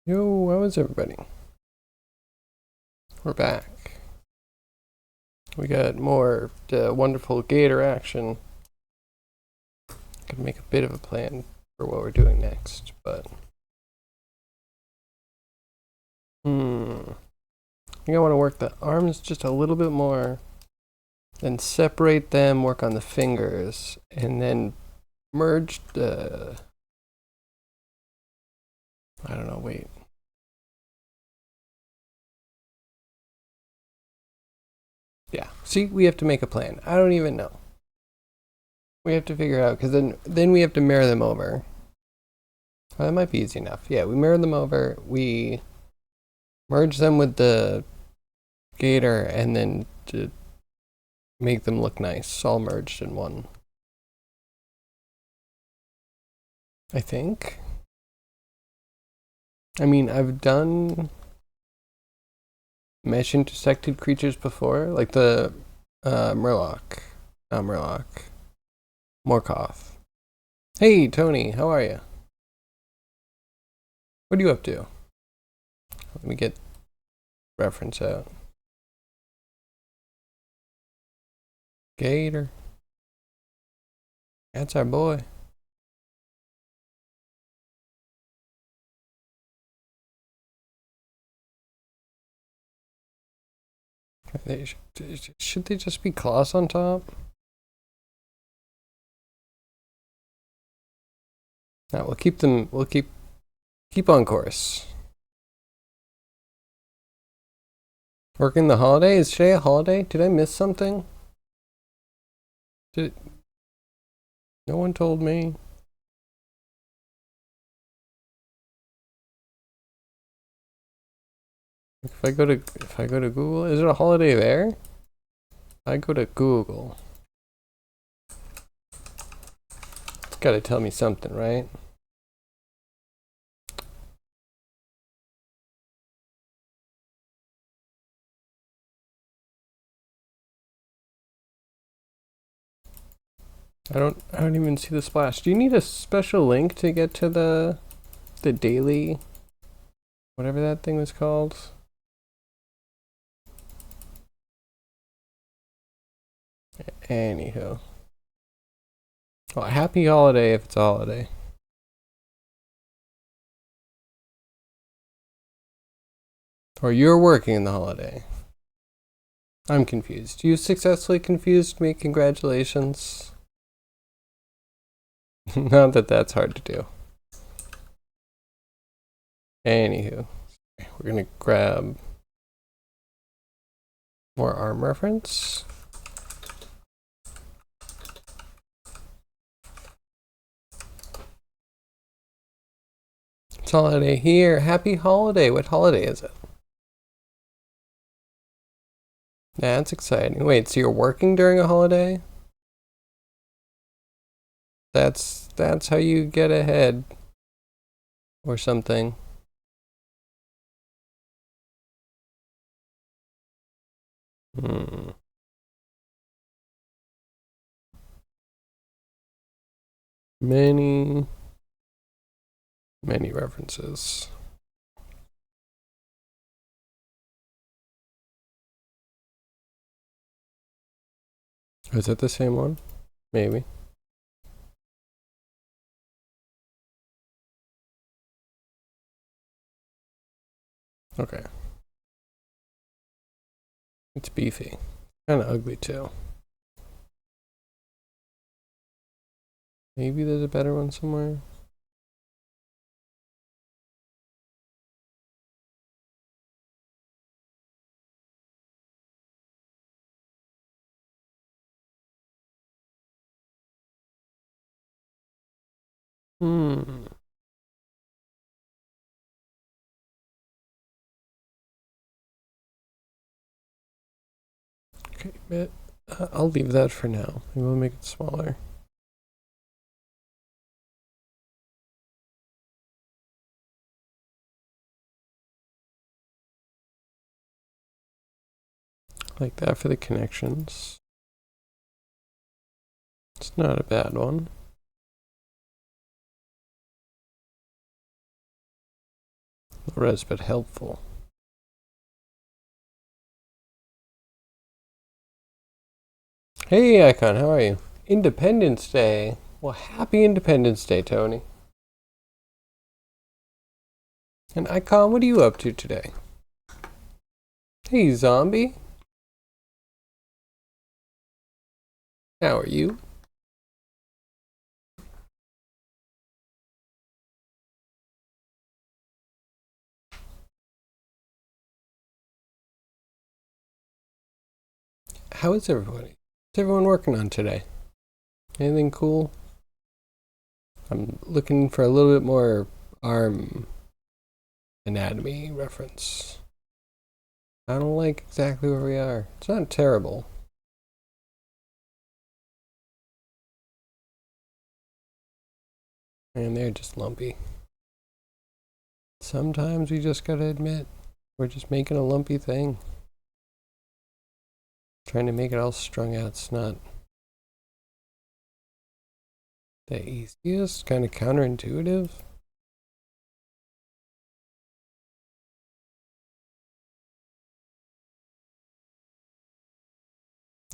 Yo, how is everybody? We're back. We got more wonderful gator action. Could make a bit of a plan for what we're doing next, but I think I want to work the arms just a little bit more, then separate them, work on the fingers, and then merge the. I don't know. Wait. Yeah. See, we have to make a plan. I don't even know. We have to figure out because then we have to mirror them over. Well, that might be easy enough. Yeah, we mirror them over. We merge them with the gator and then to make them look nice, all merged in one. I think. I mean, I've done mesh intersected creatures before, like the Murloc. Not Murloc. Morkoth. Hey, Tony, how are you? What are you up to? Let me get reference out. Gator. That's our boy. Should they just be claws on top? No, we'll keep them. We'll keep on course. Working the holiday? Is today a holiday? Did I miss something? Did no one told me? If I go to Google, is it a holiday there? I go to Google. It's gotta tell me something, right? I don't even see the splash. Do you need a special link to get to the daily whatever that thing was called? Anywho. Well, happy holiday if it's a holiday. Or you're working in the holiday. I'm confused. You successfully confused me. Congratulations. Not that that's hard to do. Anywho, we're gonna grab more arm reference. It's holiday here. Happy holiday. What holiday is it? That's exciting. Wait, so you're working during a holiday? That's how you get ahead. Or something. Many references. Is it the same one? Maybe. Okay. It's beefy. Kind of ugly too. Maybe there's a better one somewhere. Okay, but I'll leave that for now. Maybe we'll make it smaller. Like that for the connections. It's not a bad one. Low-res but helpful. Hey, Icon, how are you? Independence Day. Well, happy Independence Day, Tony. And Icon, what are you up to today? Hey, Zombie. How are you? How is everybody? What's everyone working on today? Anything cool? I'm looking for a little bit more arm anatomy reference. I don't like exactly where we are. It's not terrible. And they're just lumpy. Sometimes we just gotta admit, we're just making a lumpy thing. Trying to make it all strung out. It's not the easiest, kind of counterintuitive.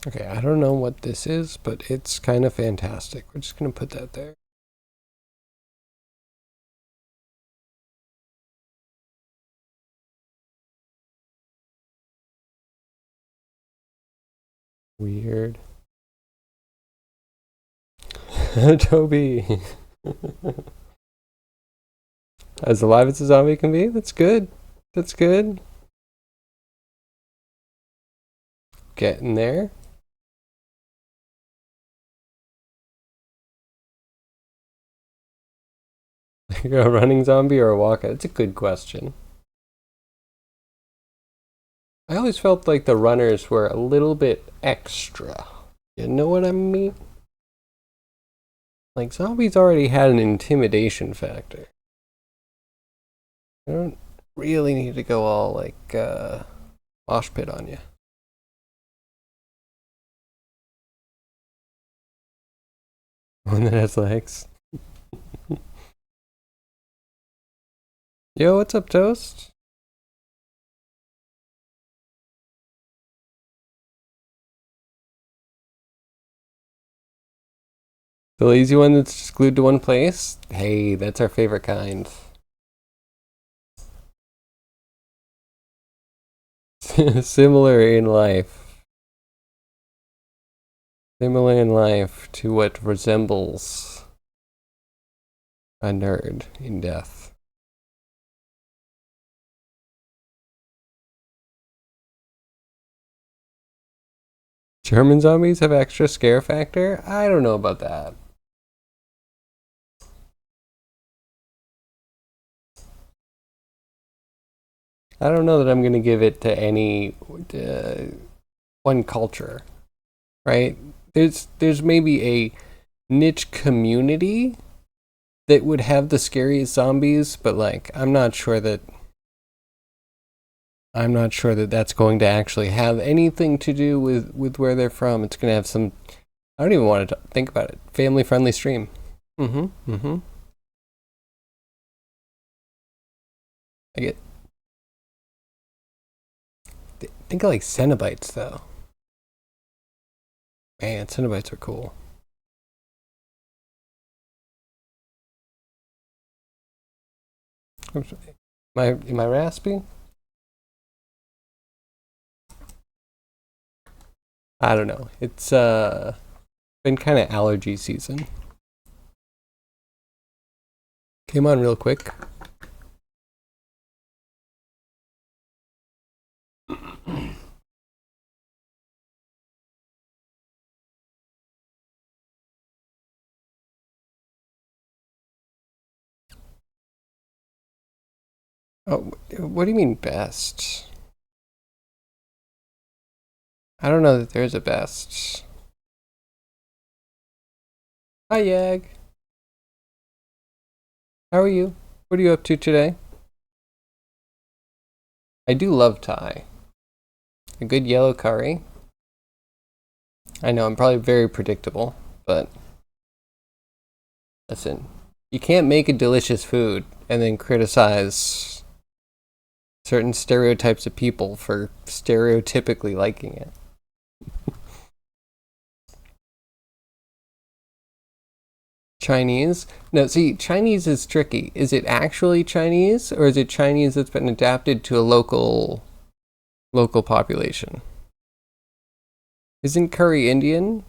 Okay, I don't know what this is, but it's kind of fantastic. We're just gonna put that there. Weird. Toby. As alive as a zombie can be? That's good. That's good. Getting there. Like a running zombie or a walker? That's a good question. I always felt like the runners were a little bit extra. You know what I mean? Like, zombies already had an intimidation factor. I don't really need to go all, like, mosh pit on you. One that has legs. Yo, what's up, Toast? The lazy one that's just glued to one place? Hey, that's our favorite kind. Similar in life. Similar in life to what resembles a nerd in death. German zombies have extra scare factor? I don't know about that. I don't know that I'm going to give it to any one culture, right? There's maybe a niche community that would have the scariest zombies, but like I'm not sure that that's going to actually have anything to do with where they're from. It's going to have some. I don't even want to think about it. Family friendly stream. I get. Think of like Cenobites though. Man, Cenobites are cool. Am I raspy? I don't know. It's been kind of allergy season. Came on real quick. Oh, what do you mean best? I don't know that there's a best. Hi, Yag. How are you? What are you up to today? I do love Thai. A good yellow curry. I know I'm probably very predictable, but listen, you can't make a delicious food and then criticize certain stereotypes of people for stereotypically liking it. Chinese? No, see, Chinese is tricky. Is it actually Chinese, or is it Chinese that's been adapted to a local population? Isn't curry Indian?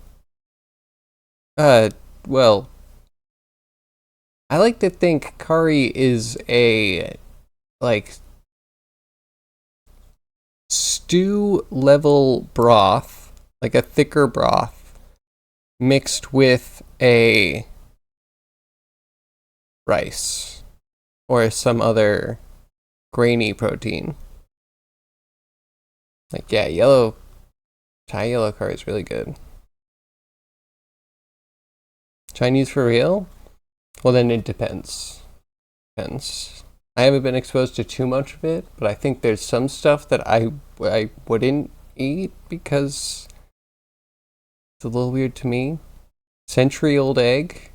Uh, well, I like to think curry is a like stew level broth, like a thicker broth mixed with a rice or some other grainy protein. Like, yeah, Thai yellow curry is really good. Chinese for real? Well, then it depends. Depends. I haven't been exposed to too much of it, but I think there's some stuff that I wouldn't eat because it's a little weird to me. Century-old egg.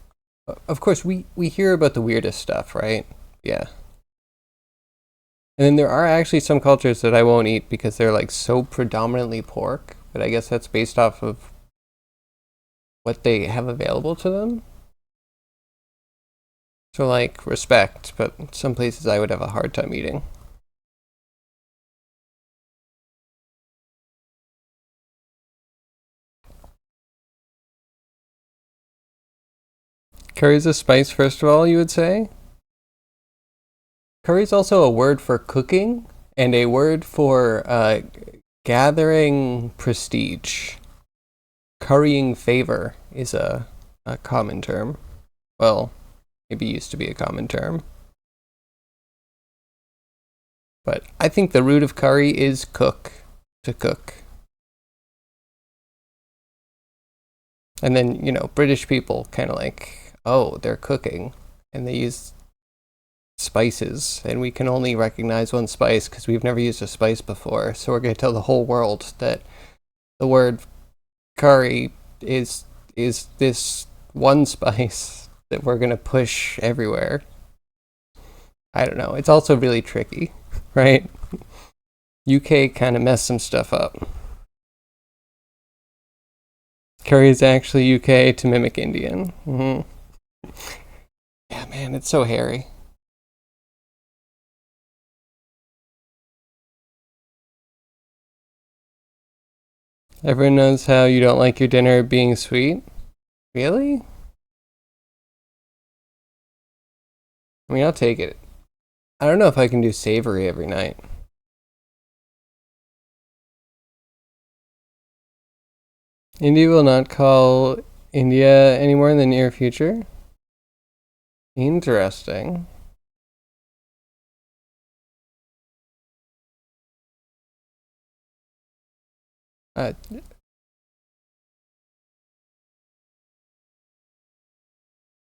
Of course, we hear about the weirdest stuff, right? Yeah. And then there are actually some cultures that I won't eat because they're like so predominantly pork, but I guess that's based off of what they have available to them. So like respect, but some places I would have a hard time eating. Curry's a spice, first of all, you would say? Curry's also a word for cooking and a word for gathering prestige. Currying favor is a common term. Well, maybe used to be a common term. But I think the root of curry is cook, to cook. And then, British people kind of like, oh, they're cooking. And they use spices. And we can only recognize one spice because we've never used a spice before. So we're going to tell the whole world that the word curry is this one spice that we're going to push everywhere. I don't know. It's also really tricky, right? UK kind of messed some stuff up. Curry is actually UK to mimic Indian. Yeah, man, it's so hairy. Everyone knows how you don't like your dinner being sweet. Really? I mean, I'll take it. I don't know if I can do savory every night. India will not call India anymore in the near future. Interesting. Uh,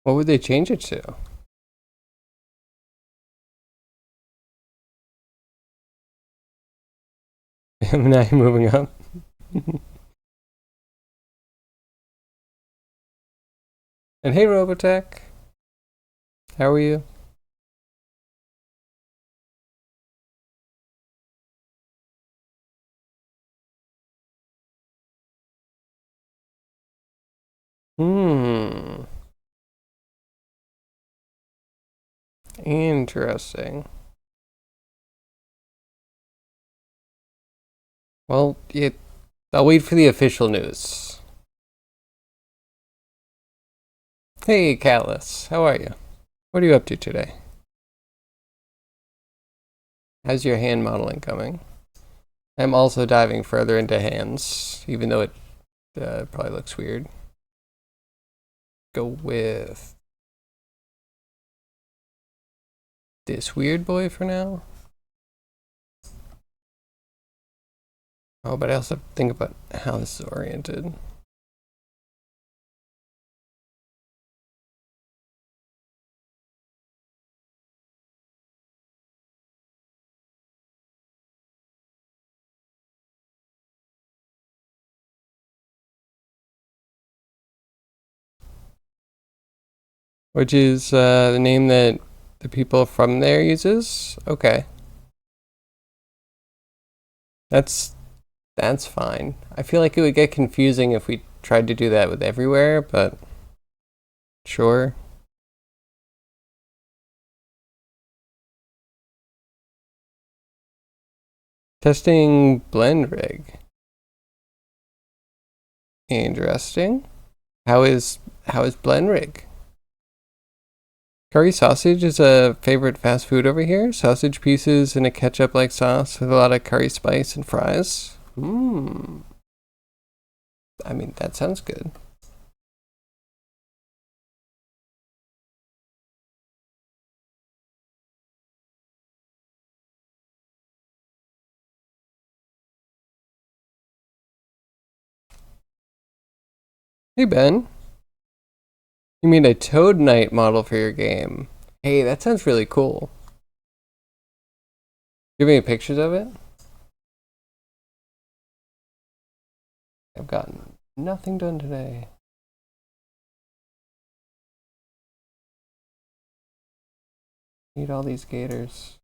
what would they change it to? Now you're moving up. And hey, Robotech. How are you? Hmm. Interesting. Well, I'll wait for the official news. Hey, Callus. How are you? What are you up to today? How's your hand modeling coming? I'm also diving further into hands, even though it probably looks weird. Go with this weird boy for now. Oh, but I also have to think about how this is oriented. Which is the name that the people from there uses? Okay. That's fine. I feel like it would get confusing if we tried to do that with everywhere, but sure. Testing blend rig. Interesting. How is blend rig? Curry sausage is a favorite fast food over here. Sausage pieces in a ketchup-like sauce with a lot of curry spice and fries. Mmm. I mean, that sounds good. Hey, Ben. You made a Toad Knight model for your game. Hey, that sounds really cool. You have any pictures of it? I've gotten nothing done today. Need all these gators.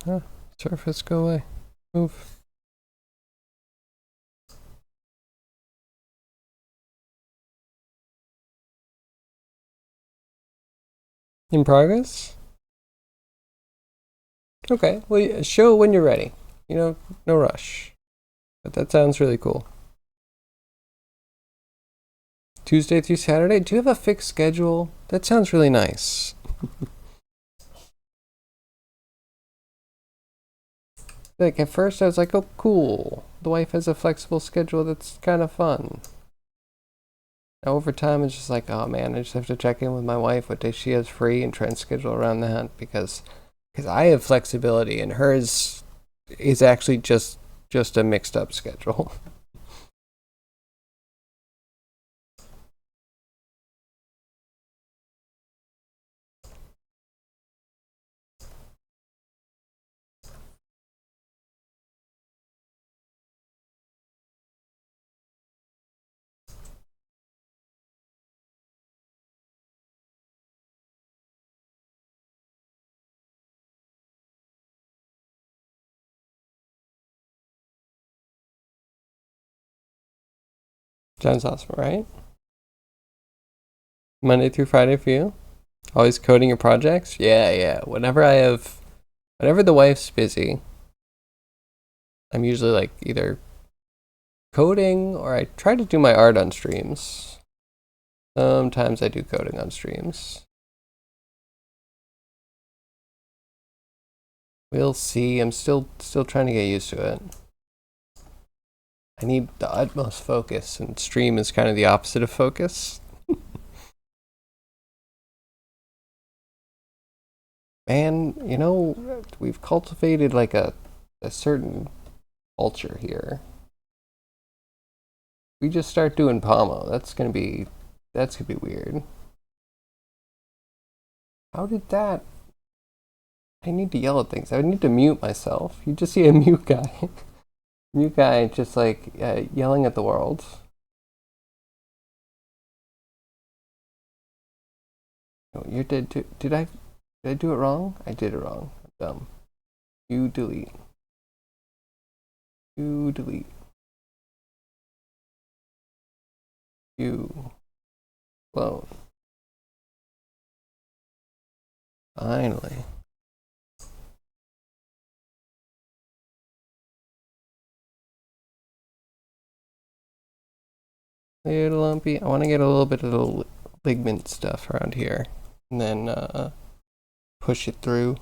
Huh, surface, go away. Move. In progress? Okay, well, show when you're ready. No rush. But that sounds really cool. Tuesday through Saturday? Do you have a fixed schedule? That sounds really nice. Like, at first I was like, oh, cool. The wife has a flexible schedule that's kind of fun. Now, over time, it's just like, oh man, I just have to check in with my wife what day she has free and try and schedule around that because I have flexibility and hers is actually just a mixed up schedule. Sounds awesome, right? Monday through Friday for you? Always coding your projects? Yeah, yeah. Whenever the wife's busy, I'm usually like either coding or I try to do my art on streams. Sometimes I do coding on streams. We'll see. I'm still trying to get used to it. I need the utmost focus, and stream is kind of the opposite of focus. Man, we've cultivated like a certain culture here. We just start doing Pomo. That's gonna be weird. How did that? I need to yell at things. I need to mute myself. You just see a mute guy. Mute guy just like yelling at the world. Oh, you did I do it wrong? I did it wrong. I'm dumb. You delete. You delete. You clone. Finally. Little lumpy. I want to get a little bit of the ligament stuff around here, and then push it through.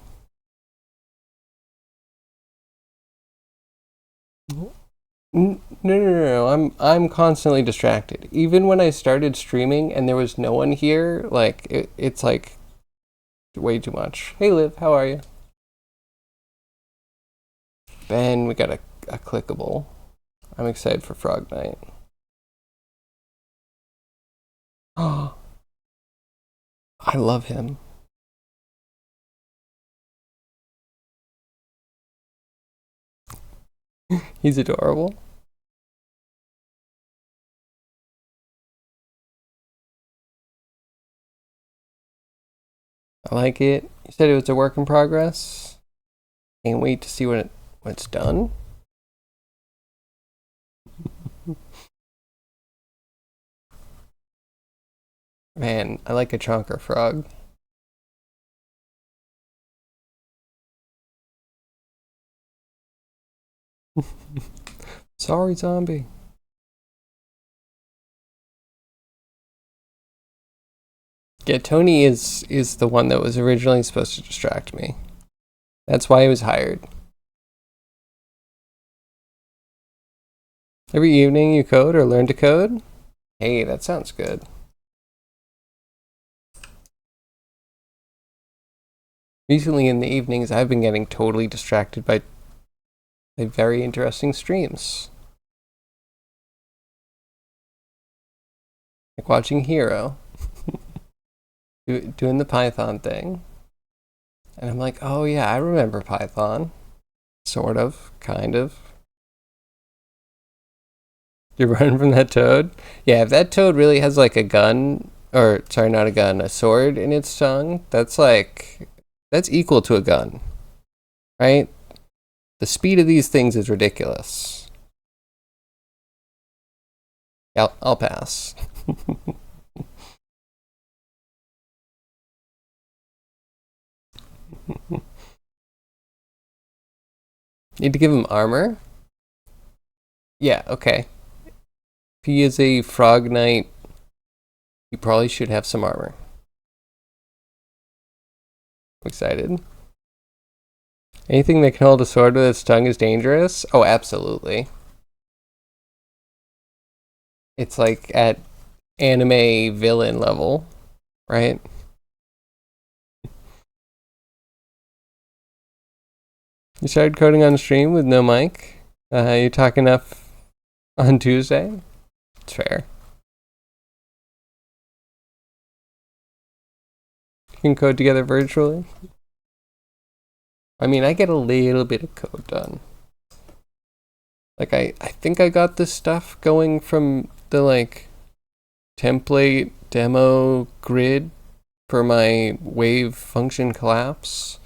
No. I'm constantly distracted. Even when I started streaming and there was no one here, like it's like way too much. Hey Liv, how are you? Ben, we got a clickable. I'm excited for Frog Night. Oh, I love him. He's adorable. I like it. You said it was a work in progress. Can't wait to see when it's done. Man, I like a chonker frog. Sorry, zombie. Yeah, Tony is the one that was originally supposed to distract me. That's why he was hired. Every evening you code or learn to code? Hey, that sounds good. Recently in the evenings, I've been getting totally distracted by very interesting streams. Like watching Hero, doing the Python thing. And I'm like, oh yeah, I remember Python. Sort of, kind of. You're running from that toad? Yeah, if that toad really has like a gun, or sorry, not a gun, a sword in its tongue, that's equal to a gun, right? The speed of these things is ridiculous. Yeah, I'll pass. Need to give him armor? Yeah, okay. If he is a frog knight, he probably should have some armor. I'm excited. Anything that can hold a sword with its tongue is dangerous? Oh, absolutely. It's like at anime villain level, right? You started coding on stream with no mic. You talk enough on Tuesday? It's fair. You can code together virtually. I mean, I get a little bit of code done. Like I think I got this stuff going from the like template demo grid for my wave function collapse,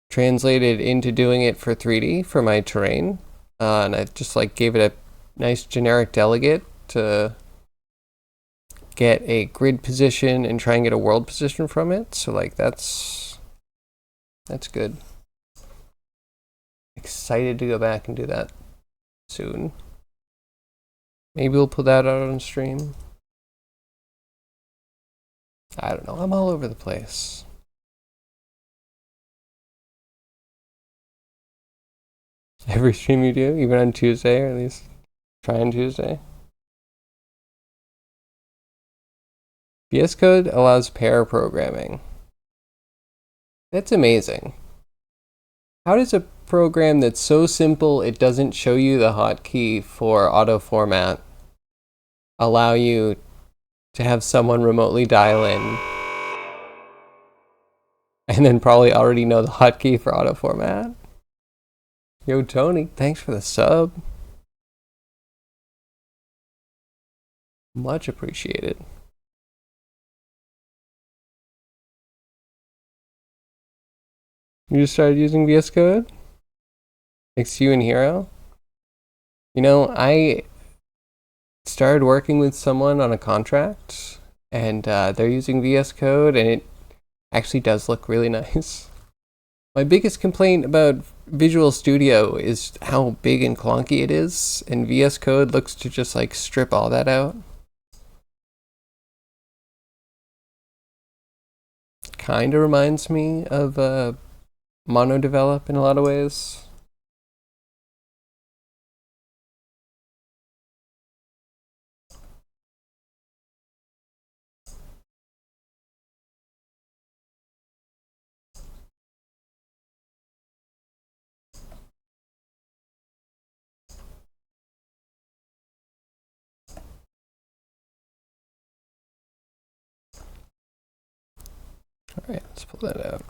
translated into doing it for 3D for my terrain. And I just like gave it a nice generic delegate to get a grid position and try and get a world position from it. So like that's good. Excited to go back and do that soon. Maybe we'll put that out on stream. I don't know. I'm all over the place. Every stream you do, even on Tuesday, or at least try on Tuesday. VS Code allows pair programming. That's amazing. How does a program that's so simple it doesn't show you the hotkey for auto format allow you to have someone remotely dial in and then probably already know the hotkey for auto format? Yo, Tony, thanks for the sub. Much appreciated. You just started using VS Code? Thanks to you and Hero? You know, I started working with someone on a contract, and they're using VS Code, and it actually does look really nice. My biggest complaint about Visual Studio is how big and clunky it is, and VS Code looks to just like strip all that out. Kind of reminds me of MonoDevelop in a lot of ways. All right, let's pull that out.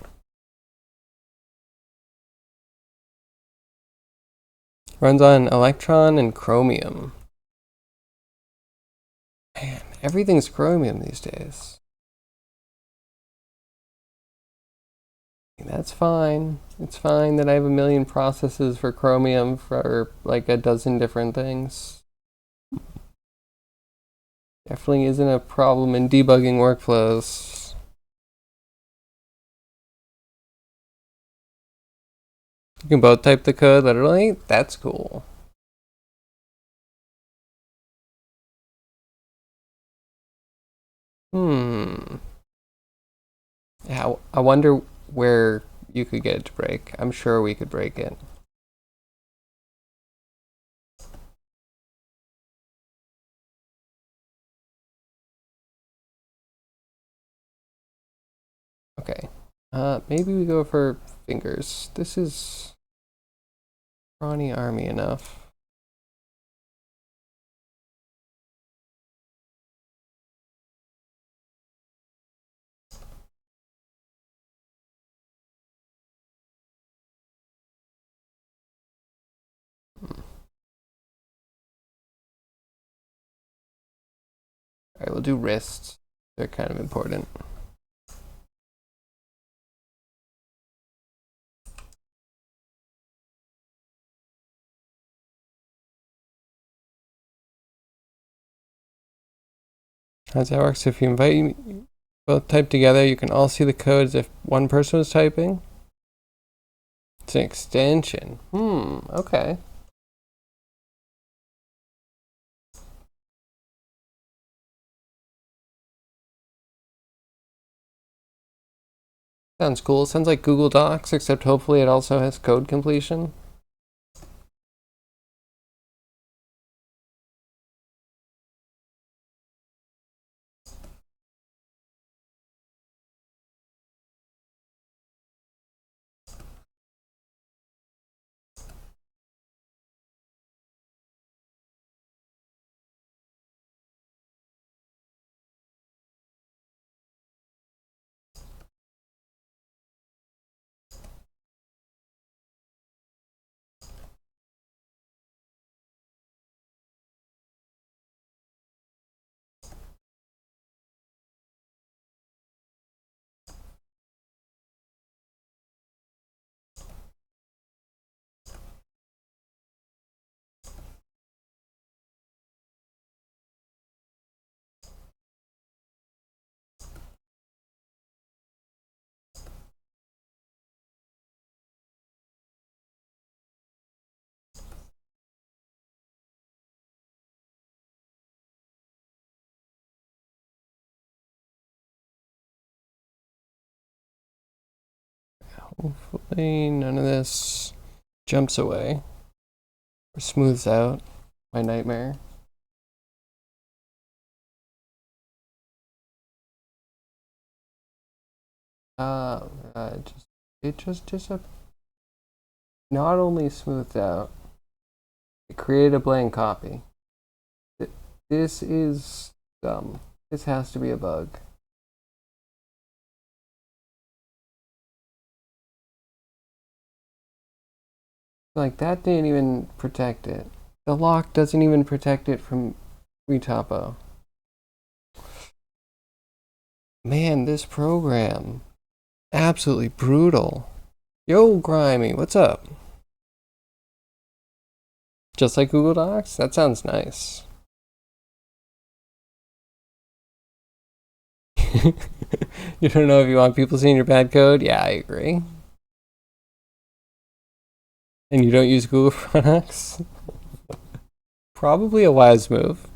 Runs on electron and chromium. Man, everything's chromium these days. That's fine. It's fine that I have a million processes for chromium for like a dozen different things. Definitely isn't a problem in debugging workflows. You can both type the code literally? That's cool. Yeah, I wonder where you could get it to break. I'm sure we could break it. Okay. Maybe we go for fingers. This is Ronnie Army enough. Alright, we'll do wrists. They're kind of important. How's that work? So if you invite both type together, you can all see the code as if one person was typing. It's an extension. Okay. Sounds cool. Sounds like Google Docs, except hopefully it also has code completion. Hopefully none of this jumps away or smooths out my nightmare. It just not only smoothed out, it created a blank copy. This is dumb. This has to be a bug. Like that didn't even protect it. The lock doesn't even protect it from retopo. Man, this program. Absolutely brutal. Yo, Grimy, what's up? Just like Google Docs? That sounds nice. You don't know if you want people seeing your bad code? Yeah, I agree. And you don't use Google products? Probably a wise move.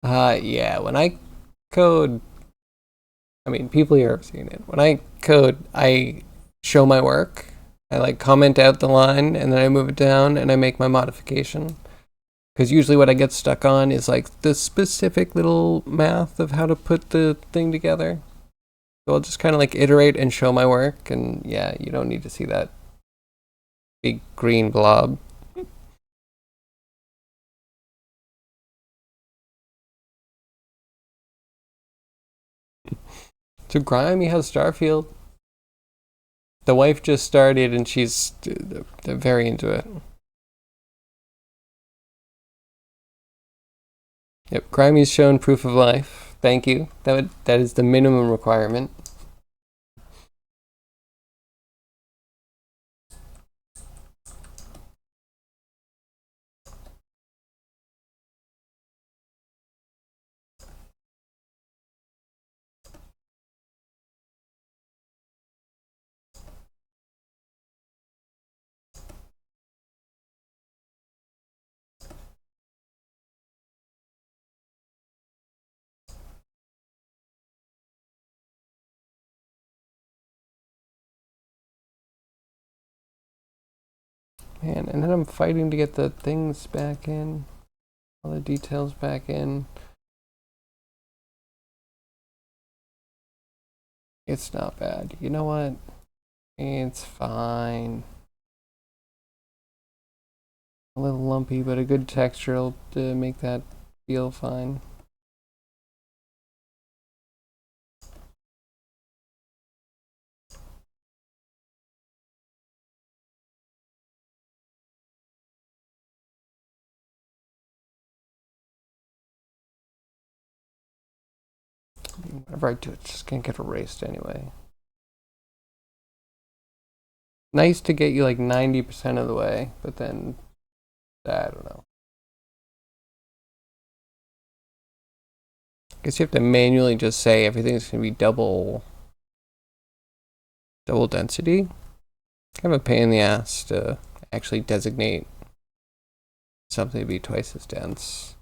Yeah, when I code, I mean, people here have seen it. When I code, I show my work. I like comment out the line and then I move it down and I make my modification. Because usually what I get stuck on is like the specific little math of how to put the thing together. So I'll just kind of like iterate and show my work. And yeah, you don't need to see that big green blob. So Grimy has Starfield. The wife just started and they're very into it. Yep, Crimey's shown proof of life. Thank you. That is the minimum requirement. Man, and then I'm fighting to get the things back in, all the details back in. It's not bad. You know what? It's fine. A little lumpy, but a good texture to make that feel fine. Whenever I do it, it's just gonna get erased anyway. Nice to get you like 90% of the way, but then, I don't know. I guess you have to manually just say everything's gonna be double density. Kind of a pain in the ass to actually designate something to be twice as dense.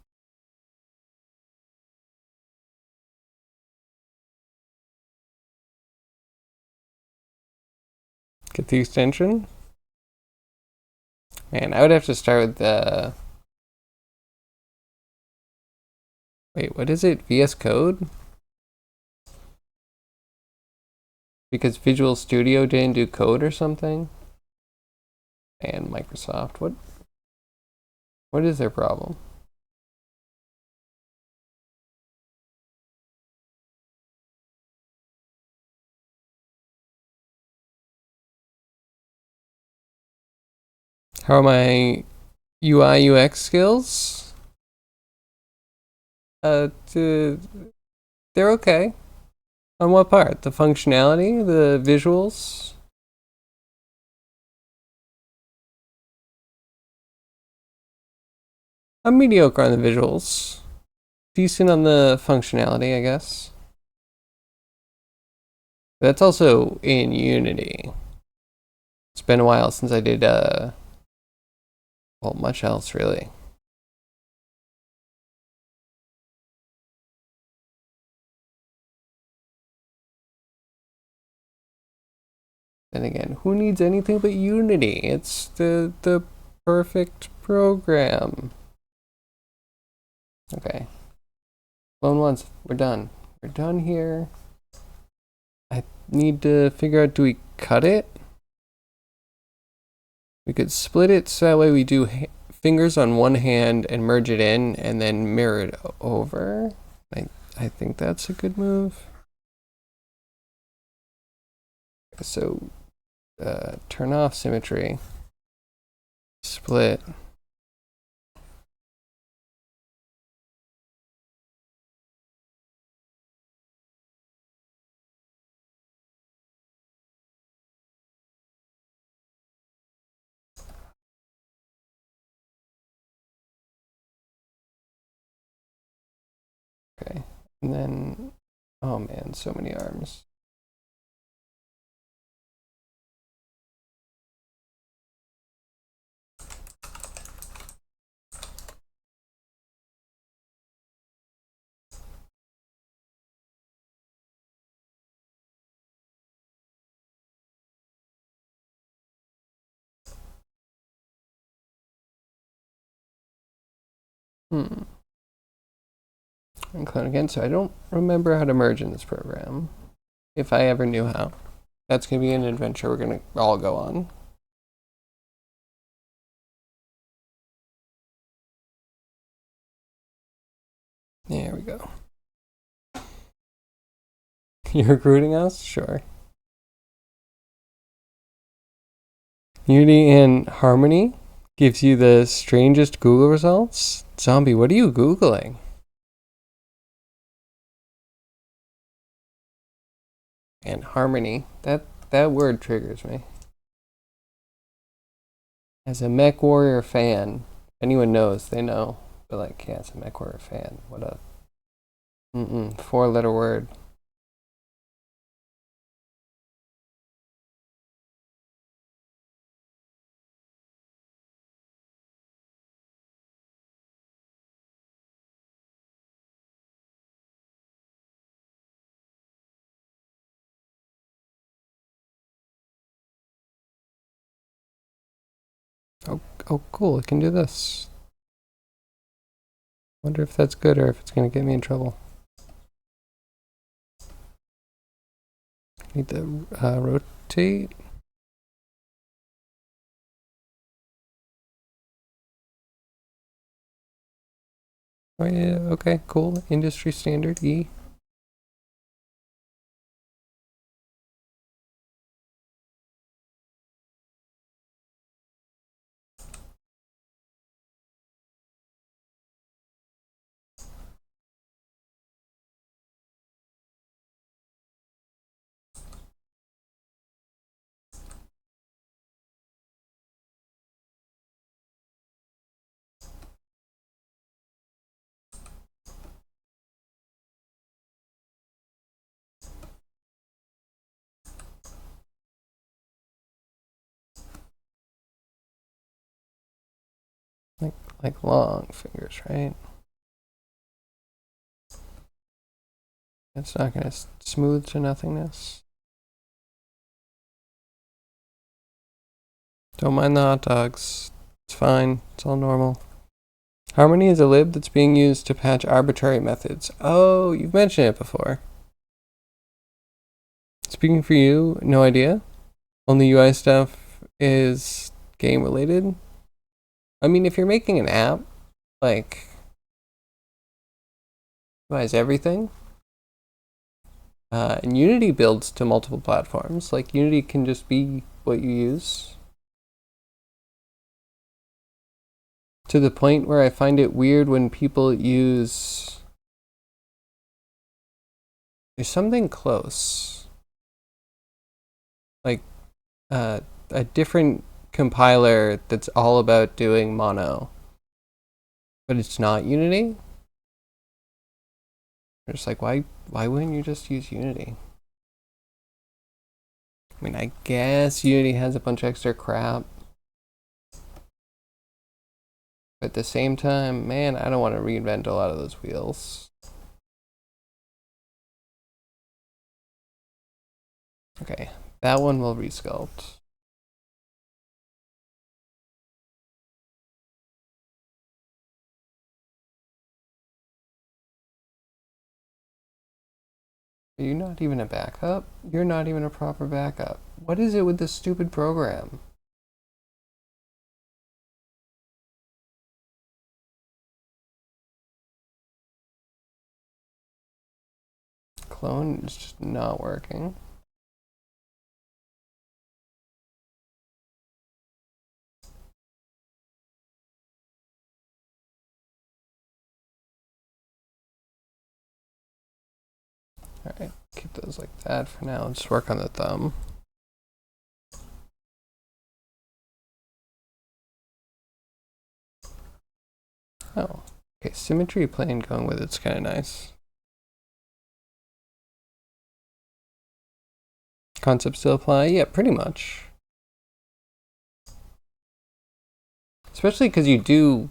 Get the extension. Man, I would have to start with the... Wait, what is it? VS Code? Because Visual Studio didn't do code or something? And Microsoft, what is their problem? How are my UI UX skills? They're okay. On what part? The functionality? The visuals? I'm mediocre on the visuals. Decent on the functionality, I guess. That's also in Unity. It's been a while since I did, well, much else, really. Then again, who needs anything but Unity? It's the perfect program. Okay. Lone ones, we're done. We're done here. I need to figure out, do we cut it? We could split it so that way we do fingers on one hand and merge it in and then mirror it over. I think that's a good move. So turn off symmetry, split. Okay, and then, oh man, so many arms. I'm clone again, so I don't remember how to merge in this program. If I ever knew how. That's gonna be an adventure we're gonna all go on. There we go. You're recruiting us? Sure. Unity and Harmony gives you the strangest Google results. Zombie, what are you Googling? And Harmony. That word triggers me. As a MechWarrior fan, if anyone knows, they know. But like, yeah, as a MechWarrior fan, what a 4-letter word. Oh, cool! It can do this. Wonder if that's good or if it's gonna get me in trouble. Need to rotate. Oh yeah, okay, cool. Industry standard E. Like long fingers, right? It's not gonna smooth to nothingness. Don't mind the hot dogs. It's fine. It's all normal. Harmony is a lib that's being used to patch arbitrary methods. Oh, you've mentioned it before. Speaking for you, no idea. Only UI stuff is game related. I mean, if you're making an app, like, UI is everything. And Unity builds to multiple platforms. Like, Unity can just be what you use. To the point where I find it weird when people use... There's something close. Like, a different compiler that's all about doing mono. But it's not Unity? They're just like, why wouldn't you just use Unity? I mean, I guess Unity has a bunch of extra crap. But at the same time, man, I don't want to reinvent a lot of those wheels. Okay, that one will resculpt. Are you not even a backup? You're not even a proper backup. What is it with this stupid program? Clone is just not working. Alright, keep those like that for now. Just work on the thumb. Oh, okay, symmetry plane going with it's kind of nice. Concepts still apply? Yeah, pretty much. Especially because you do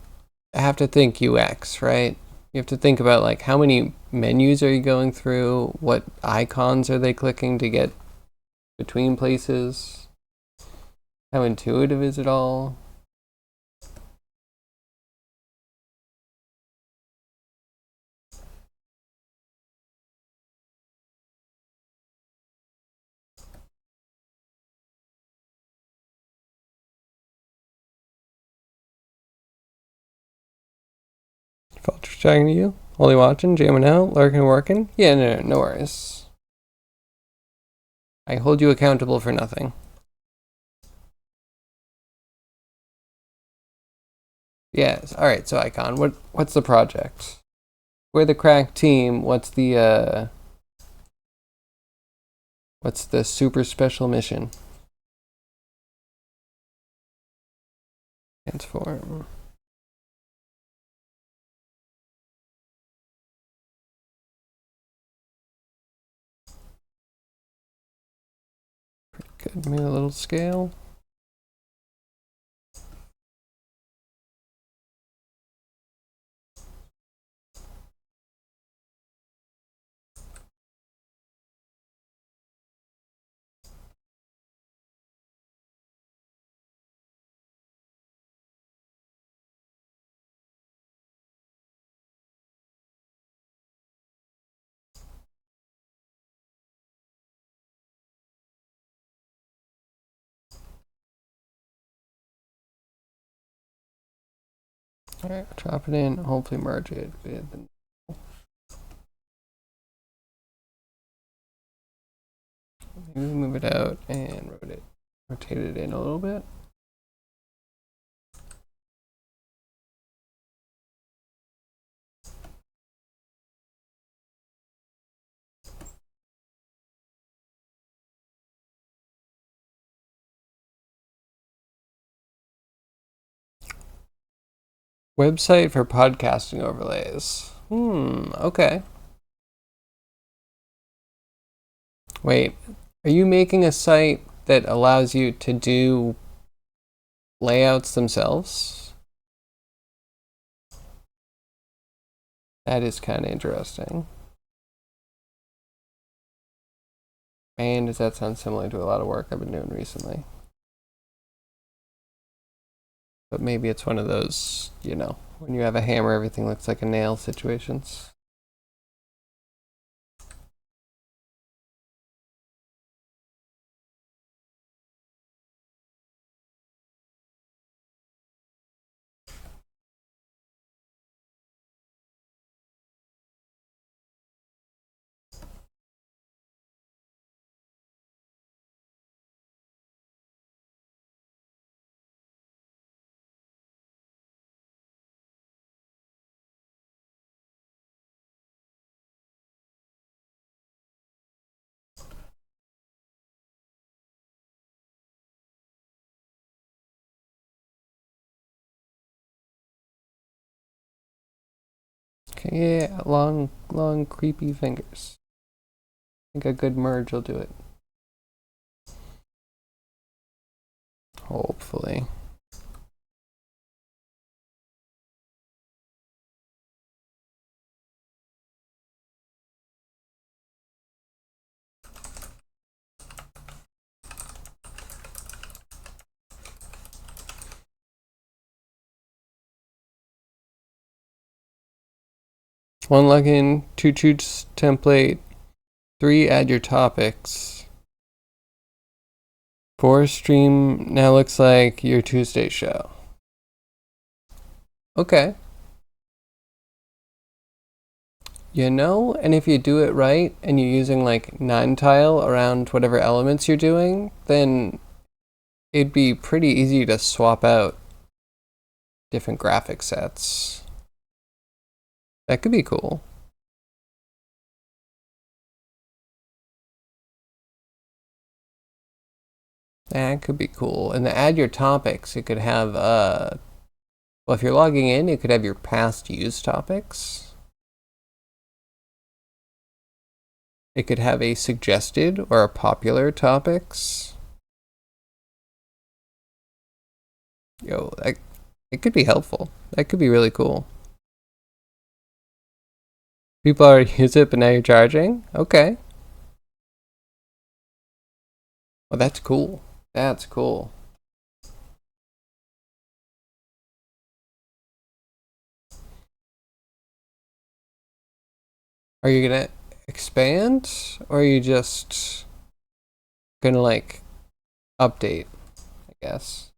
have to think UX, right? You have to think about like how many menus are you going through? What icons are they clicking to get between places? How intuitive is it all? Vulture's talking to you? Only watching, jamming out, lurking, working? Yeah, no worries. I hold you accountable for nothing. Yes. All right. So icon. What's the project? We're the crack team. What's the super special mission? Transform. Good. Maybe a little scale. All right. Drop it in. Hopefully merge it with. Maybe move it out and rotate it in a little bit. Website for podcasting overlays. Okay. Wait, are you making a site that allows you to do layouts themselves? That is kind of interesting. Man, does that sound similar to a lot of work I've been doing recently? But maybe it's one of those, when you have a hammer, everything looks like a nail situations. Okay, yeah, long, creepy fingers. I think a good merge will do it. Hopefully. One login, 2 choose template, 3 add your topics. 4 stream now looks like your Tuesday show. Okay. And if you do it right and you're using like 9 tile around whatever elements you're doing, then it'd be pretty easy to swap out different graphic sets. That could be cool. That could be cool. And to add your topics, it could have, well, if you're logging in, it could have your past used topics. It could have a suggested or a popular topics. It could be helpful. That could be really cool. People already use it, but now you're charging? Okay. Well, that's cool. That's cool. Are you gonna expand, or are you just gonna like update, I guess?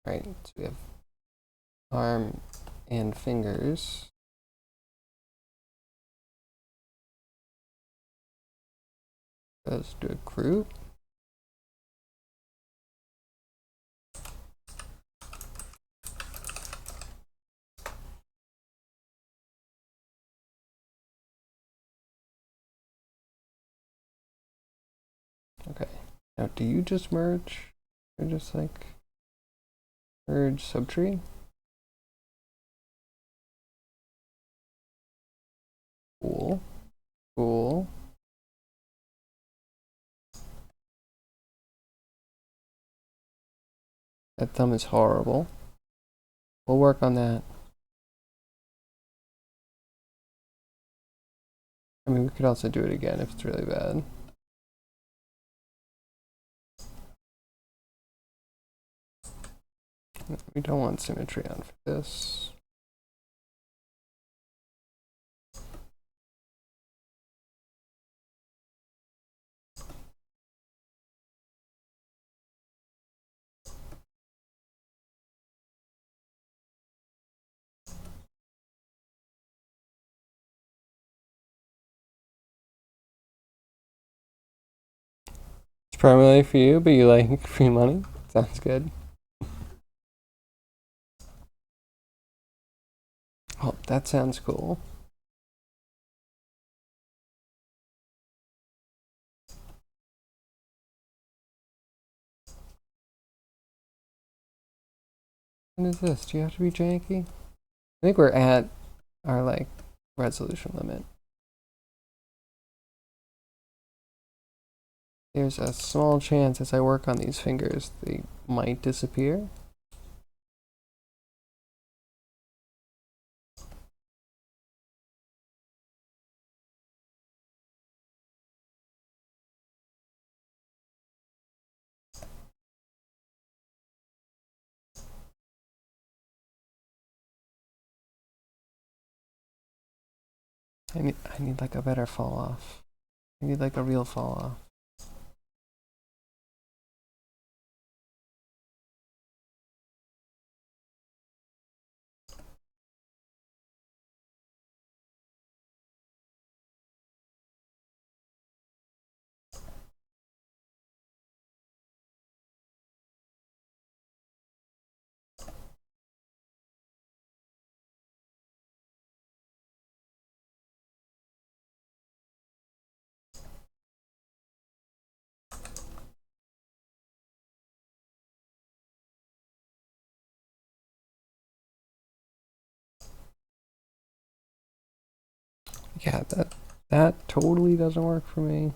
Right, so we have arm and fingers. Let's do a group. Okay. Now, do you just merge? Or just like merge subtree? Cool. Cool. That thumb is horrible. We'll work on that. I mean, we could also do it again if it's really bad. We don't want symmetry on for this. It's primarily for you, but you like free money? Sounds good. Oh, that sounds cool. What is this? Do you have to be janky? I think we're at our like resolution limit. There's a small chance as I work on these fingers they might disappear. I need like a better fall off. I need like a real fall off. Yeah, that totally doesn't work for me.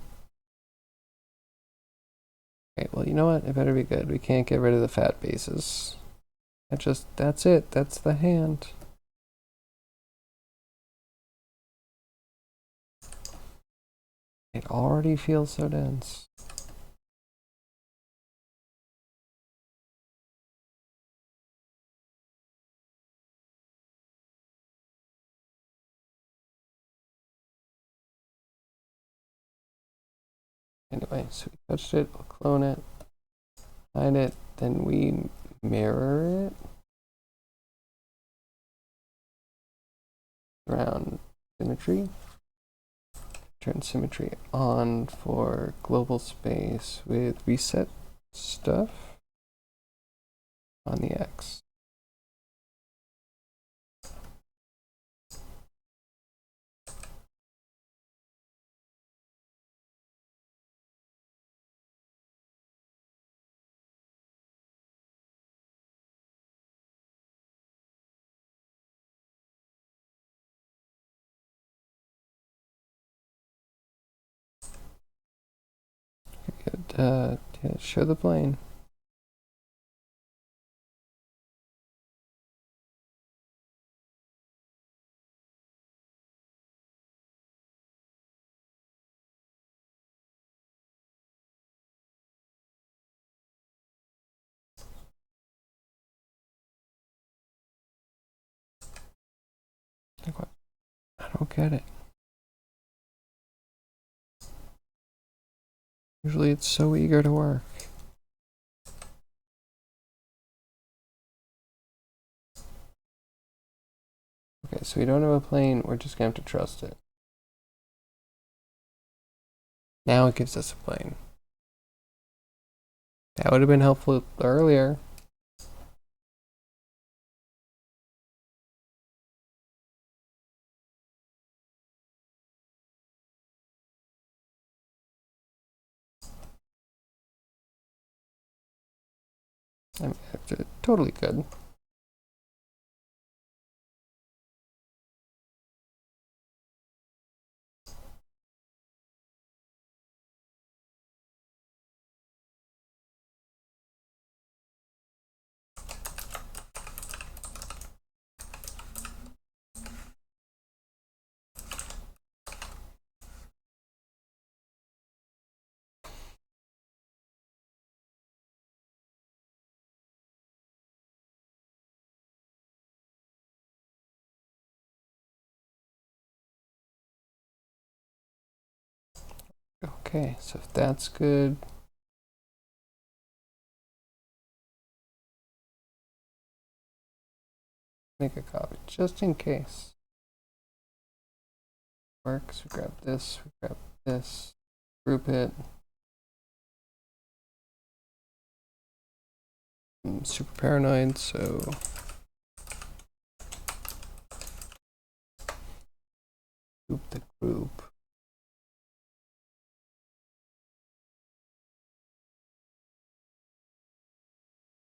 Okay, well, you know what? It better be good. We can't get rid of the fat bases. That's it. That's the hand. It already feels so dense. Anyway, so we touched it, we'll clone it, hide it, then we mirror it around symmetry. Turn symmetry on for global space with reset stuff on the X. Good. Yeah, show the plane. I don't get it. Usually it's so eager to work. Okay, so we don't have a plane, we're just gonna have to trust it. Now it gives us a plane. That would have been helpful earlier. I mean, totally good. Okay, so if that's good. Make a copy just in case. Works, we grab this, group it. I'm super paranoid, so group the group.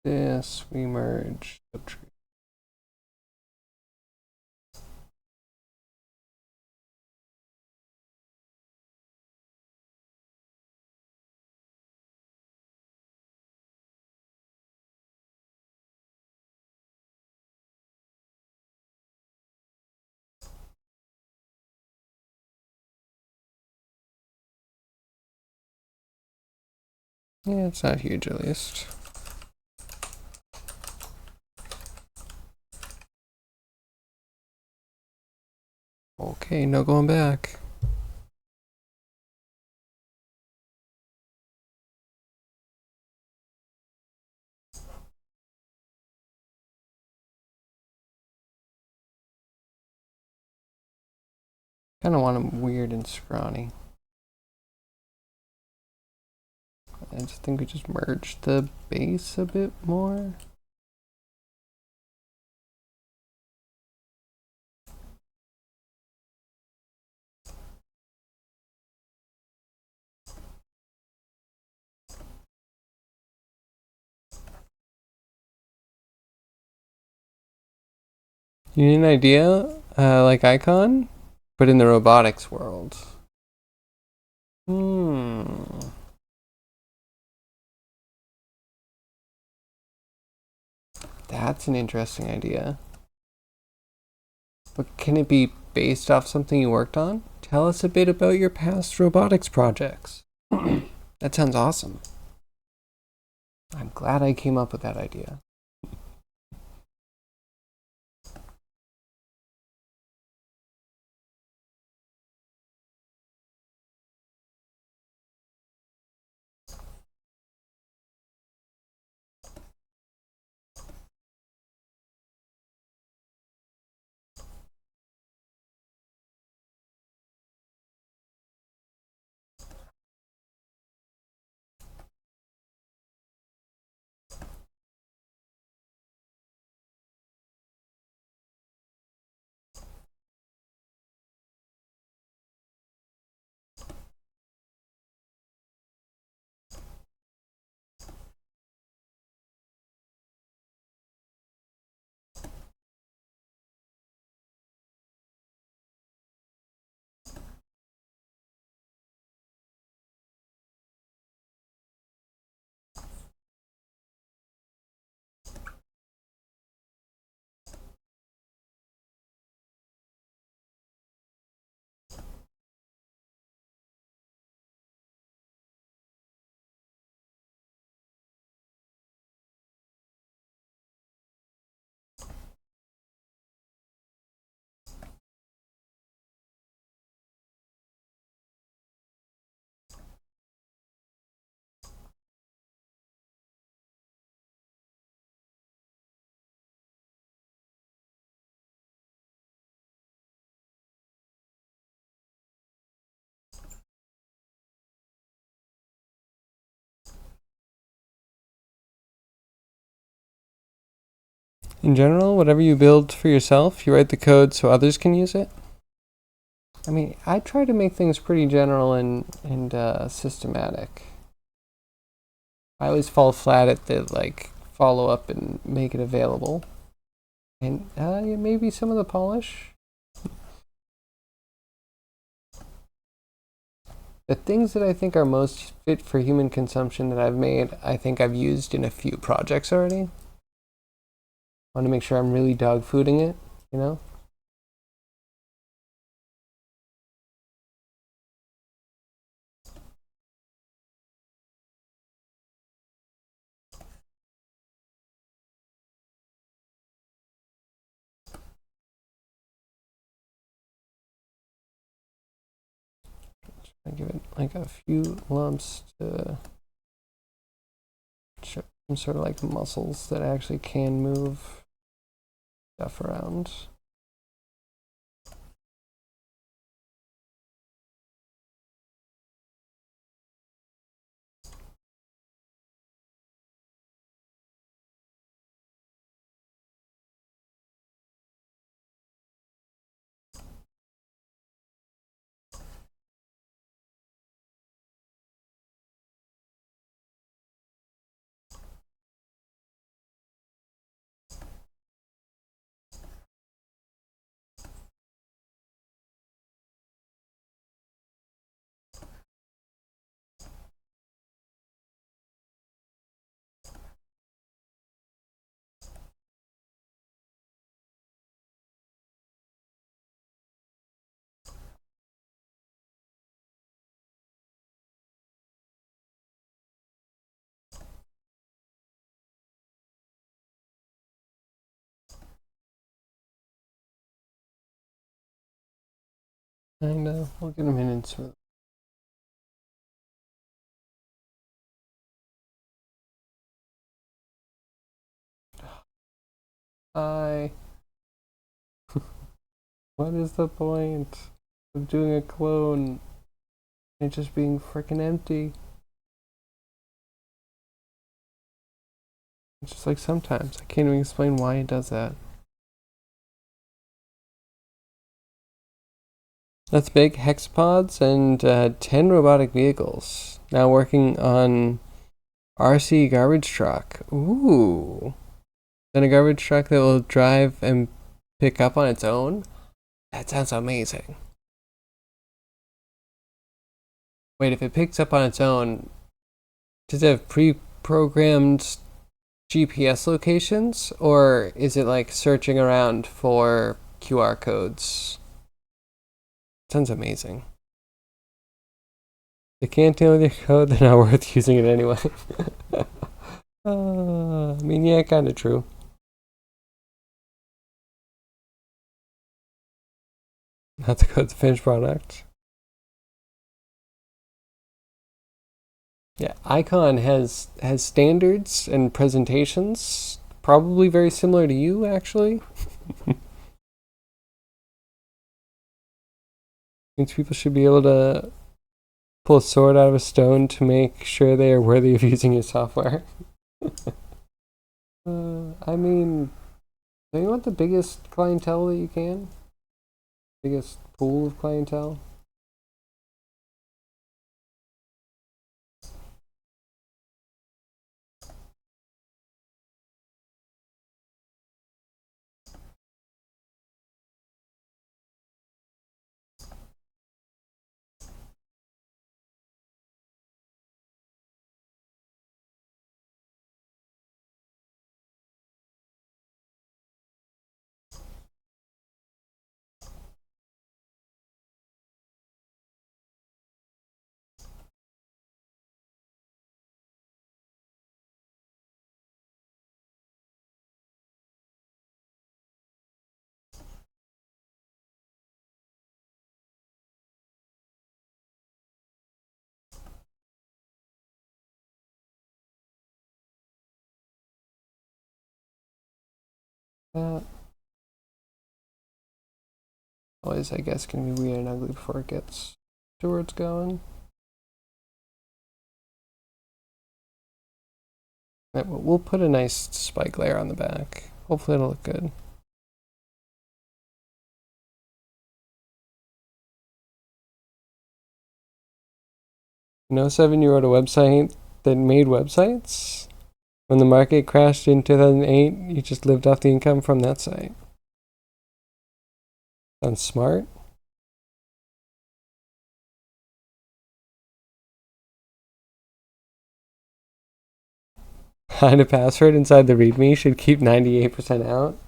This, we merge subtree. Yeah, it's not huge at least. Okay, no going back. Kind of want them weird and scrawny. I just think we just merge the base a bit more. You need an idea? Like icon? But in the robotics world. That's an interesting idea. But can it be based off something you worked on? Tell us a bit about your past robotics projects. That sounds awesome. I'm glad I came up with that idea. In general, whatever you build for yourself, you write the code so others can use it. I mean, I try to make things pretty general and systematic. I always fall flat at the follow up and make it available. And yeah, maybe some of the polish. The things that I think are most fit for human consumption that I've made, I think I've used in a few projects already. I want to make sure I'm really dog fooding it, you know? I give it like a few lumps to show some sort of like muscles that actually can move stuff around. And we'll get them in and smooth. What is the point of doing a clone and just being freaking empty? It's just like sometimes I can't even explain why it does that. That's big. Hexapods and 10 robotic vehicles. Now working on RC garbage truck. Ooh. Then a garbage truck that will drive and pick up on its own? That sounds amazing. Wait, if it picks up on its own, does it have pre-programmed GPS locations? Or is it like searching around for QR codes? Sounds amazing. They can't deal with your code, they're not worth using it anyway. I mean, yeah, kind of true. Not the code's finished product. Yeah, Icon has standards and presentations, probably very similar to you, actually. Means people should be able to pull a sword out of a stone to make sure they are worthy of using your software. I mean, don't you want the biggest clientele that you can? Biggest pool of clientele? Always, I guess, can be weird and ugly before it gets towards going. Right, well, we'll put a nice spike layer on the back. Hopefully it'll look good. You know, Seven, you wrote a website that made websites? When the market crashed in 2008, you just lived off the income from that site. Sounds smart. Hide a password inside the README should keep 98% out.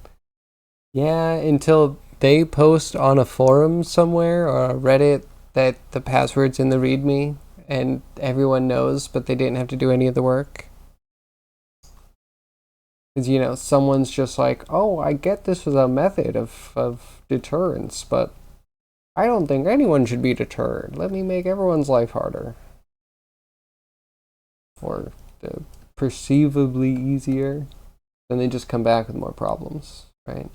Yeah, until they post on a forum somewhere or a Reddit that the password's in the README and everyone knows, but they didn't have to do any of the work. Because, you know, someone's just like, oh, I get this was a method of deterrence, but I don't think anyone should be deterred. Let me make everyone's life harder. Or perceivably easier. Then they just come back with more problems, right?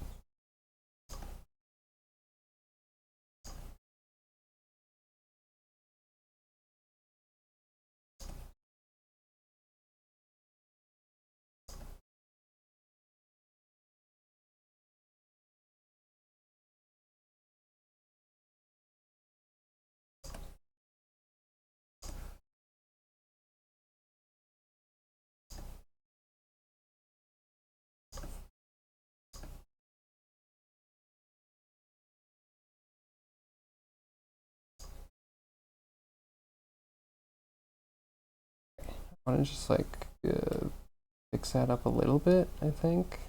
I want to just like fix that up a little bit, I think.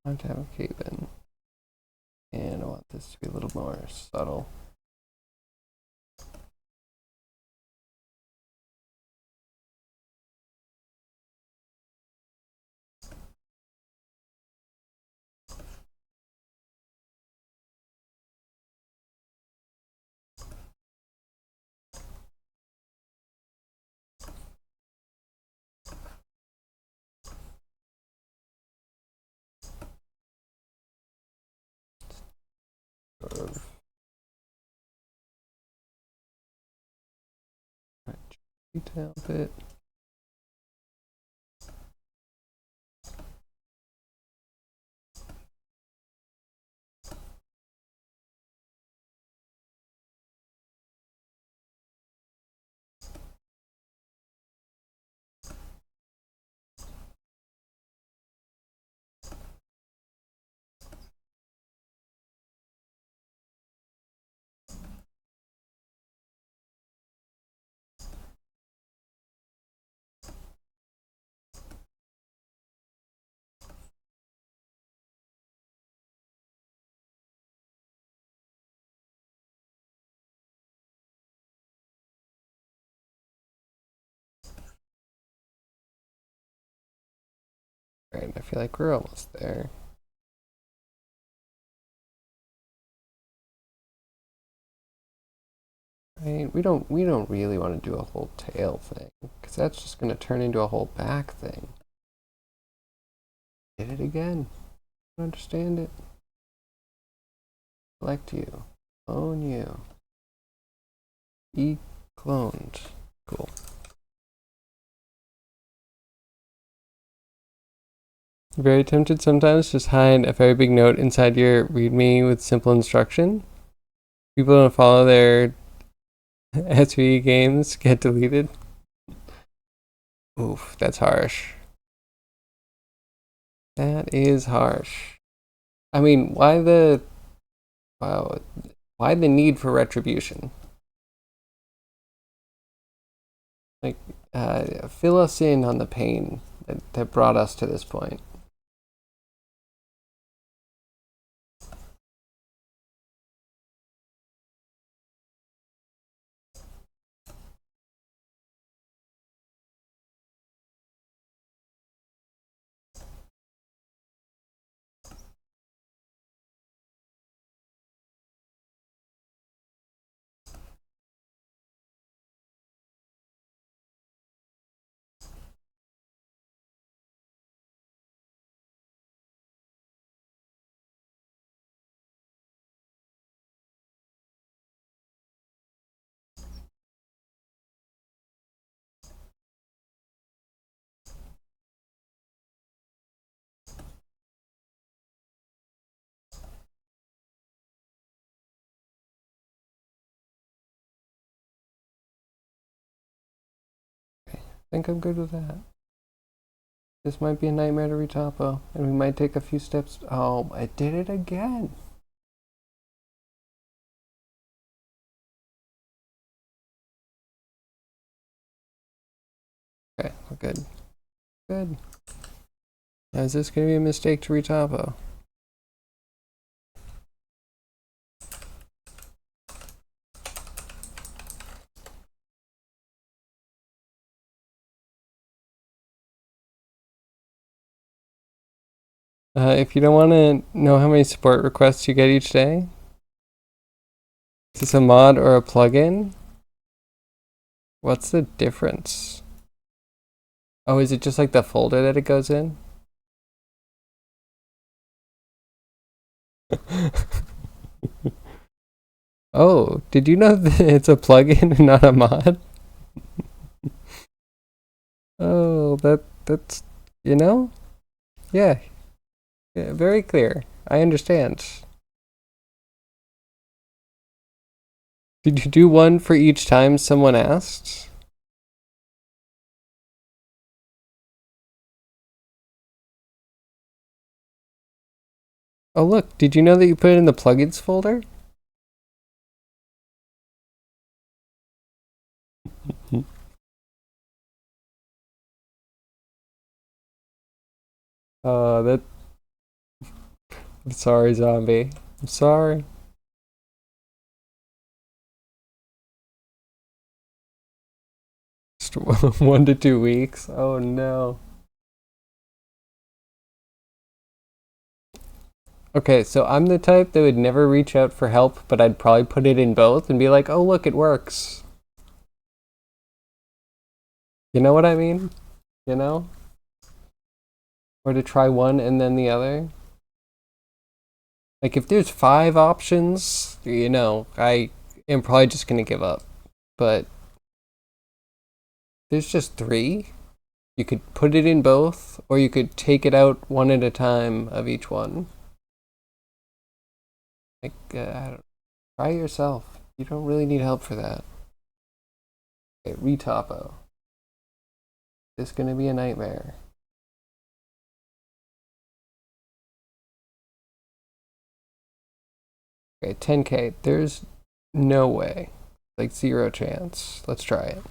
I want to have a cave-in. And I want this to be a little more subtle. Sort of detail a bit. Right, I feel like we're almost there. Right, we don't really want to do a whole tail thing, because that's just going to turn into a whole back thing. Did it again. I don't understand it. Select you. Clone you. E-cloned. Cool. Very tempted sometimes. Just hide a very big note inside your README with simple instruction. People don't follow their SVE games get deleted. Oof, that's harsh. That is harsh. I mean, why the need for retribution? Like, fill us in on the pain that brought us to this point. think I'm good with that. This might be a nightmare to retopo, and we might take a few steps. Oh, I did it again. Okay, we're good. Good. Now, is this going to be a mistake to retopo? If you don't want to know how many support requests you get each day, is this a mod or a plugin? What's the difference? Oh, is it just like the folder that it goes in? Oh, did you know that it's a plugin and not a mod? Oh, that's you know? Yeah, yeah, very clear. I understand. Did you do one for each time someone asked? Oh look, did you know that you put it in the plugins folder? That. I'm sorry, zombie. I'm sorry. Just 1 to 2 weeks. Oh no. Okay, so I'm the type that would never reach out for help, but I'd probably put it in both and be like, oh look, it works. You know what I mean? You know? Or to try one and then the other. Like if there's 5 options, I am probably just gonna give up. But there's just 3. You could put it in both, or you could take it out one at a time of each one. Like, I don't, try it yourself. You don't really need help for that. Okay, retopo. This is gonna be a nightmare. Okay, 10K. There's no way. Like 0 chance. Let's try it.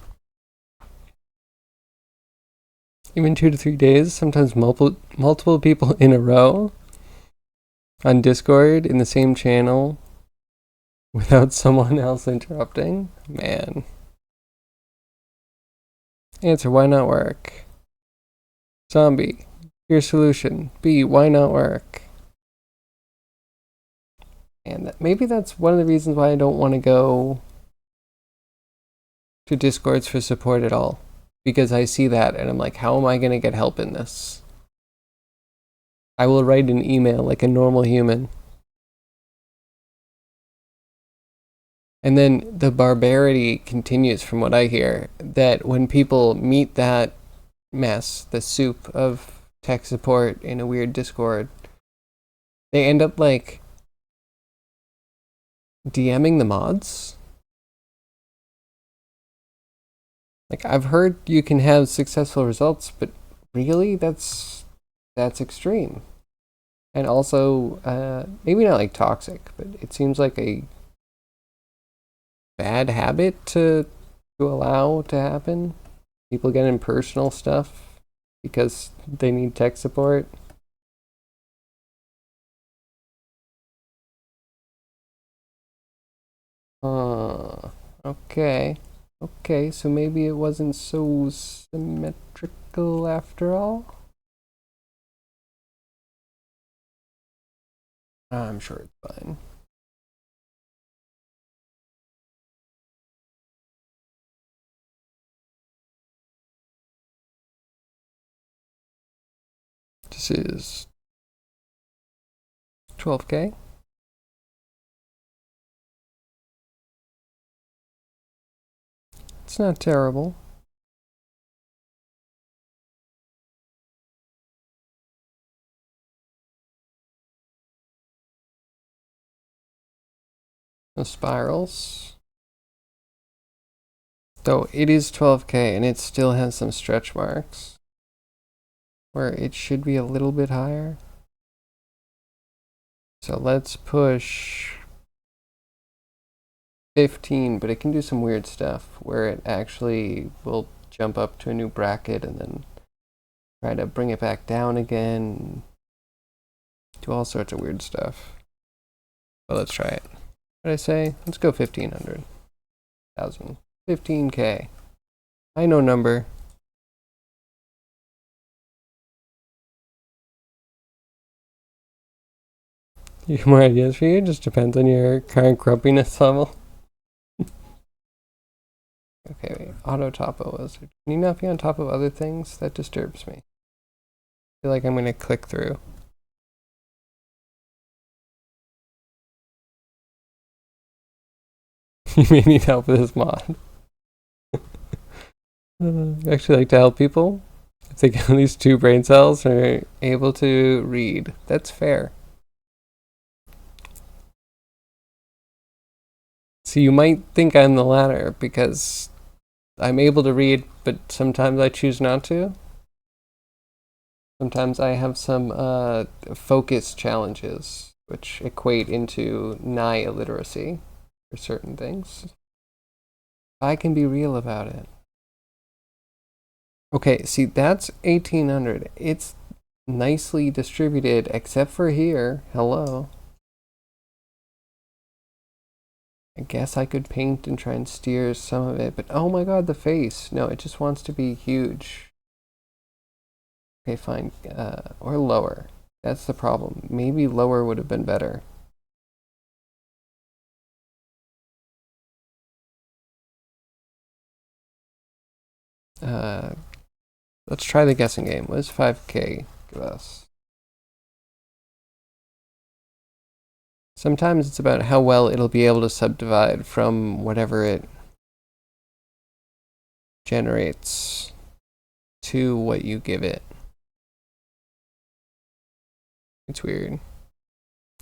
Even 2 to 3 days, sometimes multiple people in a row on Discord in the same channel without someone else interrupting. Man. Answer, why not work? Zombie, your solution. B, why not work? And maybe that's one of the reasons why I don't want to go to Discords for support at all. Because I see that and I'm like, how am I going to get help in this? I will write an email like a normal human. And then the barbarity continues from what I hear, that when people meet that mess, the soup of tech support in a weird Discord, they end up like DMing the mods. Like I've heard you can have successful results, but really that's extreme. And also maybe not like toxic, but it seems like a bad habit to allow to happen. People get in personal stuff because they need tech support. Okay. Okay, so maybe it wasn't so symmetrical after all? I'm sure it's fine. This is 12K. It's not terrible. No spirals. So it is 12K and it still has some stretch marks where it should be a little bit higher. So let's push 15, but it can do some weird stuff where it actually will jump up to a new bracket and then try to bring it back down again. Do all sorts of weird stuff. But let's try it. What did I say? Let's go 1500. 1,000. 15K. I know number. You have more ideas for you? Just depends on your current grumpiness level. Okay, wait. Auto topo was. Can you not be on top of other things? That disturbs me. I feel like I'm going to click through. You may need help with this mod. I actually like to help people. If they get at least 2 brain cells and are able to read. That's fair. So you might think I'm the latter because I'm able to read, but sometimes I choose not to. Sometimes I have some focus challenges, which equate into nigh illiteracy for certain things. I can be real about it. Okay, see, that's 1800. It's nicely distributed, except for here. Hello. I guess I could paint and try and steer some of it, but oh my god, the face. No, it just wants to be huge. Okay, fine. Or lower. That's the problem. Maybe lower would have been better. Let's try the guessing game. What does 5K give us? Sometimes it's about how well it'll be able to subdivide from whatever it generates to what you give it. It's weird.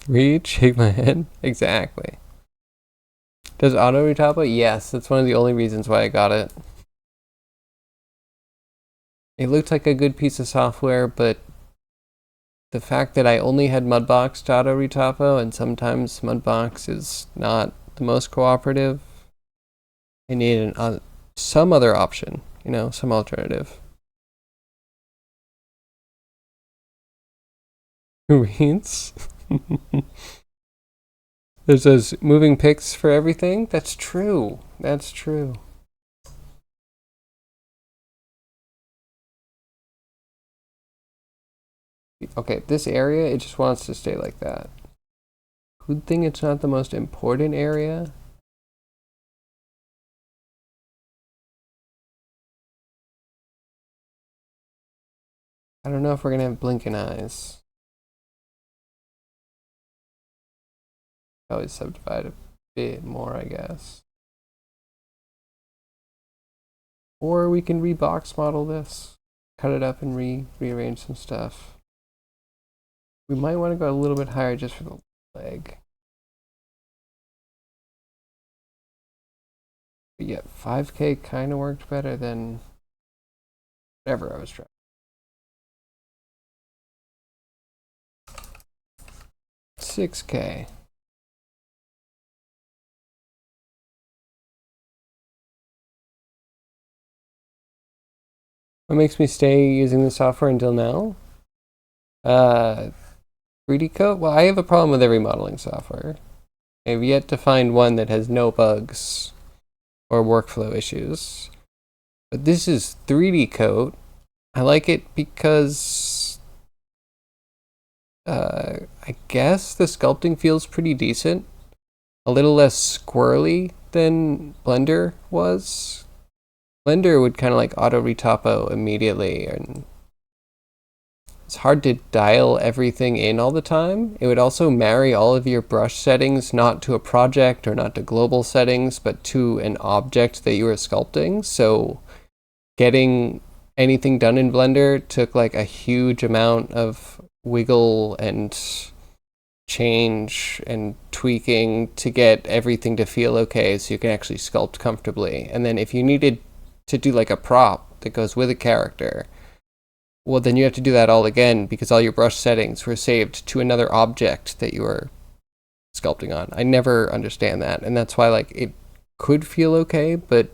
Read, shake my head. Exactly. Does auto retopo? Yes, that's one of the only reasons why I got it. It looked like a good piece of software, but the fact that I only had Mudbox to auto retopo, and sometimes Mudbox is not the most cooperative, I need some other option, you know, some alternative. Who reads? There's those moving pics for everything. That's true. That's true. Okay, this area, it just wants to stay like that. Good thing it's not the most important area. I don't know if we're gonna have blinking eyes. Probably subdivide a bit more, I guess. Or we can rebox model this, cut it up and rearrange some stuff. We might want to go a little bit higher just for the leg. But yeah, 5K kind of worked better than whatever I was trying. $6K. What makes me stay using the software until now? 3D Coat? Well, I have a problem with every modeling software. I have yet to find one that has no bugs or workflow issues. But this is 3D Coat. I like it because I guess the sculpting feels pretty decent. A little less squirrely than Blender was. Blender would kind of like auto retopo immediately, and it's hard to dial everything in all the time. It would also marry all of your brush settings not to a project or not to global settings, but to an object that you were sculpting. So getting anything done in Blender took like a huge amount of wiggle and change and tweaking to get everything to feel okay so you can actually sculpt comfortably. And then if you needed to do like a prop that goes with a character, well, then you have to do that all again because all your brush settings were saved to another object that you were sculpting on. I never understand that, and that's why like it could feel okay, but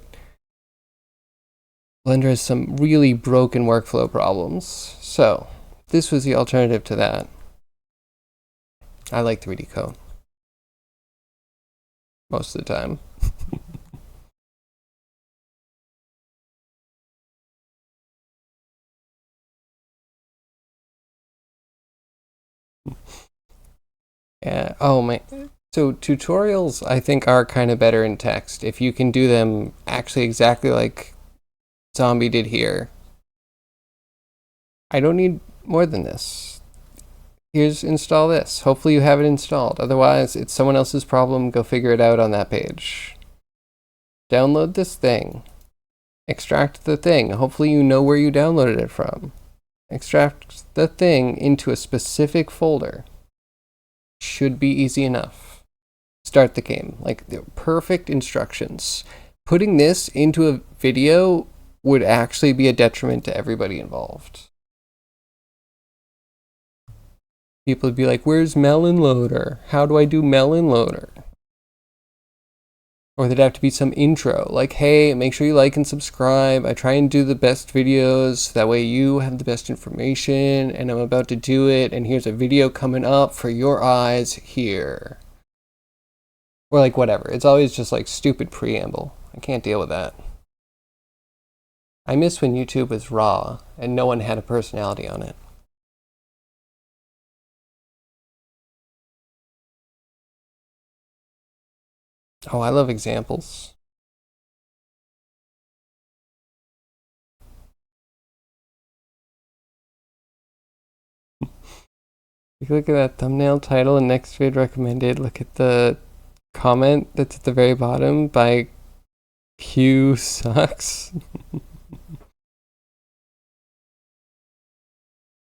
Blender has some really broken workflow problems. So this was the alternative to that. I like 3D code most of the time. Yeah. Oh my. So tutorials, I think, are kind of better in text if you can do them actually exactly like Zombie did here. I don't need more than this. Here's install this. Hopefully you have it installed. Otherwise, it's someone else's problem. Go figure it out on that page. Download this thing. Extract the thing. Hopefully you know where you downloaded it from. Extract the thing into a specific folder. Should be easy enough. Start the game. Like, perfect instructions. Putting this into a video would actually be a detriment to everybody involved. People would be like, where's Melon Loader? How do I do Melon Loader? Or there'd have to be some intro, like, hey, make sure you like and subscribe. I try and do the best videos. That way you have the best information, and I'm about to do it, and here's a video coming up for your eyes here. Or like whatever. It's always just like stupid preamble. I can't deal with that. I miss when YouTube was raw and no one had a personality on it. Oh, I love examples. You look at that thumbnail title and next vid recommended. Look at the comment that's at the very bottom by Q sucks.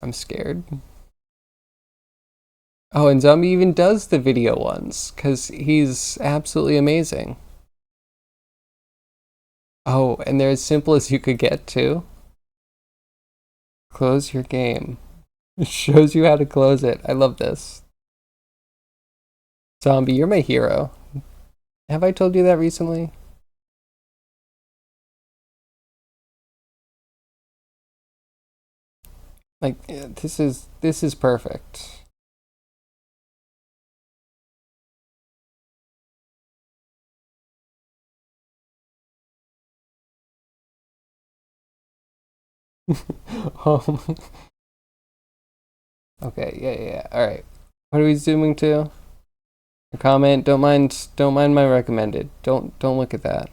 I'm scared. Oh, and Zombie even does the video ones because he's absolutely amazing. Oh, and they're as simple as you could get too. Close your game. It shows you how to close it. I love this. Zombie, you're my hero. Have I told you that recently? Like, this is perfect. Oh. Okay, yeah. All right. What are we zooming to? A comment. Don't mind my recommended. Don't look at that.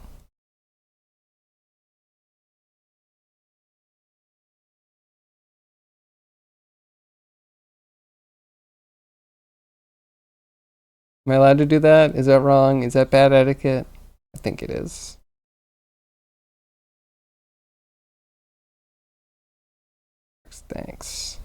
Am I allowed to do that? Is that wrong? Is that bad etiquette? I think it is. Thanks.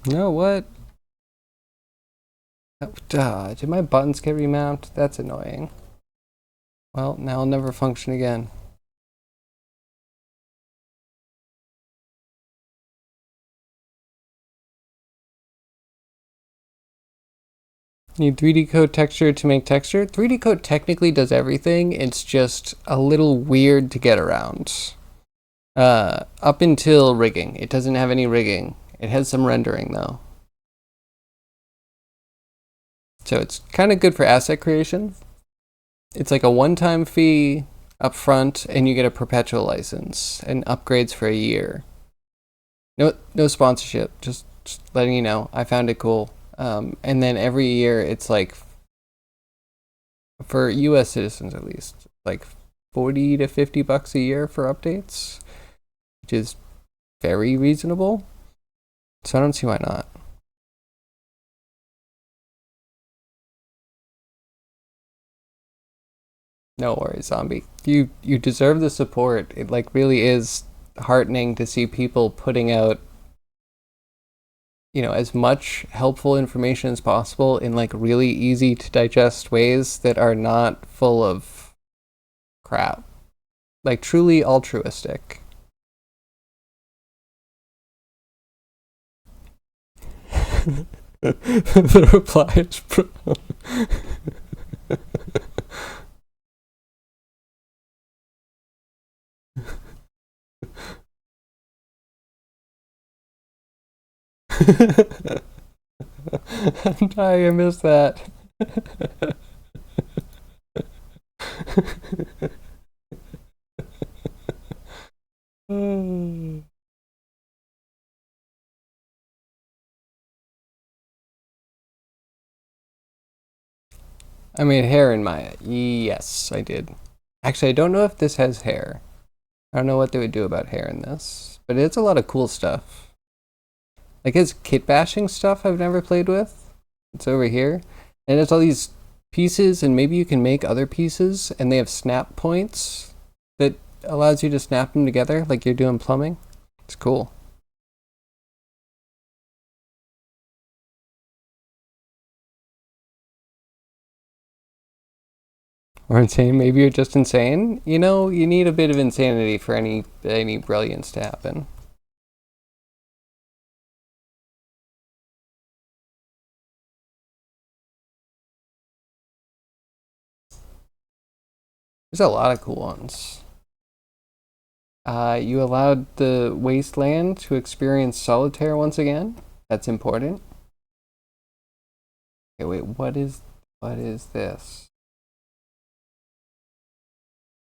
No, what? Oh, duh. Did my buttons get remounted? That's annoying. Well, now I'll never function again. Need 3D code texture to make texture? 3D code technically does everything. It's just a little weird to get around. Up until rigging. It doesn't have any rigging. It has some rendering though. So it's kind of good for asset creation. It's like a one-time fee up front and you get a perpetual license and upgrades for a year. No sponsorship, just letting you know. I found it cool. And then every year it's like, for US citizens at least, like 40 to 50 bucks a year for updates, which is very reasonable. So I don't see why not. No worries, zombie. You deserve the support. It like really is heartening to see people putting out, you know, as much helpful information as possible in like really easy to digest ways that are not full of crap. Like truly altruistic. The reply is I'm dying, I missed that. I made hair in Maya. Yes, I did. Actually, I don't know if this has hair. I don't know what they would do about hair in this, but it's a lot of cool stuff. Like it's kit bashing stuff I've never played with. It's over here. And it's all these pieces, and maybe you can make other pieces, and they have snap points that allows you to snap them together like you're doing plumbing. It's cool. Or insane. Maybe you're just insane. You know, you need a bit of insanity for any brilliance to happen. There's a lot of cool ones. You allowed the wasteland to experience solitaire once again. That's important. Okay, wait, what is this?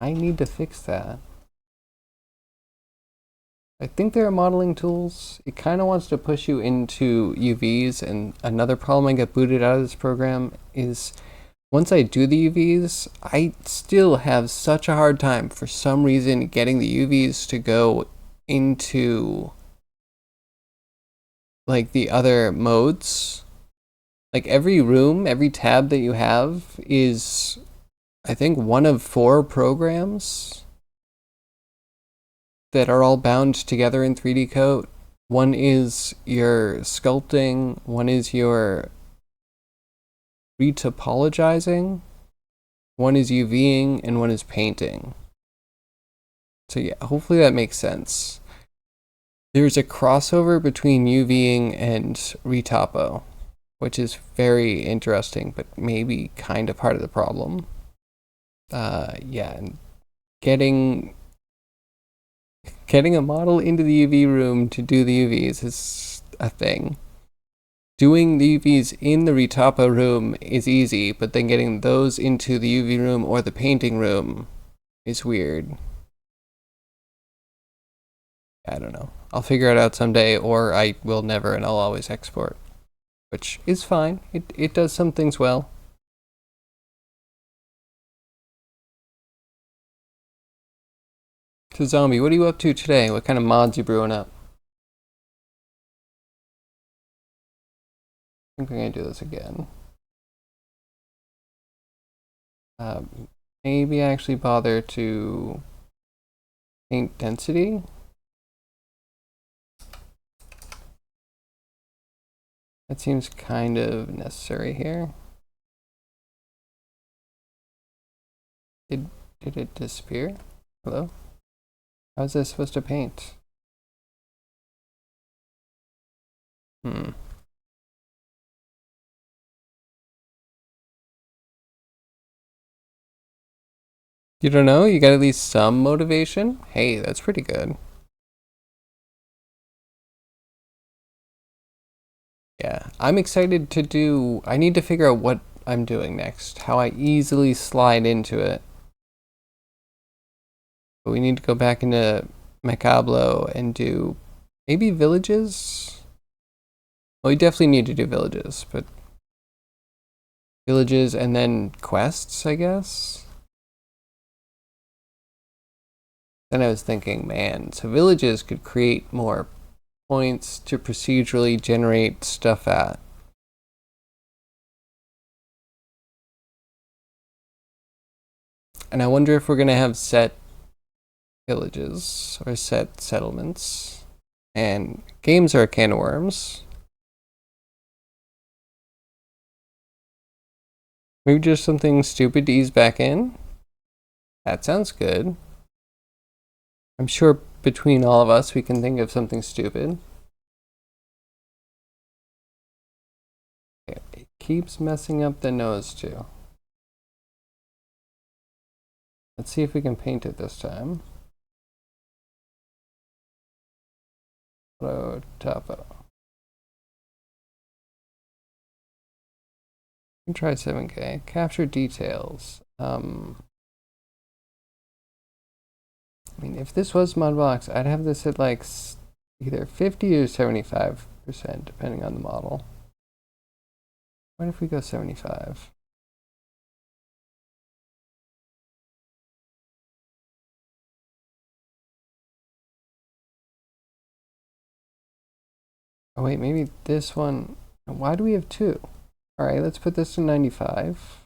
I need to fix that. I think there are modeling tools. It kind of wants to push you into UVs, and another problem I get booted out of this program is once I do the UVs, I still have such a hard time for some reason getting the UVs to go into like the other modes. Like every room, every tab that you have is, I think, one of 4 programs that are all bound together in 3D Coat. One is your sculpting, one is your retopologizing, one is UVing, and one is painting. So yeah, hopefully that makes sense. There's a crossover between UVing and retopo, which is very interesting, but maybe kind of part of the problem. Yeah, and getting a model into the UV room to do the UVs is a thing. Doing the UVs in the retopo room is easy, but then getting those into the UV room or the painting room is weird. I don't know. I'll figure it out someday, or I will never, and I'll always export, which is fine. It does some things well. So Zombie, what are you up to today? What kind of mods you brewing up? I think we're gonna do this again. Maybe actually bother to paint density. That seems kind of necessary here. Did it disappear? Hello? How is this supposed to paint? Hmm. You don't know? You got at least some motivation? Hey, that's pretty good. Yeah, I'm excited to do... I need to figure out what I'm doing next. How I easily slide into it. But we need to go back into Macablo and do maybe villages? Well, we definitely need to do villages, but villages and then quests, I guess. Then I was thinking, man, so villages could create more points to procedurally generate stuff at. And I wonder if we're going to have set villages or set settlements. And games are a can of worms. Maybe just something stupid to ease back in? That sounds good. I'm sure between all of us we can think of something stupid. It keeps messing up the nose too. Let's see if we can paint it this time. Hello, topo. Try 7K. Capture details. I mean, if this was Modbox, I'd have this at like either 50 or 75%, depending on the model. What if we go 75? Oh wait, maybe this one. Why do we have two? All right, let's put this to 95.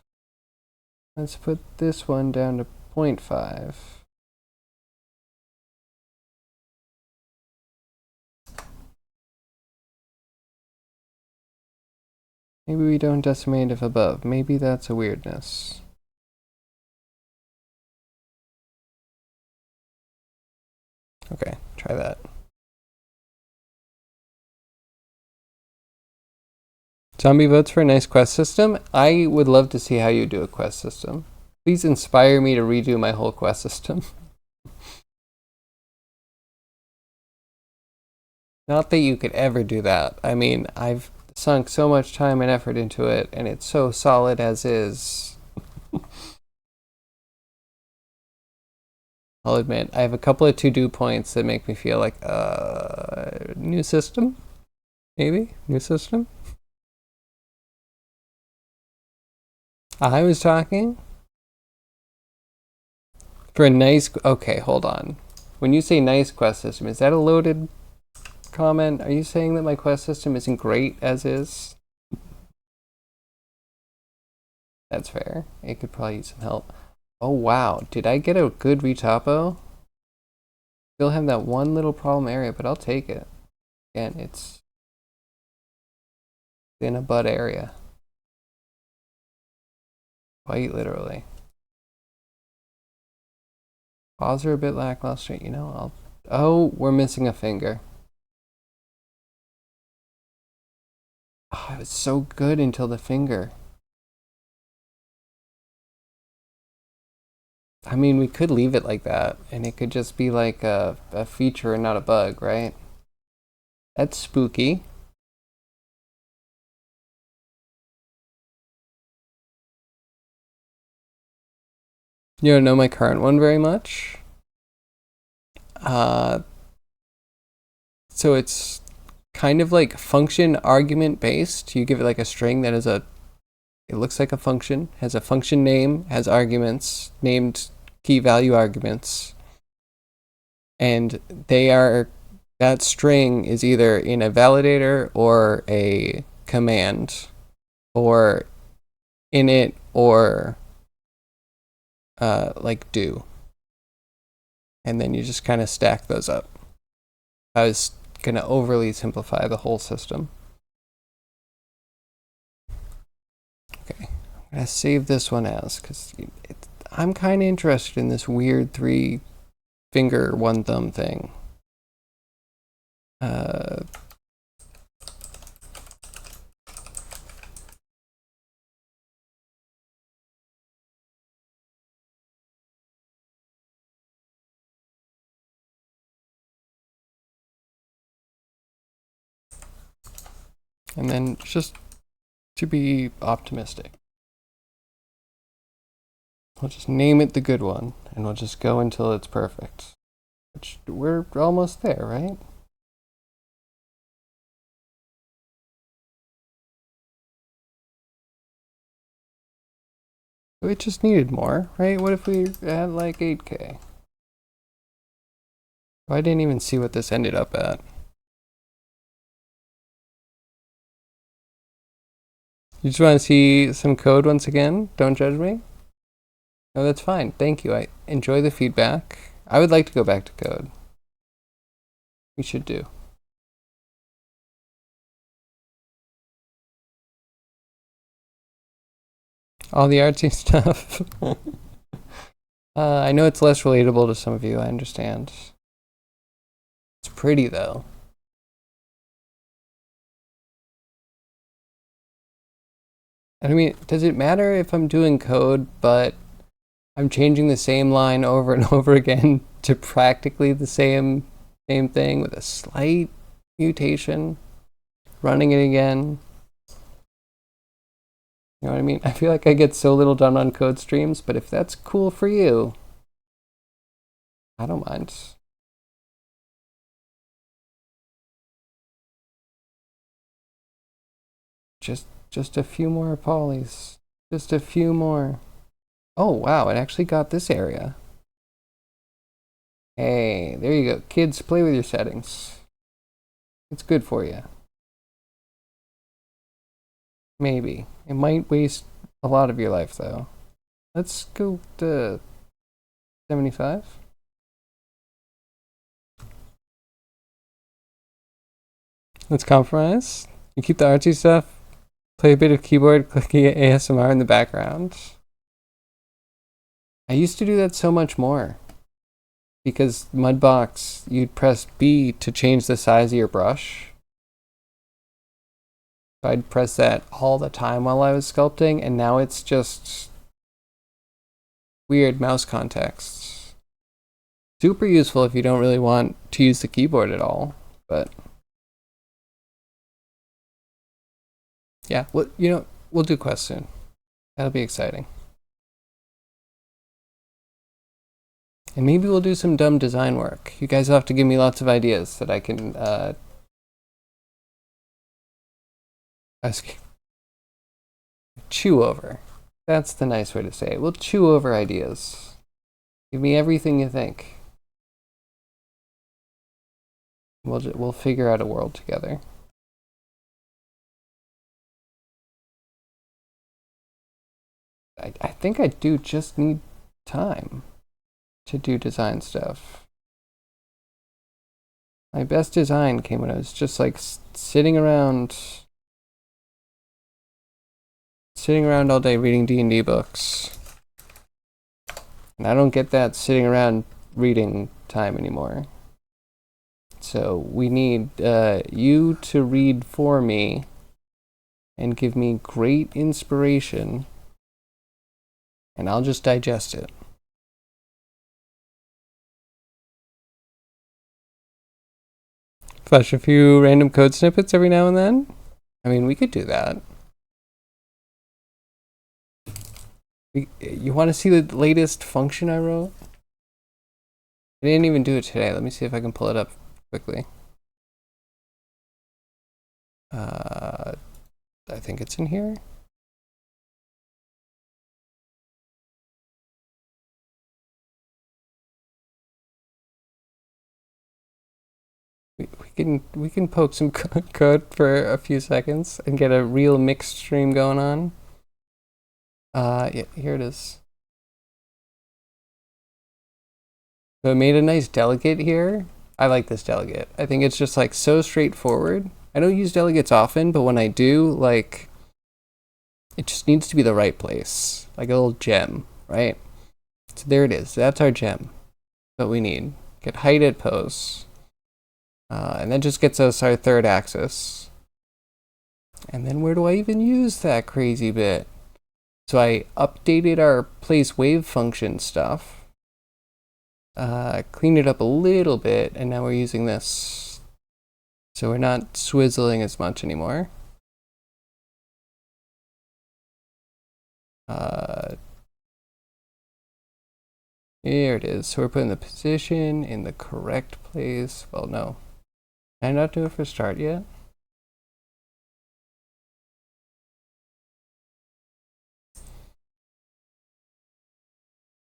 Let's put this one down to 0.5. Maybe we don't decimate if above. Maybe that's a weirdness. Okay, try that. Zombie votes for a nice quest system. I would love to see how you do a quest system. Please inspire me to redo my whole quest system. Not that you could ever do that. I mean, I've sunk so much time and effort into it, and it's so solid as is. I'll admit, I have a couple of to-do points that make me feel like, new system? Maybe? New system? I was talking for a nice... Okay, hold on. When you say nice quest system, is that a loaded comment? Are you saying that my quest system isn't great as is? That's fair. It could probably use some help. Oh wow, did I get a good retopo? Still have that one little problem area, but I'll take it. Again, it's in a bud area. Quite literally. Paws are a bit lackluster, you know, oh, we're missing a finger. Oh, it was so good until the finger. I mean, we could leave it like that, and it could just be like a feature and not a bug, right? That's spooky. You don't know my current one very much? So it's kind of like function argument based. You give it like a string that is it looks like a function, has a function name, has arguments, named key value arguments. And that string is either in a validator or a command, or init or like do. And then you just kind of stack those up. I was going to overly simplify the whole system. Okay, I'm going to save this one as, because I'm kind of interested in this weird 3-finger, 1-thumb thing. And then just to be optimistic, we'll just name it the good one, and we'll just go until it's perfect. Which we're almost there, right? It just needed more, right? What if we had like 8K? I didn't even see what this ended up at. You just want to see some code once again? Don't judge me. No, that's fine. Thank you. I enjoy the feedback. I would like to go back to code. We should do. All the artsy stuff. I know it's less relatable to some of you, I understand. It's pretty though. I mean, does it matter if I'm doing code, but I'm changing the same line over and over again to practically the same thing with a slight mutation, running it again? You know what I mean? I feel like I get so little done on code streams, but if that's cool for you, I don't mind. Just a few more polys. Just a few more. Oh wow, it actually got this area. Hey, there you go. Kids, play with your settings. It's good for you. Maybe. It might waste a lot of your life though. Let's go to 75. Let's compromise. You keep the artsy stuff. Play a bit of keyboard clicking ASMR in the background. I used to do that so much more. Because Mudbox, you'd press B to change the size of your brush. So I'd press that all the time while I was sculpting, and now it's just weird mouse contexts. Super useful if you don't really want to use the keyboard at all, but yeah, well, you know, we'll do quests soon. That'll be exciting. And maybe we'll do some dumb design work. You guys will have to give me lots of ideas that I can chew over. That's the nice way to say it. We'll chew over ideas. Give me everything you think. We'll figure out a world together. I think I do just need time to do design stuff. My best design came when I was just like sitting around all day reading D&D books. And I don't get that sitting around reading time anymore. So we need you to read for me and give me great inspiration, and I'll just digest it. Flash a few random code snippets every now and then. I mean, we could do that. You want to see the latest function I wrote? I didn't even do it today. Let me see if I can pull it up quickly. I think it's in here. We can poke some code for a few seconds and get a real mixed stream going on. Yeah, here it is. So it made a nice delegate here. I like this delegate. I think it's just like so straightforward. I don't use delegates often, but when I do, like, it just needs to be the right place. Like a little gem, right? So there it is. That's our gem. What we need. Get height at pose. And that just gets us our third axis. And then where do I even use that crazy bit? So I updated our place wave function stuff. Cleaned it up a little bit, and now we're using this. So we're not swizzling as much anymore. Here it is. So we're putting the position in the correct place. Well, no. Can I not do it for start yet?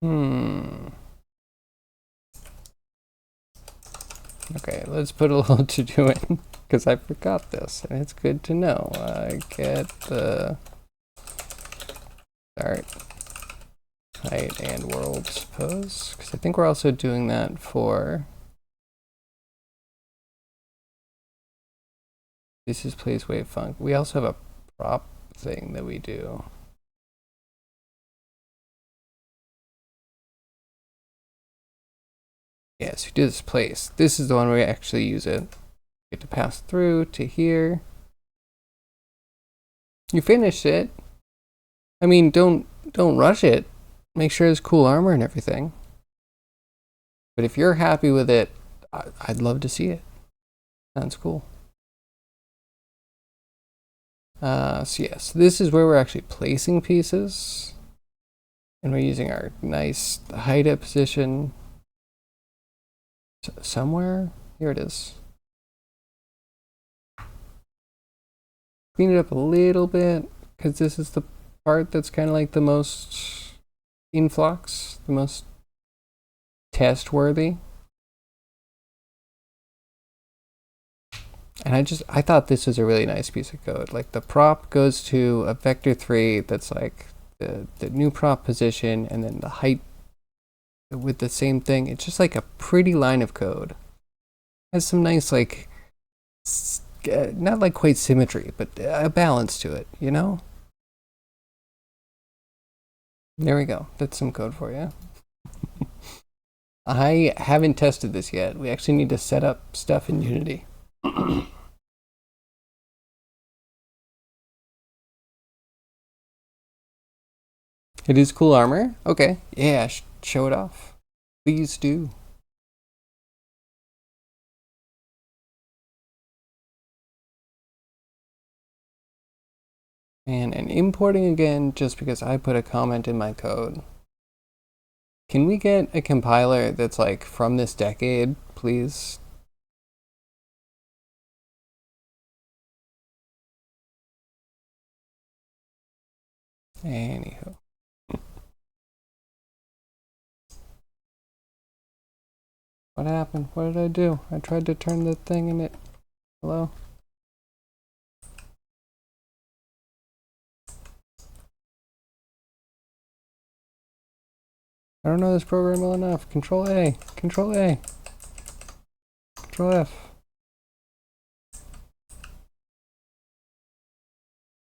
Okay, let's put a little to do it because I forgot this and it's good to know. Get the start, height, and world pose, because I think we're also doing that for this is plays wave funk. We also have a prop thing that we do. Yes, we do this place. This is the one where we actually use it. We get to pass through to here. You finished it. I mean, don't rush it. Make sure it's cool armor and everything. But if you're happy with it, I'd love to see it. Sounds cool. So yes, this is where we're actually placing pieces. And we're using our nice height up position. Somewhere? Here it is. Clean it up a little bit, because this is the part that's kind of like the most influx, the most test worthy. And I thought this was a really nice piece of code. Like the prop goes to a Pt3 that's like the new prop position, and then the height with the same thing. It's just like a pretty line of code. Has some nice like, not like quite symmetry, but a balance to it, you know? There we go. That's some code for you. I haven't tested this yet. We actually need to set up stuff in Unity. It is cool armor? Okay. Yeah, show it off. Please do. And importing again just because I put a comment in my code. Can we get a compiler that's like from this decade, please? Anywho. What happened? What did I do? I tried to turn the thing and it... Hello? I don't know this program well enough. Control A. Control A. Control F.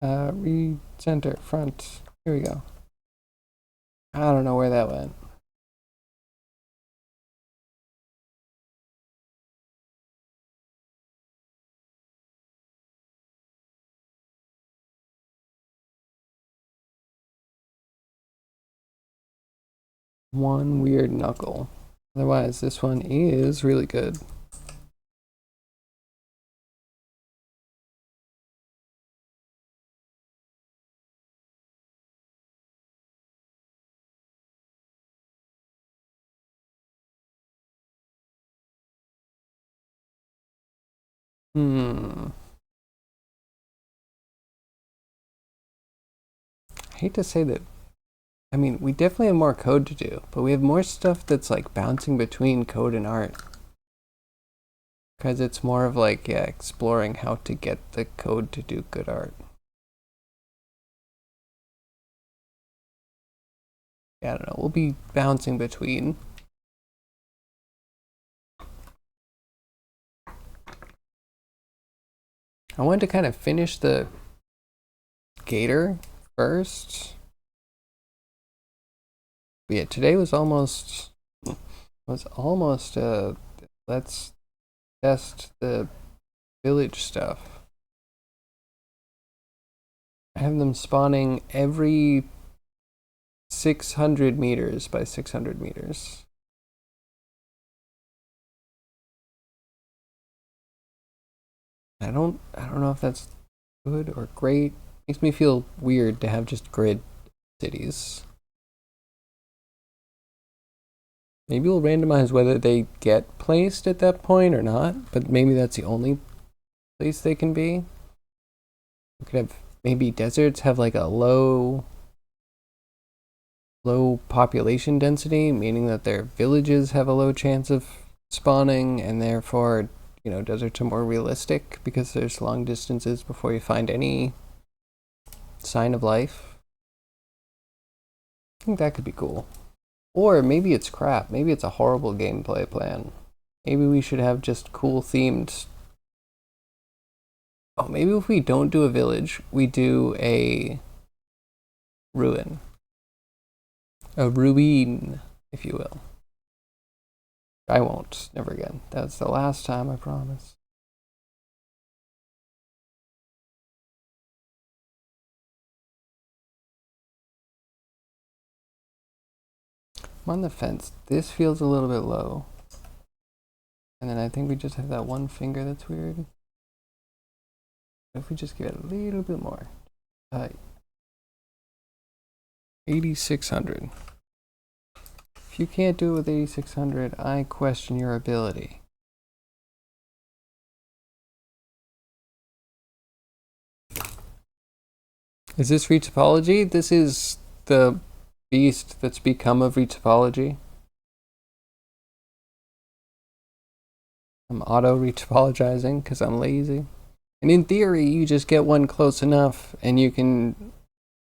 Recenter. Front. Here we go. I don't know where that went. One weird knuckle. Otherwise, this one is really good. I hate to say that. I mean, we definitely have more code to do, but we have more stuff that's like bouncing between code and art. Because it's more of like, yeah, exploring how to get the code to do good art. Yeah, I don't know. We'll be bouncing between. I wanted to kind of finish the gator first. But yeah, today was almost let's test the village stuff. I have them spawning every 600 meters by 600 meters. I don't know if that's good or great. Makes me feel weird to have just grid cities. Maybe we'll randomize whether they get placed at that point or not, but maybe that's the only place they can be. We could have maybe deserts have like a low low population density, meaning that their villages have a low chance of spawning, and therefore, deserts are more realistic because there's long distances before you find any sign of life. I think that could be cool. Or maybe it's crap. Maybe it's a horrible gameplay plan. Maybe we should have just cool themed. Oh, maybe if we don't do a village, we do a ruin. A ruin, if you will. I won't. Never again. That's the last time, I promise. I'm on the fence. This feels a little bit low. And then I think we just have that one finger that's weird. If we just give it a little bit more. 8600. If you can't do it with 8600, I question your ability. Is this retopology? This is the beast that's become of retopology. I'm auto retopologizing because I'm lazy. And in theory, you just get one close enough and you can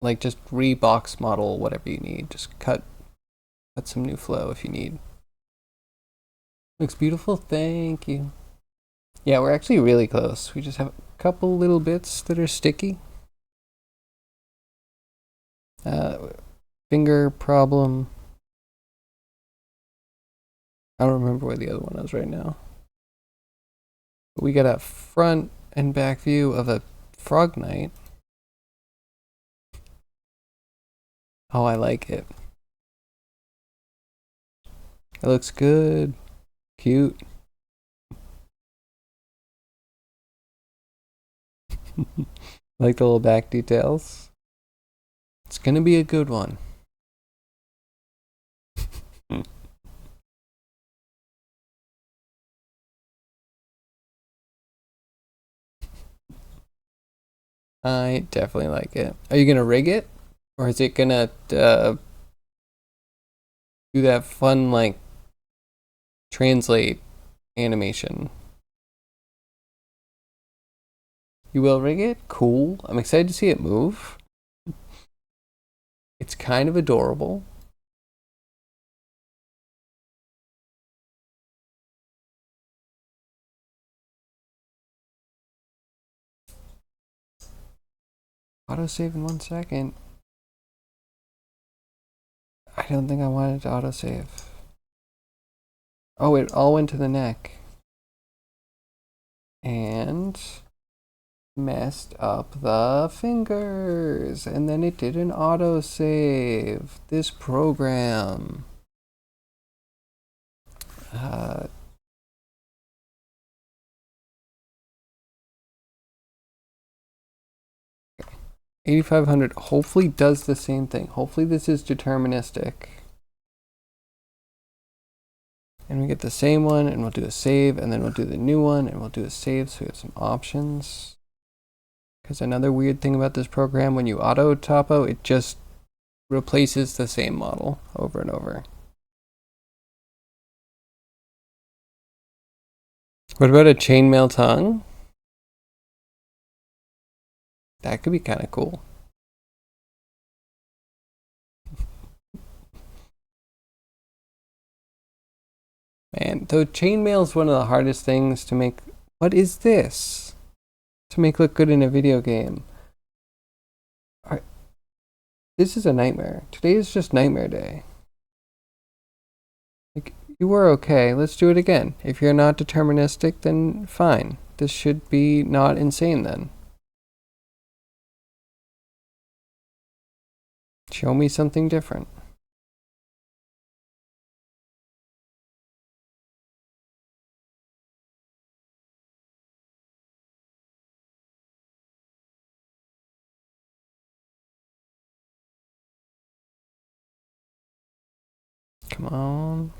like just rebox model whatever you need. Just cut some new flow if you need. Looks beautiful, thank you. Yeah, we're actually really close. We just have a couple little bits that are sticky. Finger problem. I don't remember where the other one is right now. But we got a front and back view of a frog knight. Oh, I like it. It looks good. Cute. Like the little back details. It's gonna be a good one. I definitely like it. Are you gonna rig it? Or is it gonna do that fun, like, translate animation? You will rig it? Cool. I'm excited to see it move. It's kind of adorable. Autosave in 1 second. I don't think I wanted to autosave. Oh, it all went to the neck. And messed up the fingers. And then it did an autosave. This program. 8500 hopefully does the same thing. Hopefully this is deterministic. And we get the same one, and we'll do a save, and then we'll do the new one, and we'll do a save, so we have some options. Because another weird thing about this program, when you auto topo, it just replaces the same model over and over. What about a chainmail tongue? That could be kind of cool. Man, though chainmail is one of the hardest things to make. What is this? To make look good in a video game. This is a nightmare. Today is just nightmare day. Like, you were okay. Let's do it again. If you're not deterministic, then fine. This should be not insane then. Show me something different. Come on.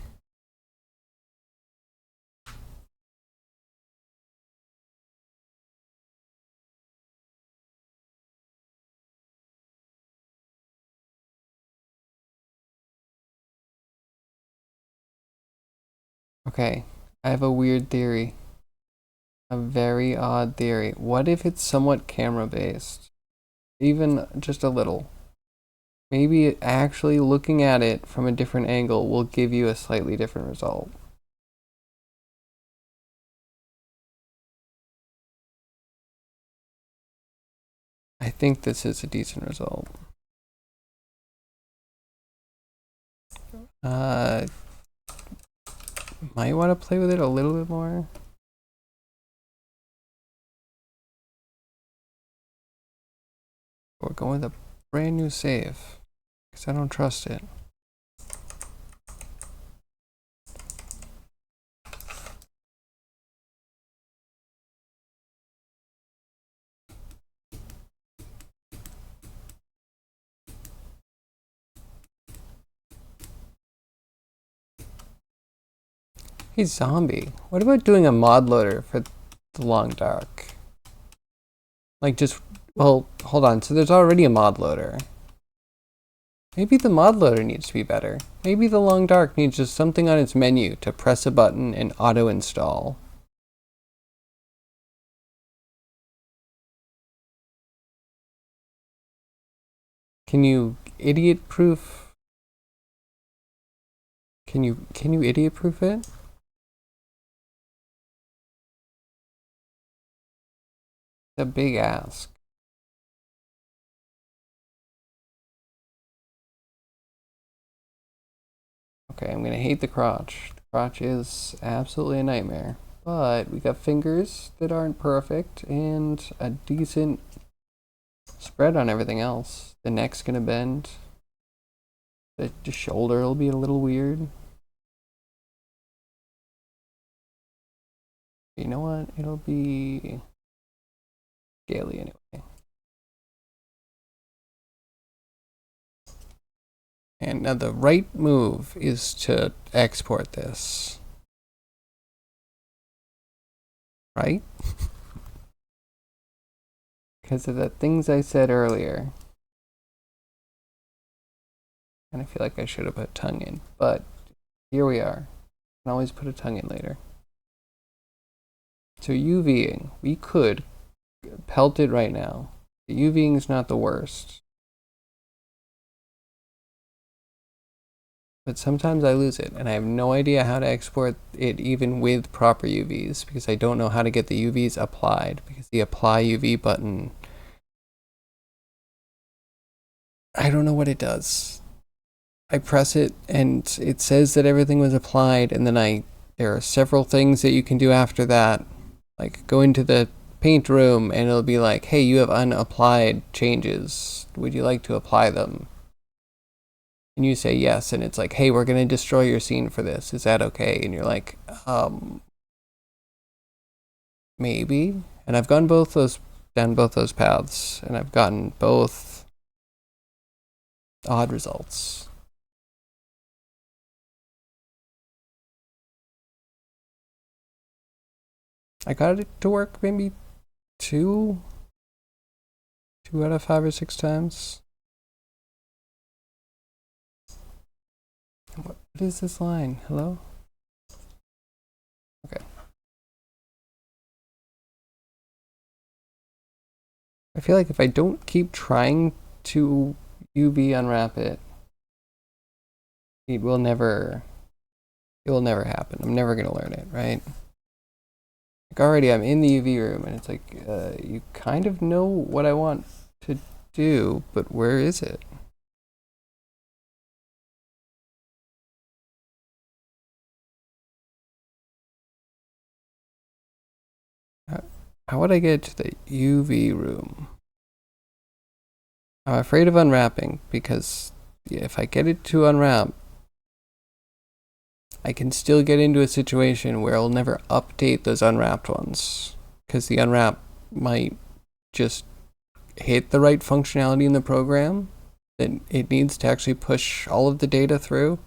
Okay, I have a weird theory. A very odd theory. What if it's somewhat camera based? Even just a little. Maybe actually looking at it from a different angle will give you a slightly different result. I think this is a decent result. Might want to play with it a little bit more. We're going with a brand new save because I don't trust it. Hey, zombie. What about doing a mod loader for the long dark? Like just, well, hold on. So there's already a mod loader. Maybe the mod loader needs to be better. Maybe the long dark needs just something on its menu to press a button and auto install. Can you idiot proof? Can you idiot proof it? It's a big ask. Okay, I'm gonna hate the crotch. The crotch is absolutely a nightmare. But we got fingers that aren't perfect and a decent spread on everything else. The neck's gonna bend. The shoulder will be a little weird. You know what? It'll be scaly anyway. And now the right move is to export this. Right? Because of the things I said earlier. And I feel like I should have put tongue in. But here we are. I can always put a tongue in later. So UVing. We could pelt it right now. The UVing is not the worst. But sometimes I lose it, and I have no idea how to export it even with proper UVs, because I don't know how to get the UVs applied, because the apply UV button, I don't know what it does. I press it, and it says that everything was applied, and then there are several things that you can do after that, like go into the paint room, and it'll be like, hey, you have unapplied changes. Would you like to apply them? And you say yes, and it's like, hey, we're going to destroy your scene for this. Is that okay? And you're like, maybe. And I've gone down both those paths, and I've gotten both odd results. I got it to work maybe two out of 5 or 6 times. What is this line? Hello? Okay. I feel like if I don't keep trying to UV unwrap it, it will never happen. I'm never gonna learn it, right? Like already I'm in the UV room and it's like, you kind of know what I want to do, but where is it? How would I get to the UV room? I'm afraid of unwrapping because if I get it to unwrap, I can still get into a situation where I'll never update those unwrapped ones because the unwrap might just hit the right functionality in the program that it needs to actually push all of the data through.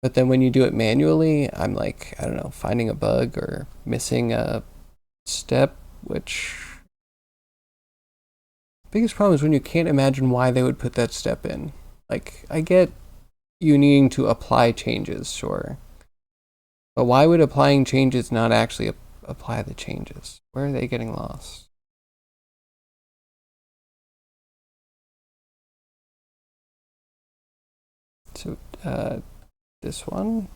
But then when you do it manually, I'm like, I don't know, finding a bug or missing a step, which biggest problem is when you can't imagine why they would put that step in. Like, I get you needing to apply changes, sure. But why would applying changes not actually apply the changes? Where are they getting lost? So this one.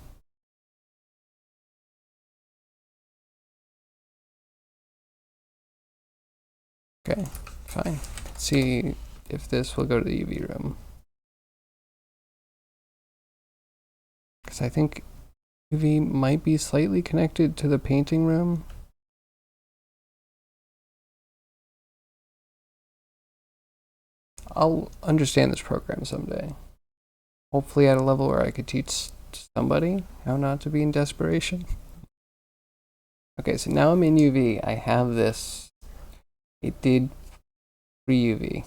Okay, fine. Let's see if this will go to the UV room. Because I think UV might be slightly connected to the painting room. I'll understand this program someday. Hopefully at a level where I could teach somebody how not to be in desperation. Okay, so now I'm in UV. I have this. It did pre-UV.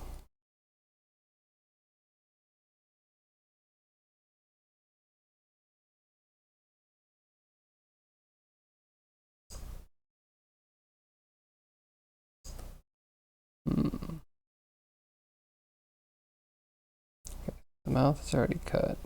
The mouth is already cut.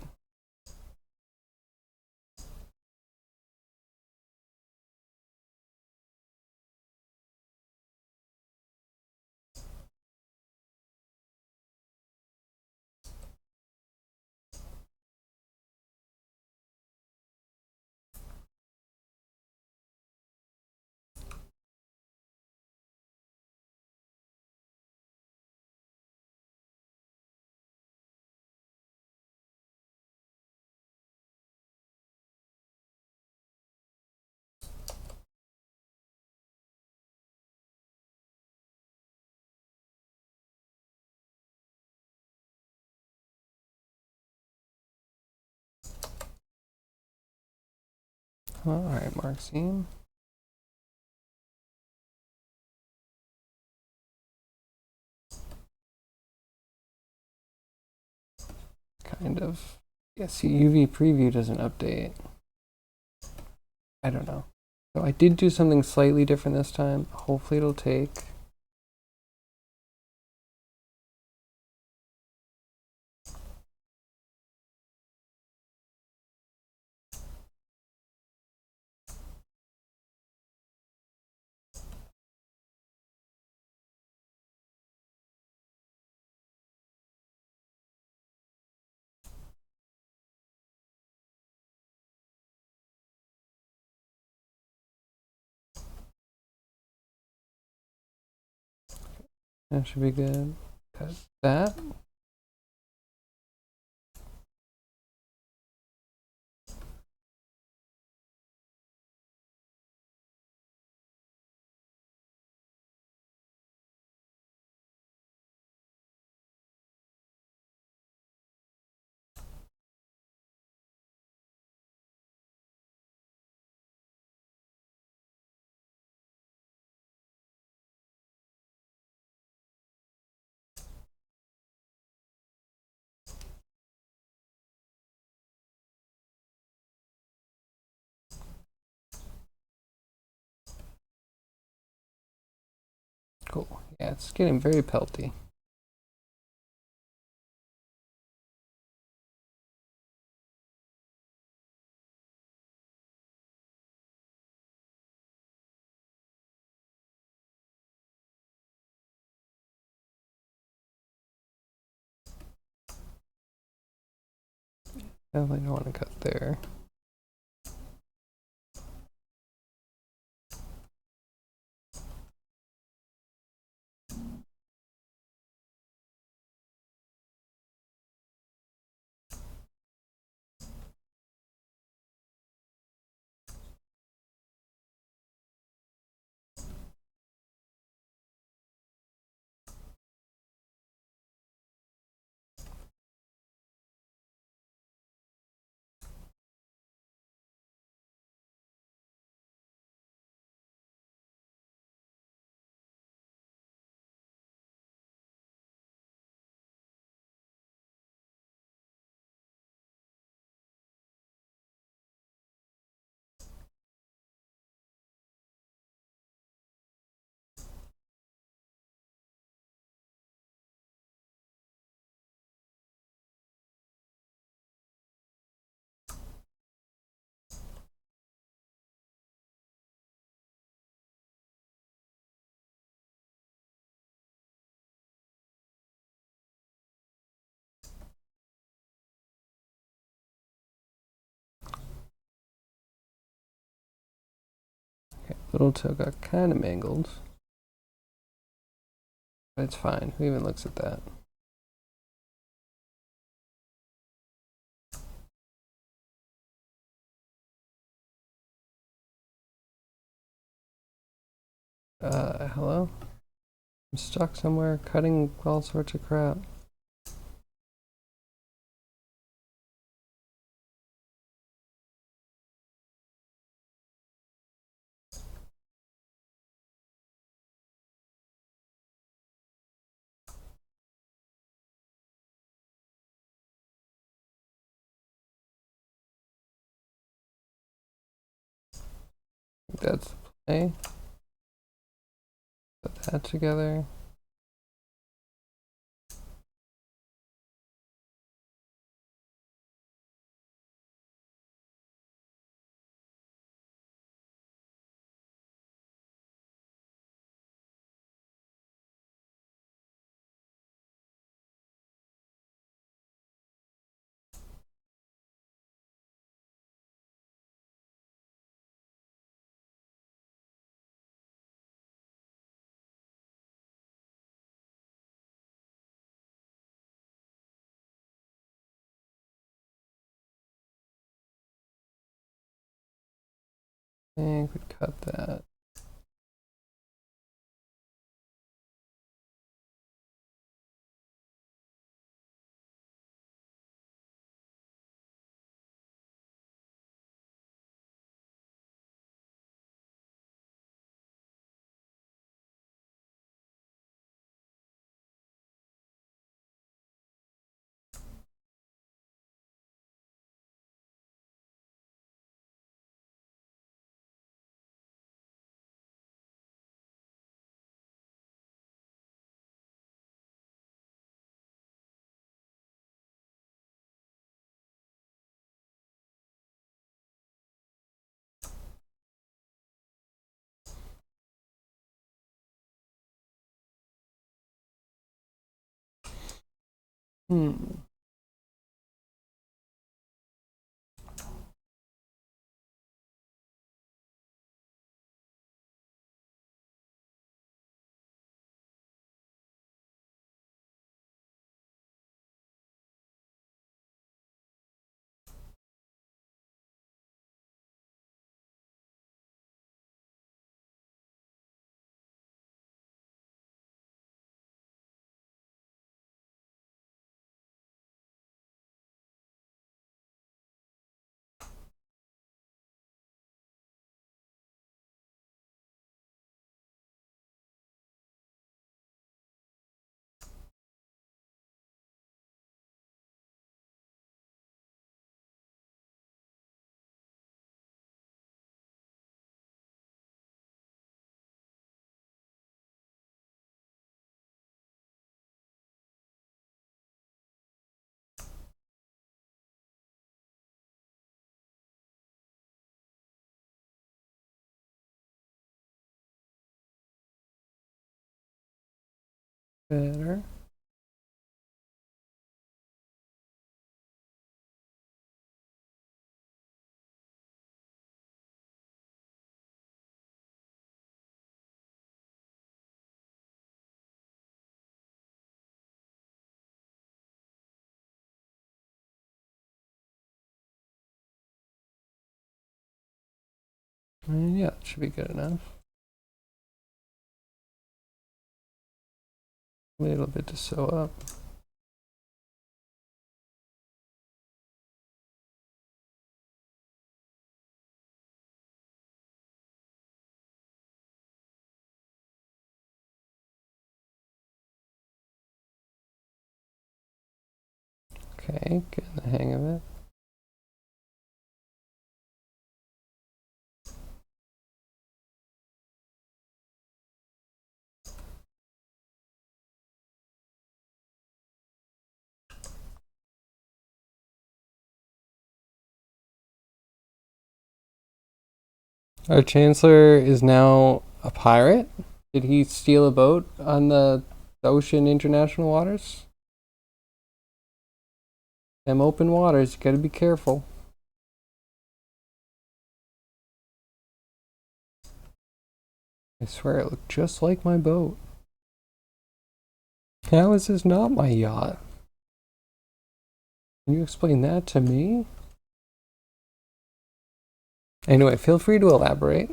All right, mark seam. Kind of. Yeah, see, UV preview doesn't update. I don't know. So I did do something slightly different this time. Hopefully it'll take. That should be good. Cut that. Cool. Yeah, it's getting very pelty. Definitely don't want to cut there. Little toe got kind of mangled. But it's fine. Who even looks at that? Hello? I'm stuck somewhere cutting all sorts of crap. That's the play. Put that together. I think we'd cut that. Better. And yeah, it should be good enough. A little bit to sew up. Okay, getting the hang of it. Our Chancellor is now a pirate? Did he steal a boat on the ocean international waters? Them open waters, you gotta be careful. I swear it looked just like my boat. How is this not my yacht? Can you explain that to me? Anyway, feel free to elaborate.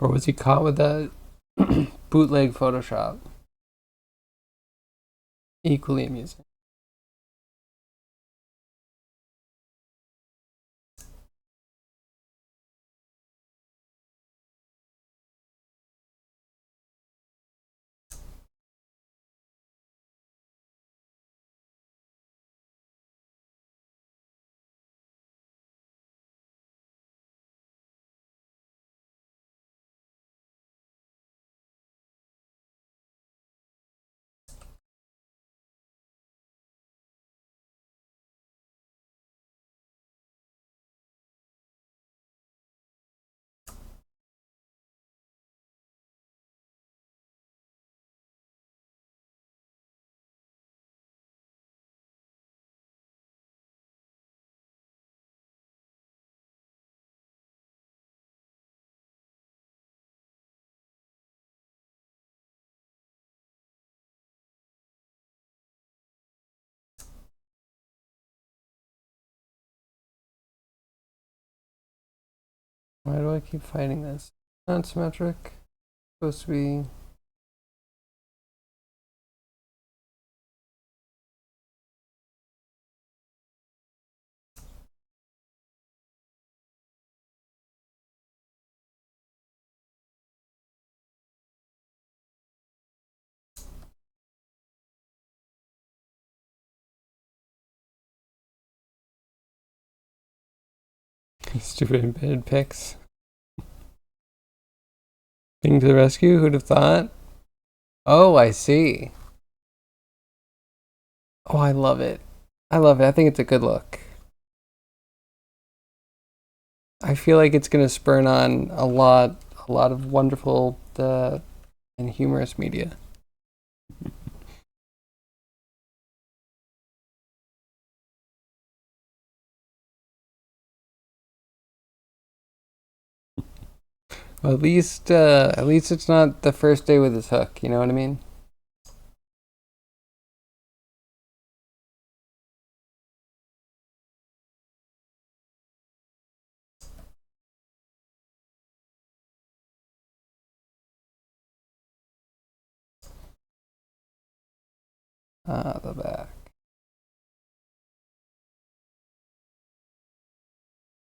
Or was he caught with that bootleg Photoshop? Equally amusing. Why do I keep fighting this? Not symmetric. Supposed to be. Stupid embedded pics. Being to the rescue, who'd have thought? Oh, I see. Oh, I love it. I love it. I think it's a good look. I feel like it's going to spurn on a lot of wonderful and humorous media. Well, at least it's not the first day with his hook. You know what I mean? Ah, the back.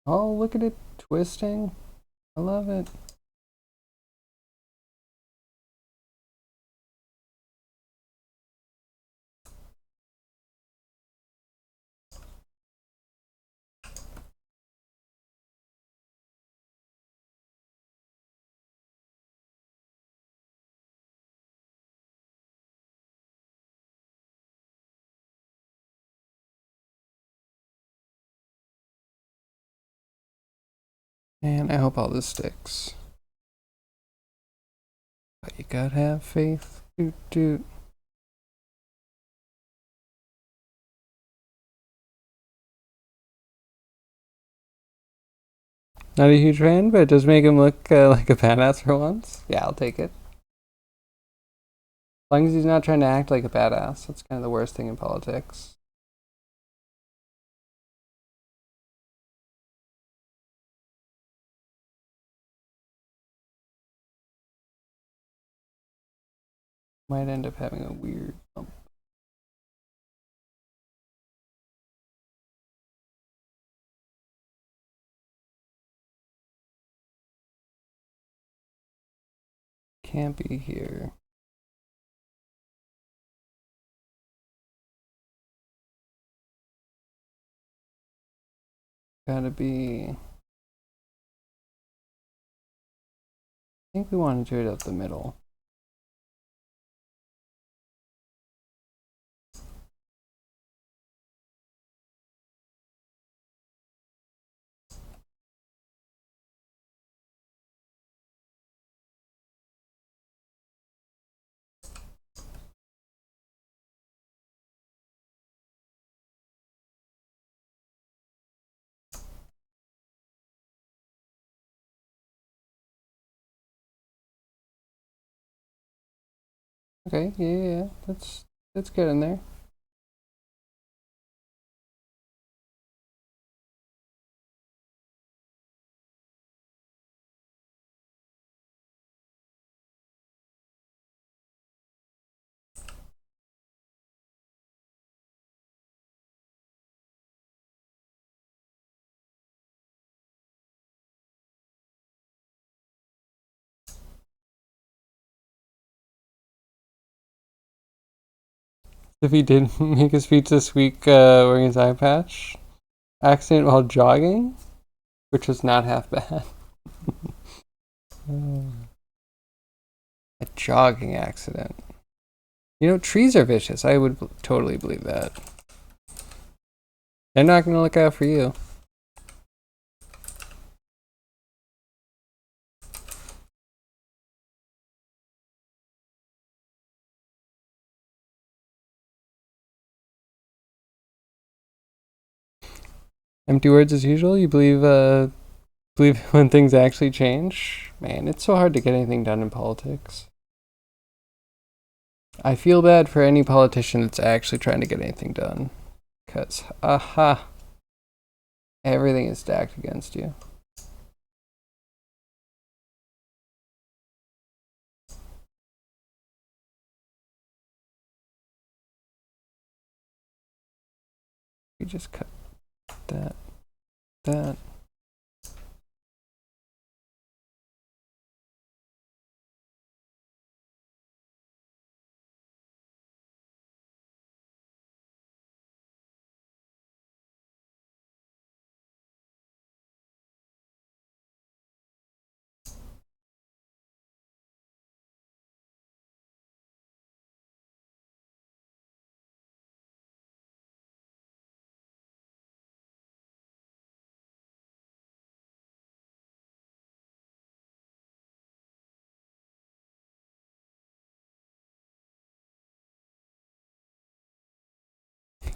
Oh, look at it twisting. I love it. And I hope all this sticks. But you gotta have faith. Doot doot. Not a huge fan, but it does make him look like a badass for once. Yeah, I'll take it. As long as he's not trying to act like a badass. That's kind of the worst thing in politics. Might end up having a weird bump. Can't be here. Gotta be. I think we want to do it up the middle. Okay, yeah. That's good in there. If he did make his speech this week wearing his eye patch, accident while jogging, which was not half bad. A jogging accident. You know, trees are vicious. I would totally believe that. They're not going to look out for you. Empty words as usual. You believe when things actually change? Man, it's so hard to get anything done in politics. I feel bad for any politician that's actually trying to get anything done. Because, aha, everything is stacked against you. We just cut that.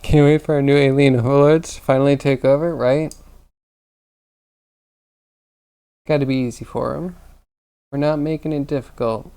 Can't wait for our new alien overlords to finally take over, right? Got to be easy for them. We're not making it difficult.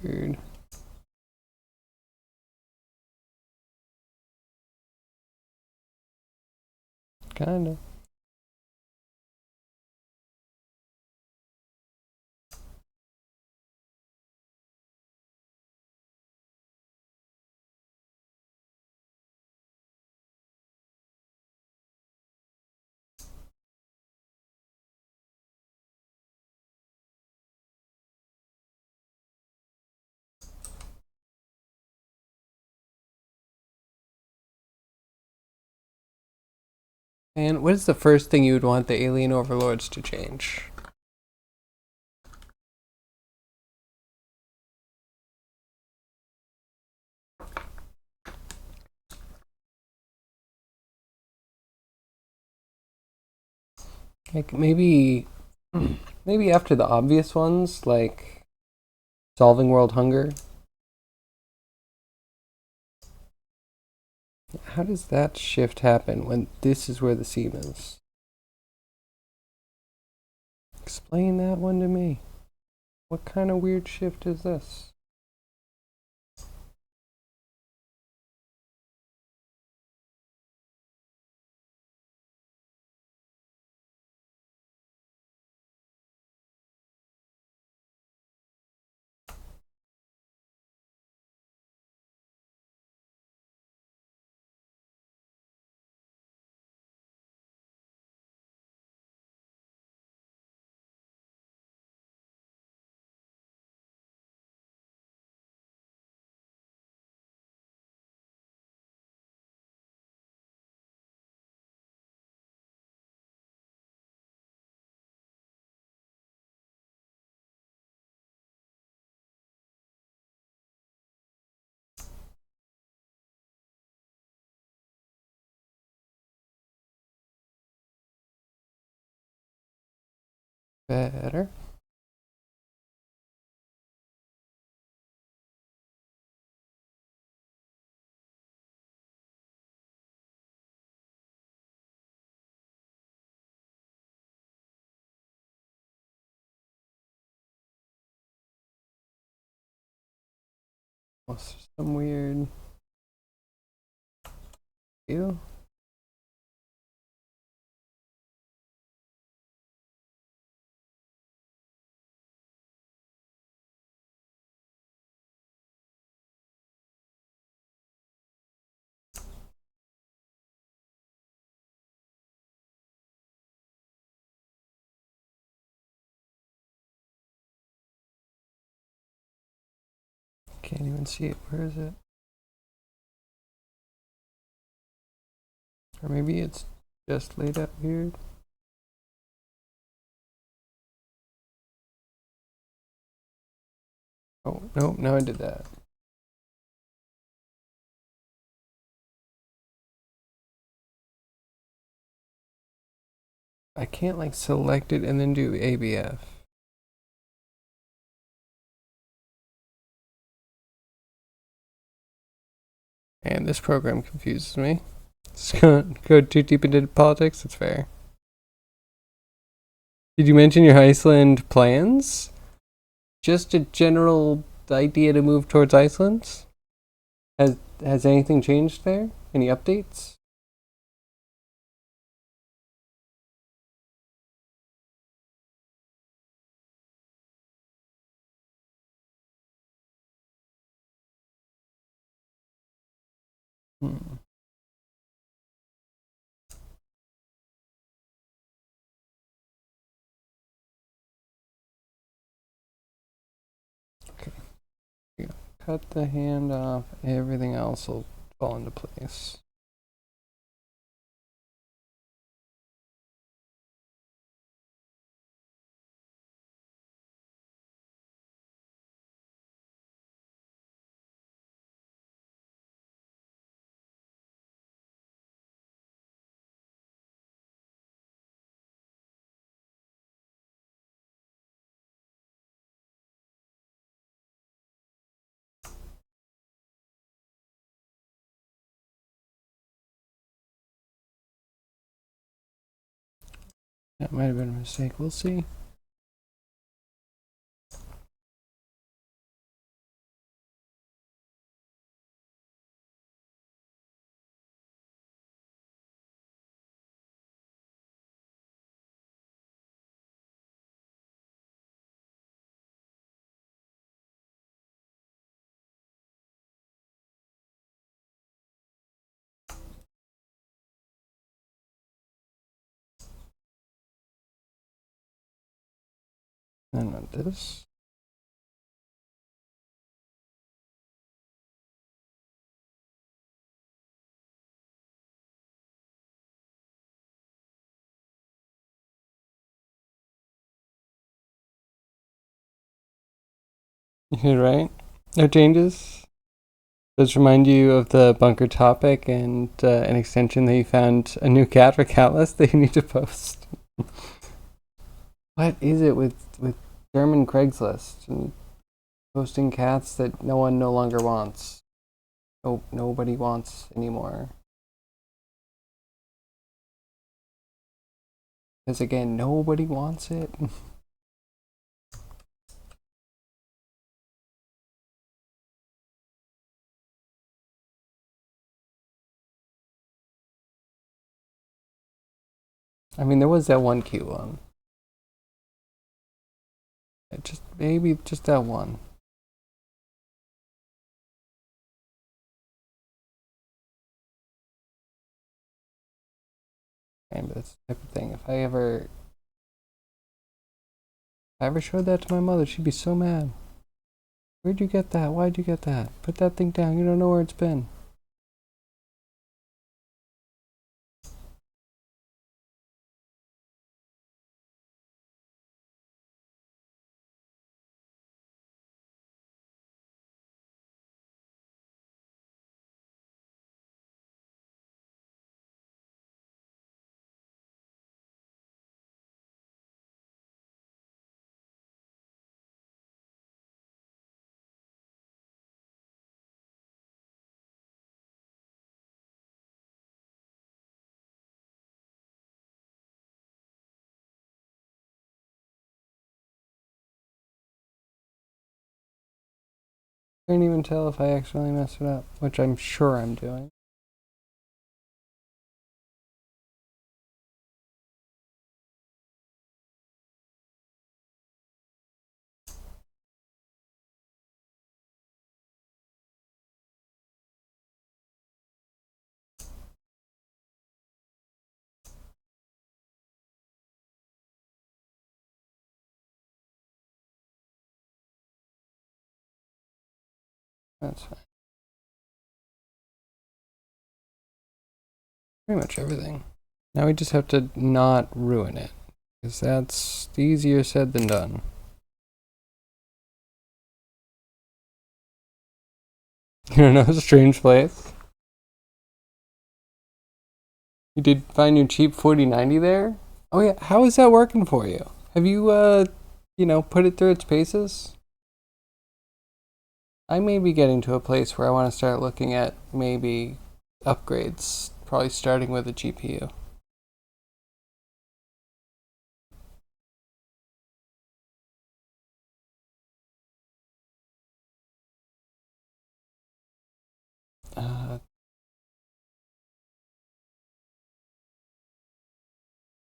Weird. Kinda. And what is the first thing you would want the alien overlords to change? Like maybe after the obvious ones, like solving world hunger. How does that shift happen when this is where the seam is? Explain that one to me. What kind of weird shift is this? Better. Oh, some weird. Ew. Can't even see it. Where is it? Or maybe it's just laid out weird. Oh, nope, now I did that. I can't like select it and then do ABF. And this program confuses me. Just go too deep into politics, it's fair. Did you mention your Iceland plans? Just a general idea to move towards Iceland? Has anything changed there? Any updates? Hmm. Okay. Yeah. Cut the hand off. Everything else will fall into place. That might have been a mistake. We'll see. And not this. You're right. No changes. Does remind you of the bunker topic and an extension that you found a new cat for cat list that you need to post. What is it with German Craigslist and posting cats that no one no longer wants? Oh, nobody wants anymore. Because again, nobody wants it. I mean, there was that one cute one. Just maybe just that one. And that's the type of thing. If I ever showed that to my mother, she'd be so mad. Where'd you get that? Why'd you get that? Put that thing down. You don't know where it's been. Can't even tell if I accidentally messed it up, which I'm sure I'm doing. That's fine. Pretty much everything. Now we just have to not ruin it, because that's easier said than done. You don't know, strange place. You did find your cheap 4090 there? Oh yeah, how is that working for you? Have you, put it through its paces? I may be getting to a place where I want to start looking at maybe upgrades, probably starting with a GPU.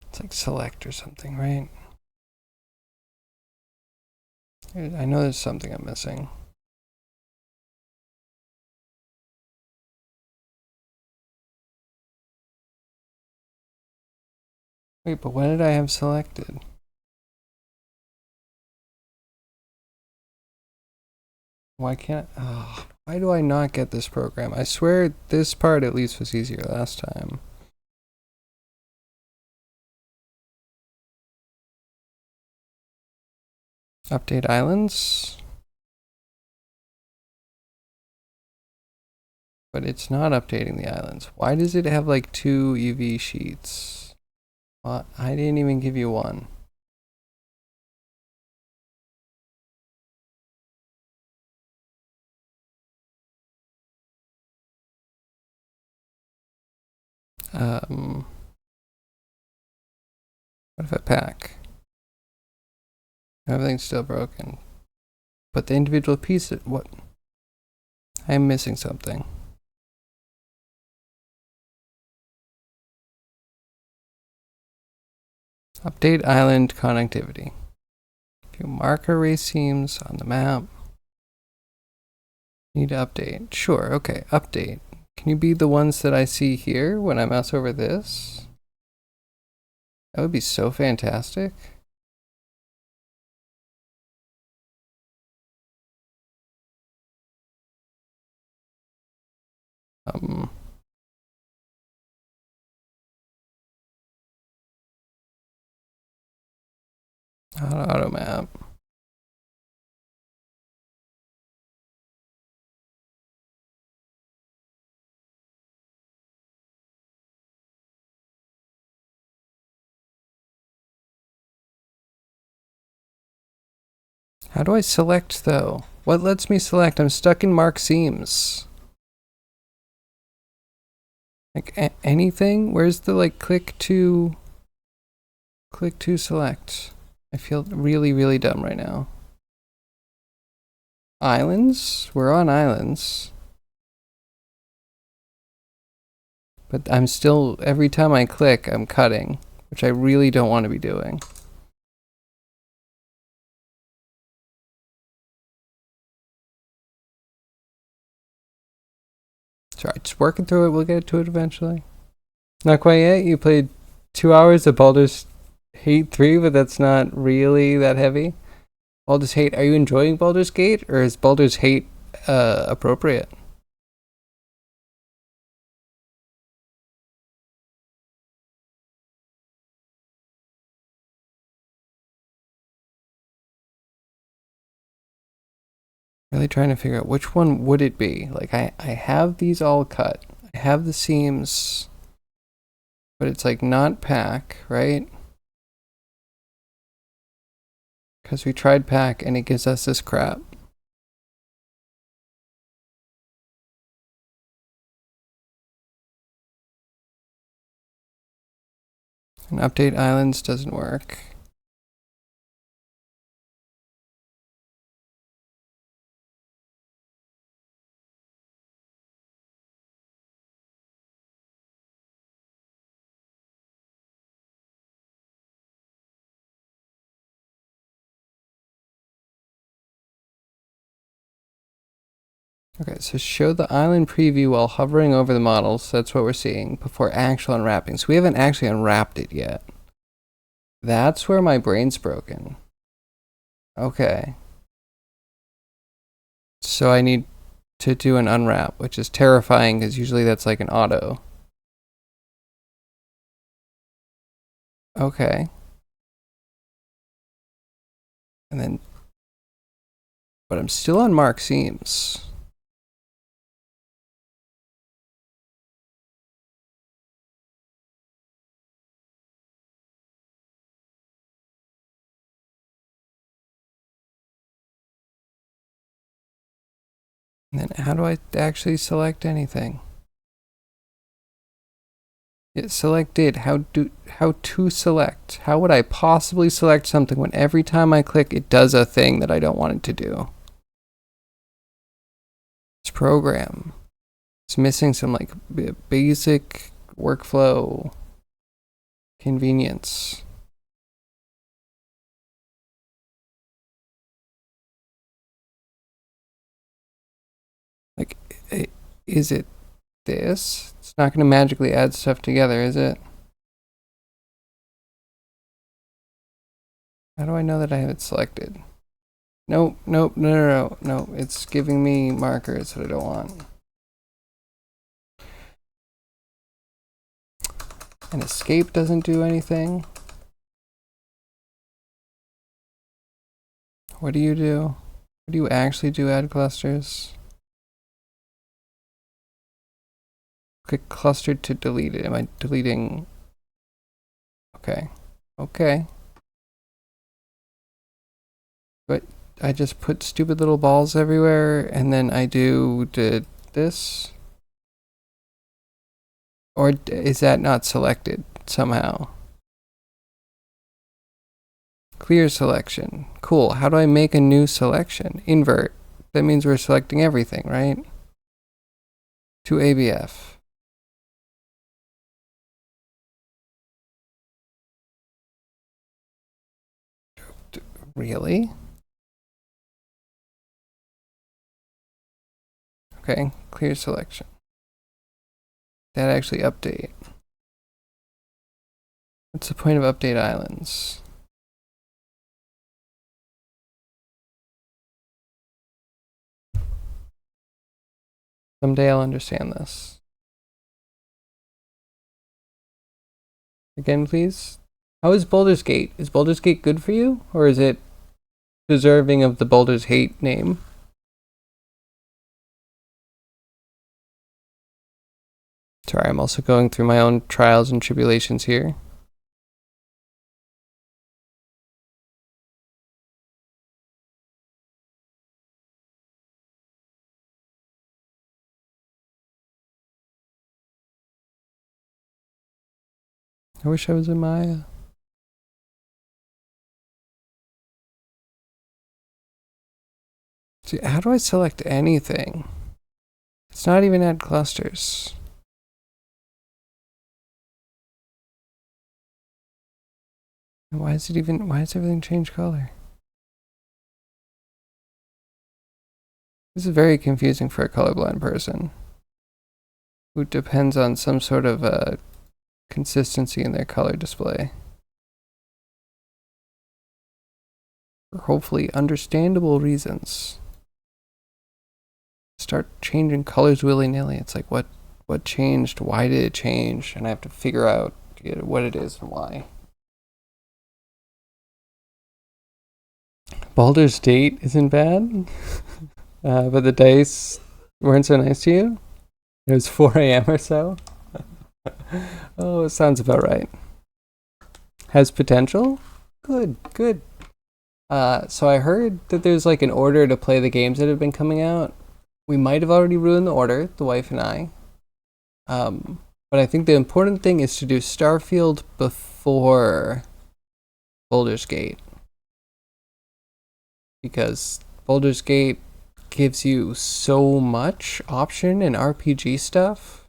It's like select or something, right? I know there's something I'm missing. Wait, but what did I have selected? Why can't why do I not get this program? I swear this part at least was easier last time. Update islands? But it's not updating the islands. Why does it have like 2 EV sheets? Well, I didn't even give you one. What if I pack? Everything's still broken. But the individual pieces, what? I'm missing something. Update island connectivity. If you marker race seams on the map, need to update. Sure, okay, update. Can you be the ones that I see here when I mouse over this? That would be so fantastic. Auto map. How do I select though? What lets me select? I'm stuck in mark seams. Like anything? Where's the like click to select? I feel really, really dumb right now. Islands? We're on islands. But I'm still, every time I click, I'm cutting, which I really don't want to be doing. Sorry, just working through it. We'll get to it eventually. Not quite yet. You played 2 hours of Baldur's Gate 3, but that's not really that heavy. Baldur's Gate, are you enjoying Baldur's Gate, or is Baldur's Gate appropriate? Really trying to figure out which one would it be. Like I have these all cut. I have the seams, but it's like not pack, right? Because we tried pack and it gives us this crap. And update islands doesn't work. Okay, so show the island preview while hovering over the models. That's what we're seeing before actual unwrapping. So we haven't actually unwrapped it yet. That's where my brain's broken. Okay. So I need to do an unwrap, which is terrifying because usually that's like an auto. Okay. And then, but I'm still on mark seams. And then how do I actually select anything? It selected. How to select? How would I possibly select something when every time I click it does a thing that I don't want it to do? This program. It's missing some like basic workflow convenience. Like, is it this? It's not going to magically add stuff together, is it? How do I know that I have it selected? Nope, nope, no. It's giving me markers that I don't want. And escape doesn't do anything. What do you do? What do you actually do, add clusters? Click clustered to delete it. Am I deleting? Okay. Okay. But I just put stupid little balls everywhere and then I did this? Or is that not selected somehow? Clear selection. Cool. How do I make a new selection? Invert. That means we're selecting everything, right? To ABF. Really? Okay, clear selection. That actually update. What's the point of update islands? Someday I'll understand this. Again, please. How is Baldur's Gate? Is Baldur's Gate good for you? Or is it deserving of the Baldur's Hate name? Sorry, I'm also going through my own trials and tribulations here. I wish I was in Maya. See, how do I select anything? It's not even add clusters. Why is everything change color? This is very confusing for a colorblind person who depends on some sort of consistency in their color display. For hopefully understandable reasons. Start changing colors willy-nilly. It's like, what changed? Why did it change? And I have to figure out what it is and why. Baldur's Gate isn't bad, but the dice weren't so nice to you? It was 4 a.m. or so? Oh, it sounds about right. Has potential? Good. So I heard that there's like an order to play the games that have been coming out. We might have already ruined the order, the wife and I. But I think the important thing is to do Starfield before Baldur's Gate. Because Baldur's Gate gives you so much option and RPG stuff.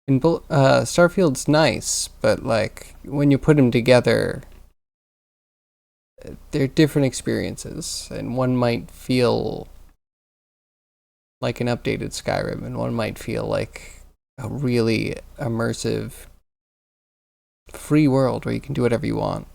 And Starfield's nice, but like when you put them together, they're different experiences, and one might feel like an updated Skyrim, and one might feel like a really immersive, free world where you can do whatever you want.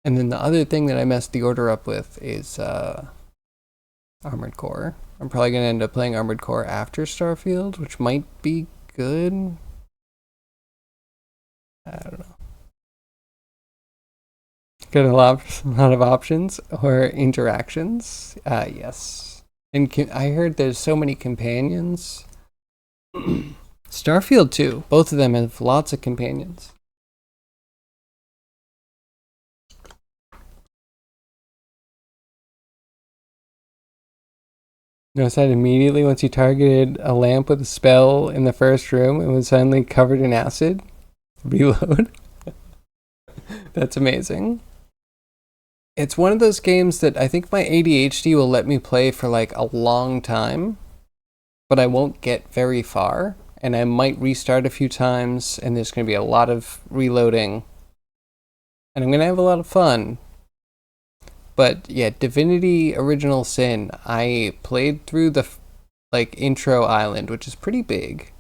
And then the other thing that I messed the order up with is Armored Core. I'm probably going to end up playing Armored Core after Starfield, which might be good. I don't know. Got a lot of options or interactions. Yes. And I heard there's so many companions. Starfield too. Both of them have lots of companions. Notice that immediately once you targeted a lamp with a spell in the first room, it was suddenly covered in acid. Reload. That's amazing. It's one of those games that I think my ADHD will let me play for like a long time, but I won't get very far, and I might restart a few times, and there's going to be a lot of reloading, and I'm going to have a lot of fun. But yeah, Divinity Original Sin, I played through the like intro island, which is pretty big,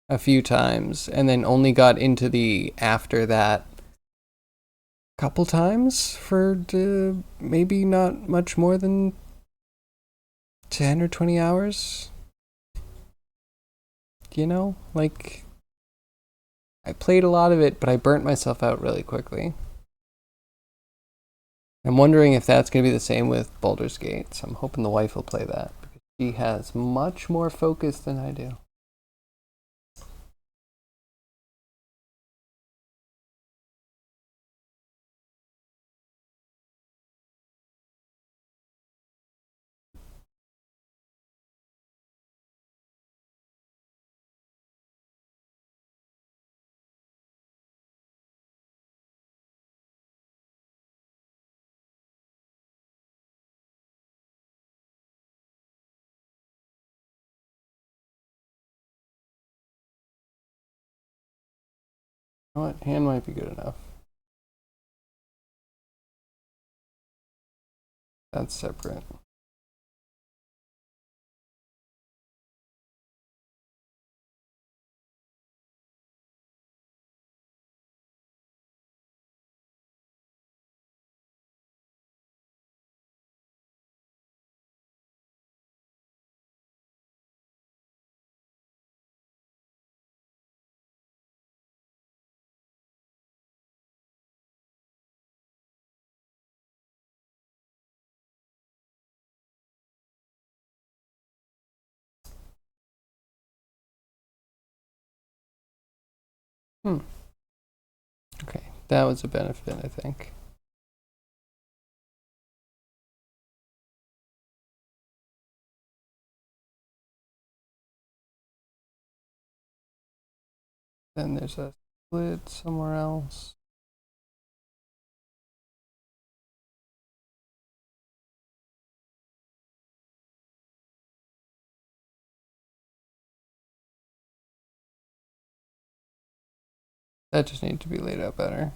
a few times, and then only got into the after that couple times for maybe not much more than 10 or 20 hours. You know, like I played a lot of it, but I burnt myself out really quickly. I'm wondering if that's going to be the same with Baldur's Gate, so I'm hoping the wife will play that because she has much more focus than I do. You know what? Hand might be good enough. That's separate. Okay, that was a benefit, I think. Then there's a split somewhere else. That just needs to be laid out better.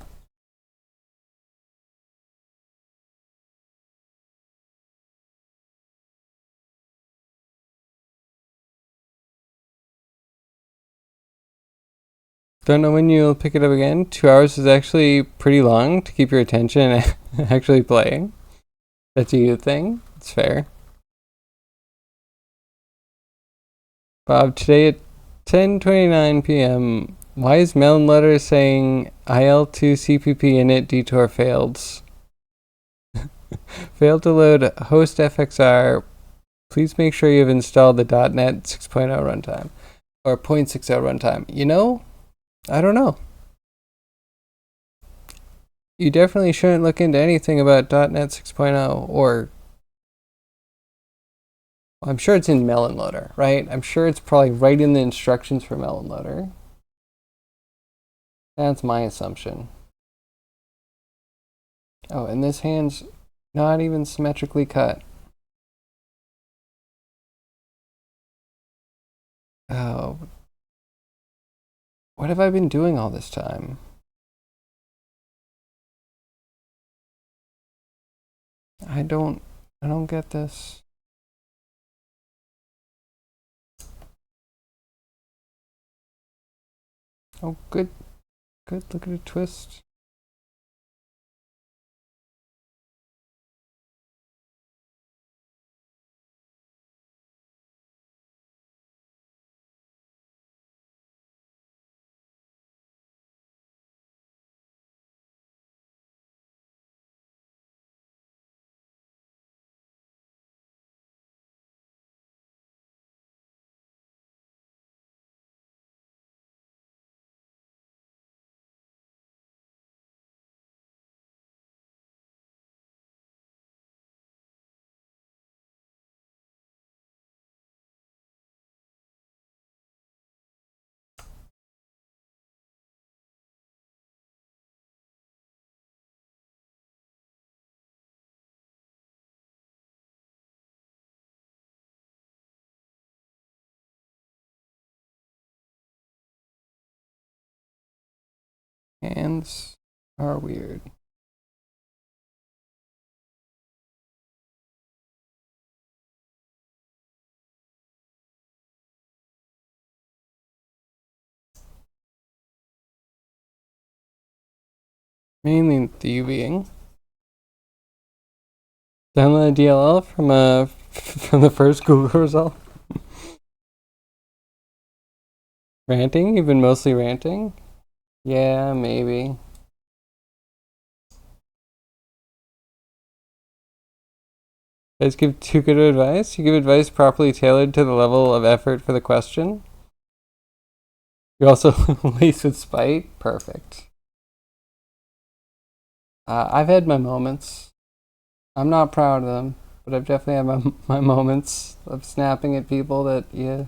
Don't know when you'll pick it up again. 2 hours is actually pretty long to keep your attention actually playing. That's a good thing. It's fair. Bob, today at 10:29 p.m., why is Melon Letter saying IL2 CPP init detour failed? Failed to load host FXR. Please make sure you have installed the .NET 6.0 runtime or 0.60 runtime. You know, I don't know. You definitely shouldn't look into anything about .NET 6.0 or I'm sure it's in Melon Loader, right? I'm sure it's probably right in the instructions for Melon Loader. That's my assumption. Oh, and this hand's not even symmetrically cut. Oh, what have I been doing all this time? I don't get this. Oh, good. Good. Look at it twist. Hands are weird. Mainly thieving. Download a DLL from the first Google result. Ranting? You've been mostly ranting? Yeah, maybe. Guys give too good advice? You give advice properly tailored to the level of effort for the question? You're also laced with spite? Perfect. I've had my moments. I'm not proud of them, but I've definitely had my moments of snapping at people that, yeah,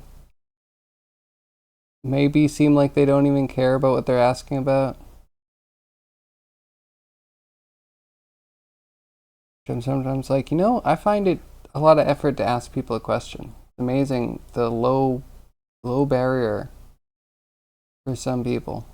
maybe seem like they don't even care about what they're asking about. I'm sometimes like, I find it a lot of effort to ask people a question. It's amazing the low barrier for some people.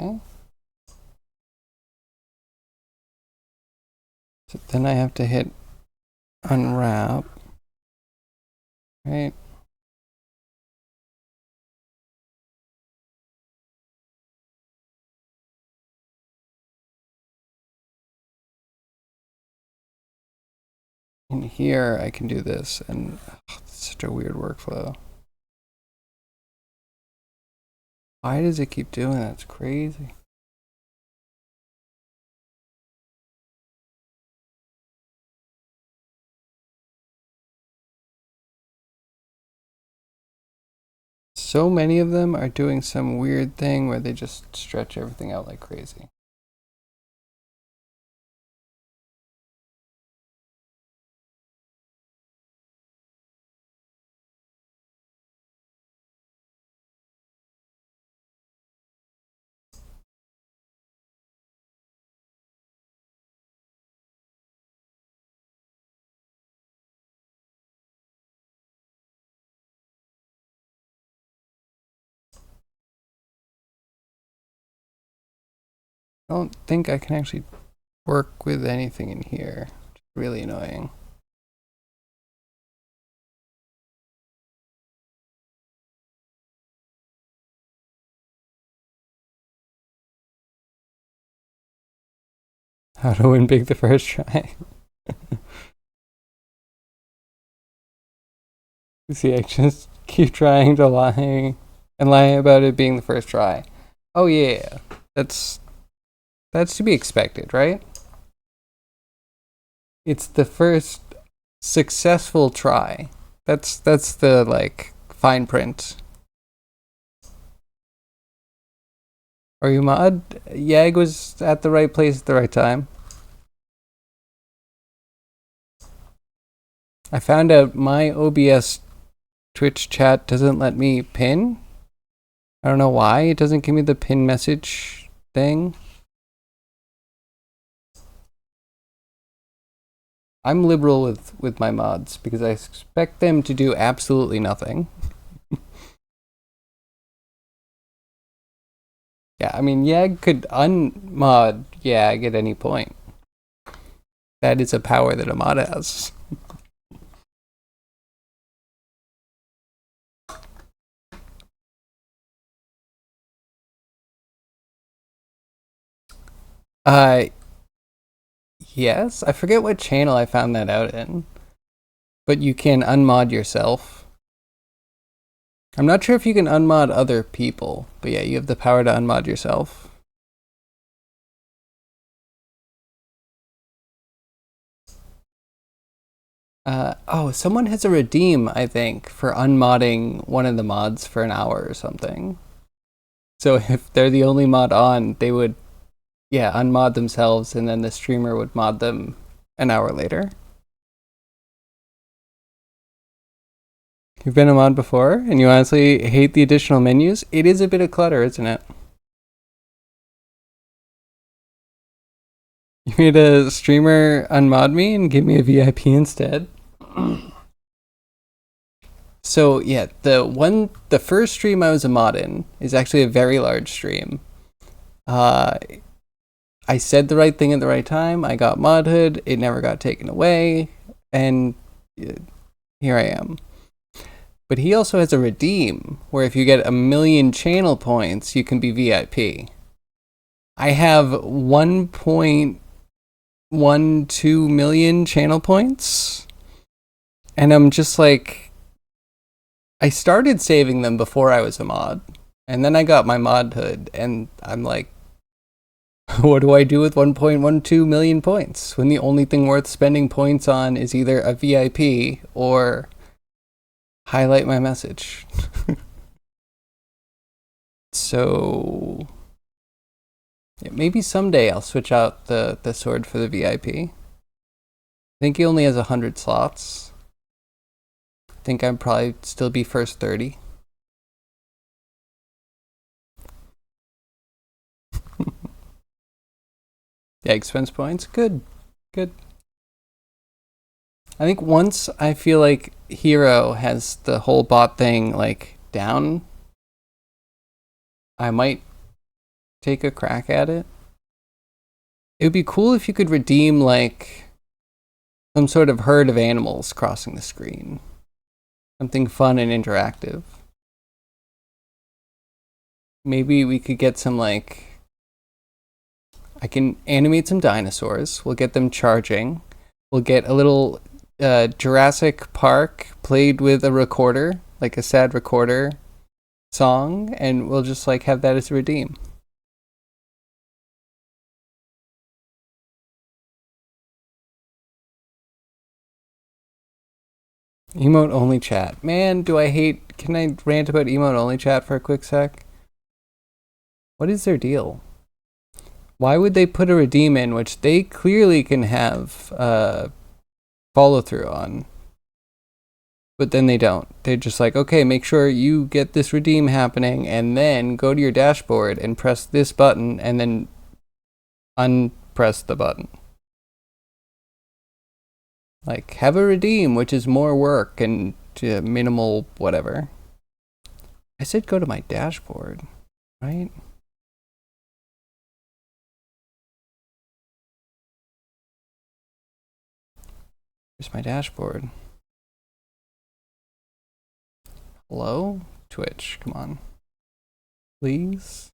Okay. So then I have to hit unwrap, right? And here I can do this, and it's such a weird workflow. Why does it keep doing that? It's crazy. So many of them are doing some weird thing where they just stretch everything out like crazy. I don't think I can actually work with anything in here. It's really annoying. How to win big the first try. See, I just keep trying to lie and lie about it being the first try. Oh yeah, that's to be expected, right? It's the first successful try. That's the like fine print. Are you mod? Yag was at the right place at the right time. I found out my OBS Twitch chat doesn't let me pin. I don't know why. It doesn't give me the pin message thing. I'm liberal with my mods because I expect them to do absolutely nothing. Yeah, I mean, Yag could unmod Yag at any point. That is a power that a mod has. Uh, yes, I forget what channel I found that out in, but you can unmod yourself. I'm not sure if you can unmod other people, but yeah, you have the power to unmod yourself. Oh, someone has a redeem, I think, for unmodding one of the mods for an hour or something. So if they're the only mod on, they would, yeah, unmod themselves, and then the streamer would mod them an hour later. You've been a mod before, and you honestly hate the additional menus? It is a bit of clutter, isn't it? You made a streamer unmod me and give me a VIP instead. So yeah, the first stream I was a mod in is actually a very large stream. I said the right thing at the right time. I got modhood. It never got taken away, and here I am. But he also has a redeem where if you get 1,000,000 channel points, you can be VIP. I have 1.12 million channel points, and I'm just like, I started saving them before I was a mod, and then I got my modhood, and I'm like, what do I do with 1.12 million points when the only thing worth spending points on is either a VIP or highlight my message? So yeah, maybe someday I'll switch out the sword for the VIP. I think he only has 100 slots. I think I'd probably still be first 30. Yeah, expense points. Good. Good. I think once I feel like Hero has the whole bot thing like down, I might take a crack at it. It would be cool if you could redeem like some sort of herd of animals crossing the screen. Something fun and interactive. Maybe we could get some like, I can animate some dinosaurs. We'll get them charging. We'll get a little Jurassic Park played with a recorder, like a sad recorder song, and we'll just like have that as a redeem. Emote only chat. Man, do I hate. Can I rant about emote only chat for a quick sec? What is their deal? Why would they put a redeem in which they clearly can have follow through on? But then they don't. They're just like, okay, make sure you get this redeem happening, and then go to your dashboard and press this button, and then unpress the button. Like, have a redeem, which is more work and minimal whatever. I said go to my dashboard, right? Here's my dashboard. Hello? Twitch, come on. Please?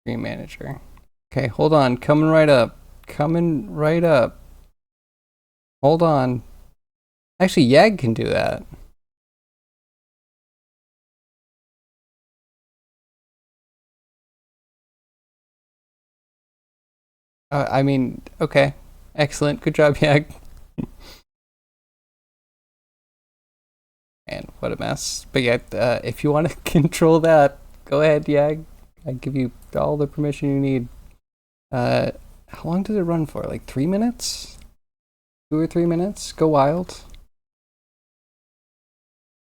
Screen manager. Okay, hold on. Coming right up. Coming right up. Hold on. Actually, Yag can do that. I mean, okay. Excellent. Good job, Yag. And what a mess. But yeah, if you want to control that, go ahead, Yag. I give you all the permission you need. How long does it run for? Like 3 minutes? 2 or 3 minutes? Go wild.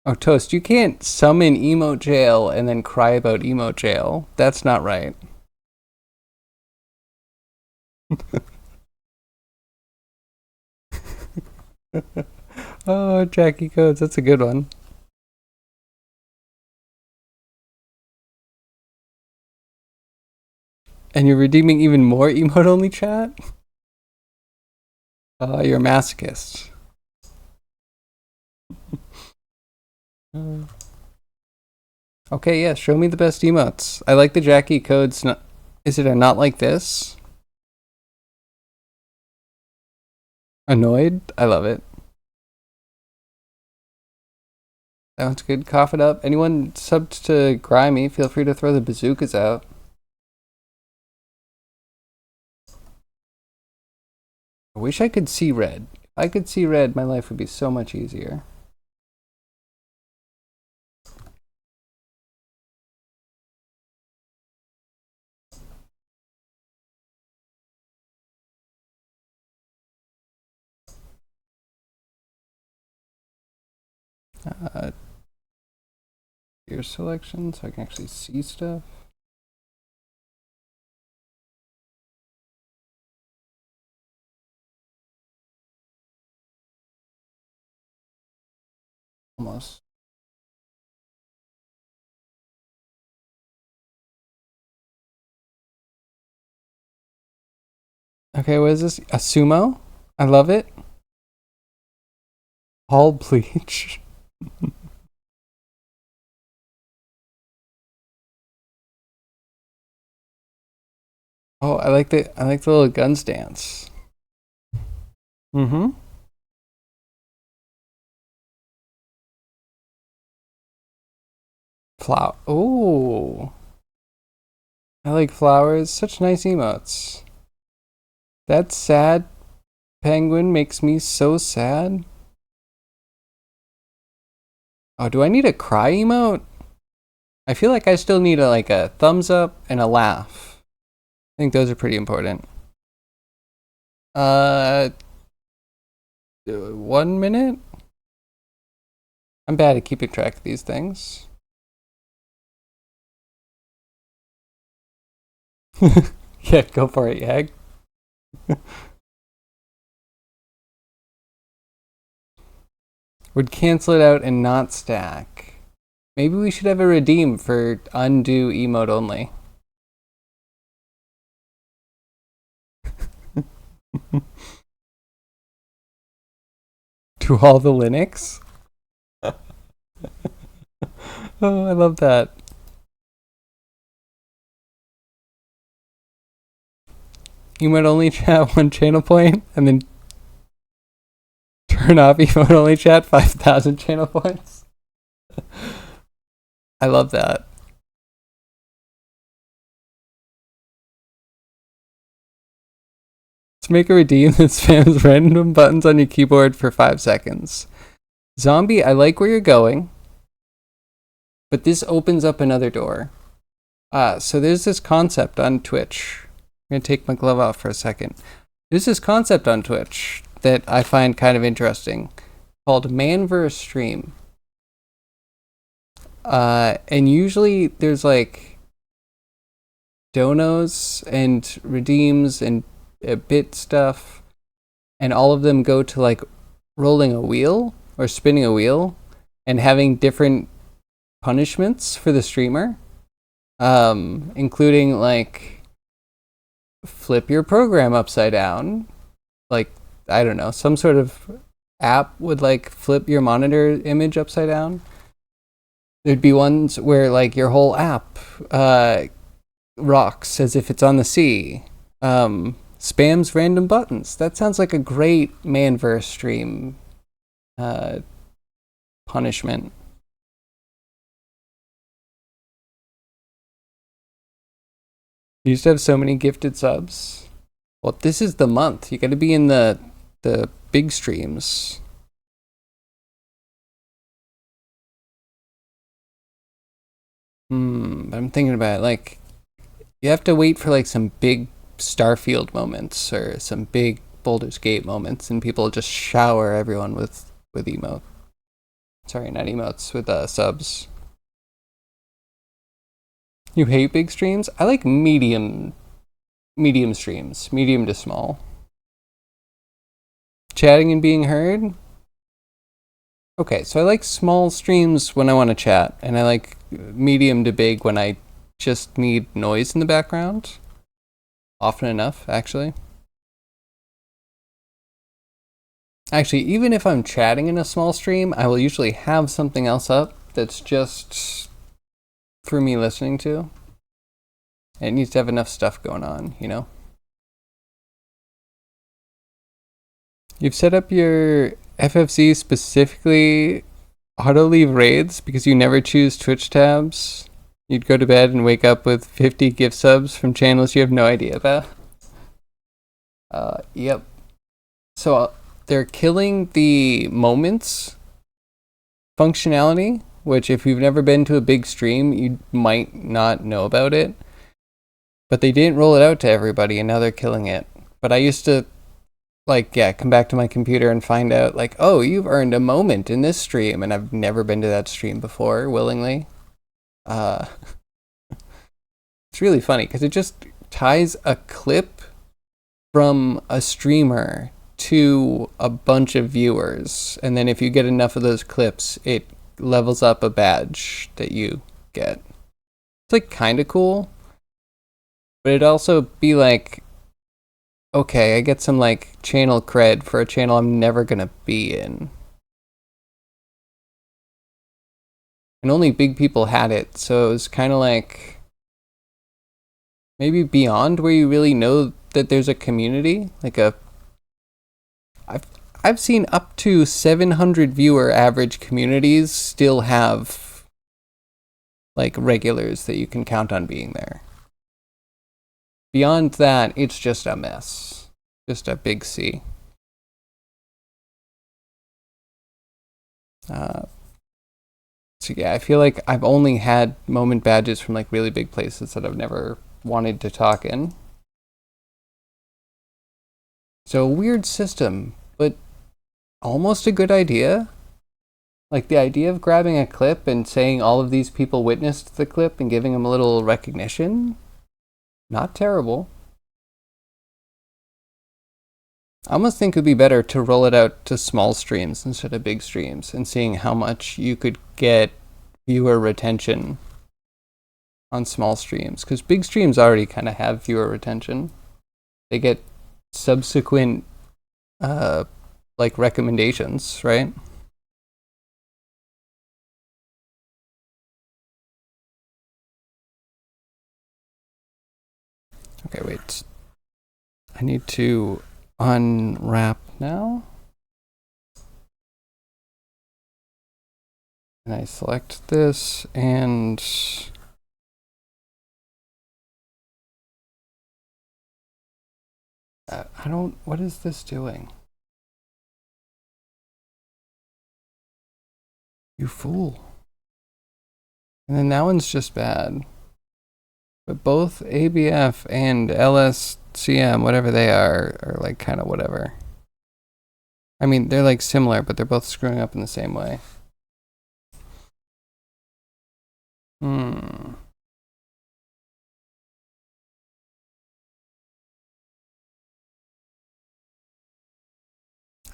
Oh, Toast, you can't summon emote jail and then cry about emote jail. That's not right. Oh, Jackie Codes, that's a good one. And you're redeeming even more emote only chat? You're a masochist. Okay, yeah, show me the best emotes. I like the Jackie Codes. Is it a not like this? Annoyed? I love it. That one's good. Cough it up. Anyone subbed to Grimy, feel free to throw the bazookas out. I wish I could see red. If I could see red, my life would be so much easier. Your selection so I can actually see stuff. Almost. Okay, what is this? A sumo? I love it. All bleach. Oh, I like the little guns dance. Mm-hmm. Flower. Oh, I like flowers. Such nice emotes. That sad penguin makes me so sad. Oh, do I need a cry emote? I feel like I still need like a thumbs up and a laugh. I think those are pretty important. 1 minute? I'm bad at keeping track of these things. Yeah, go for it, Yag. Would cancel it out and not stack. Maybe we should have a redeem for undo emote only. To all the Linux? Oh, I love that. Emote only chat 1 channel point and then turn off emote only chat 5,000 channel points. I love that. Let's make a redeem that spams random buttons on your keyboard for 5 seconds. Zombie, I like where you're going, but this opens up another door. So there's this concept on Twitch. I'm going to take my glove off for a second. There's this concept on Twitch that I find kind of interesting called man versus stream. And usually there's like donos and redeems and bit stuff, and all of them go to like rolling a wheel or spinning a wheel and having different punishments for the streamer, including like flip your program upside down, like I don't know, some sort of app would like flip your monitor image upside down. There'd be ones where like your whole app rocks as if it's on the sea. Spams random buttons. That sounds like a great manverse stream punishment. You used to have so many gifted subs. Well, this is the month. You got to be in the big streams. I'm thinking about it. Like, you have to wait for like some big Starfield moments or some big Baldur's Gate moments, and people just shower everyone with emote. Sorry, not emotes, with subs. You hate big streams? I like medium streams, medium to small. Chatting and being heard? Okay, so I like small streams when I want to chat, and I like medium to big when I just need noise in the background. Often enough, actually. Actually, even if I'm chatting in a small stream, I will usually have something else up that's just for me listening to. It needs to have enough stuff going on, you know? You've set up your FFC specifically auto leave raids because you never choose Twitch tabs. You'd go to bed and wake up with 50 gift subs from channels you have no idea about. Yep. So they're killing the moments functionality, which if you've never been to a big stream, you might not know about it. But they didn't roll it out to everybody, and now they're killing it. But I used to, like, yeah, come back to my computer and find out, like, oh, you've earned a moment in this stream, and I've never been to that stream before, willingly. It's really funny, because it just ties a clip from a streamer to a bunch of viewers, and then if you get enough of those clips, it levels up a badge that you get. It's, like, kind of cool. But it'd also be like, okay, I get some like channel cred for a channel I'm never gonna be in. And only big people had it, so it was kind of like maybe beyond where you really know that there's a community. Like I've seen up to 700 viewer average communities still have like regulars that you can count on being there. Beyond that, it's just a mess. Just a big C. So yeah, I feel like I've only had moment badges from like really big places that I've never wanted to talk in. So a weird system, but almost a good idea. Like the idea of grabbing a clip and saying all of these people witnessed the clip and giving them a little recognition. Not terrible. I almost think it would be better to roll it out to small streams instead of big streams and seeing how much you could get viewer retention on small streams. Because big streams already kind of have viewer retention. They get subsequent like recommendations, right? Okay, wait. I need to unwrap now. And I select this and what is this doing? You fool. And then that one's just bad. But both ABF and LSCM, whatever they are like kind of whatever. I mean, they're like similar, but they're both screwing up in the same way. I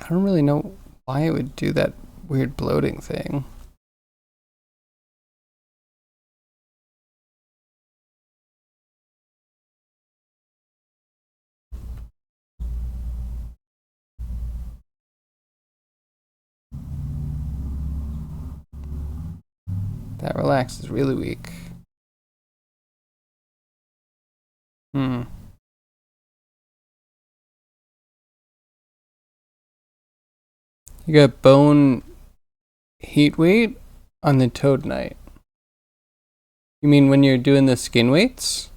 don't really know why it would do that weird bloating thing. That relax is really weak. You got bone heat weight on the toad night. You mean when you're doing the skin weights?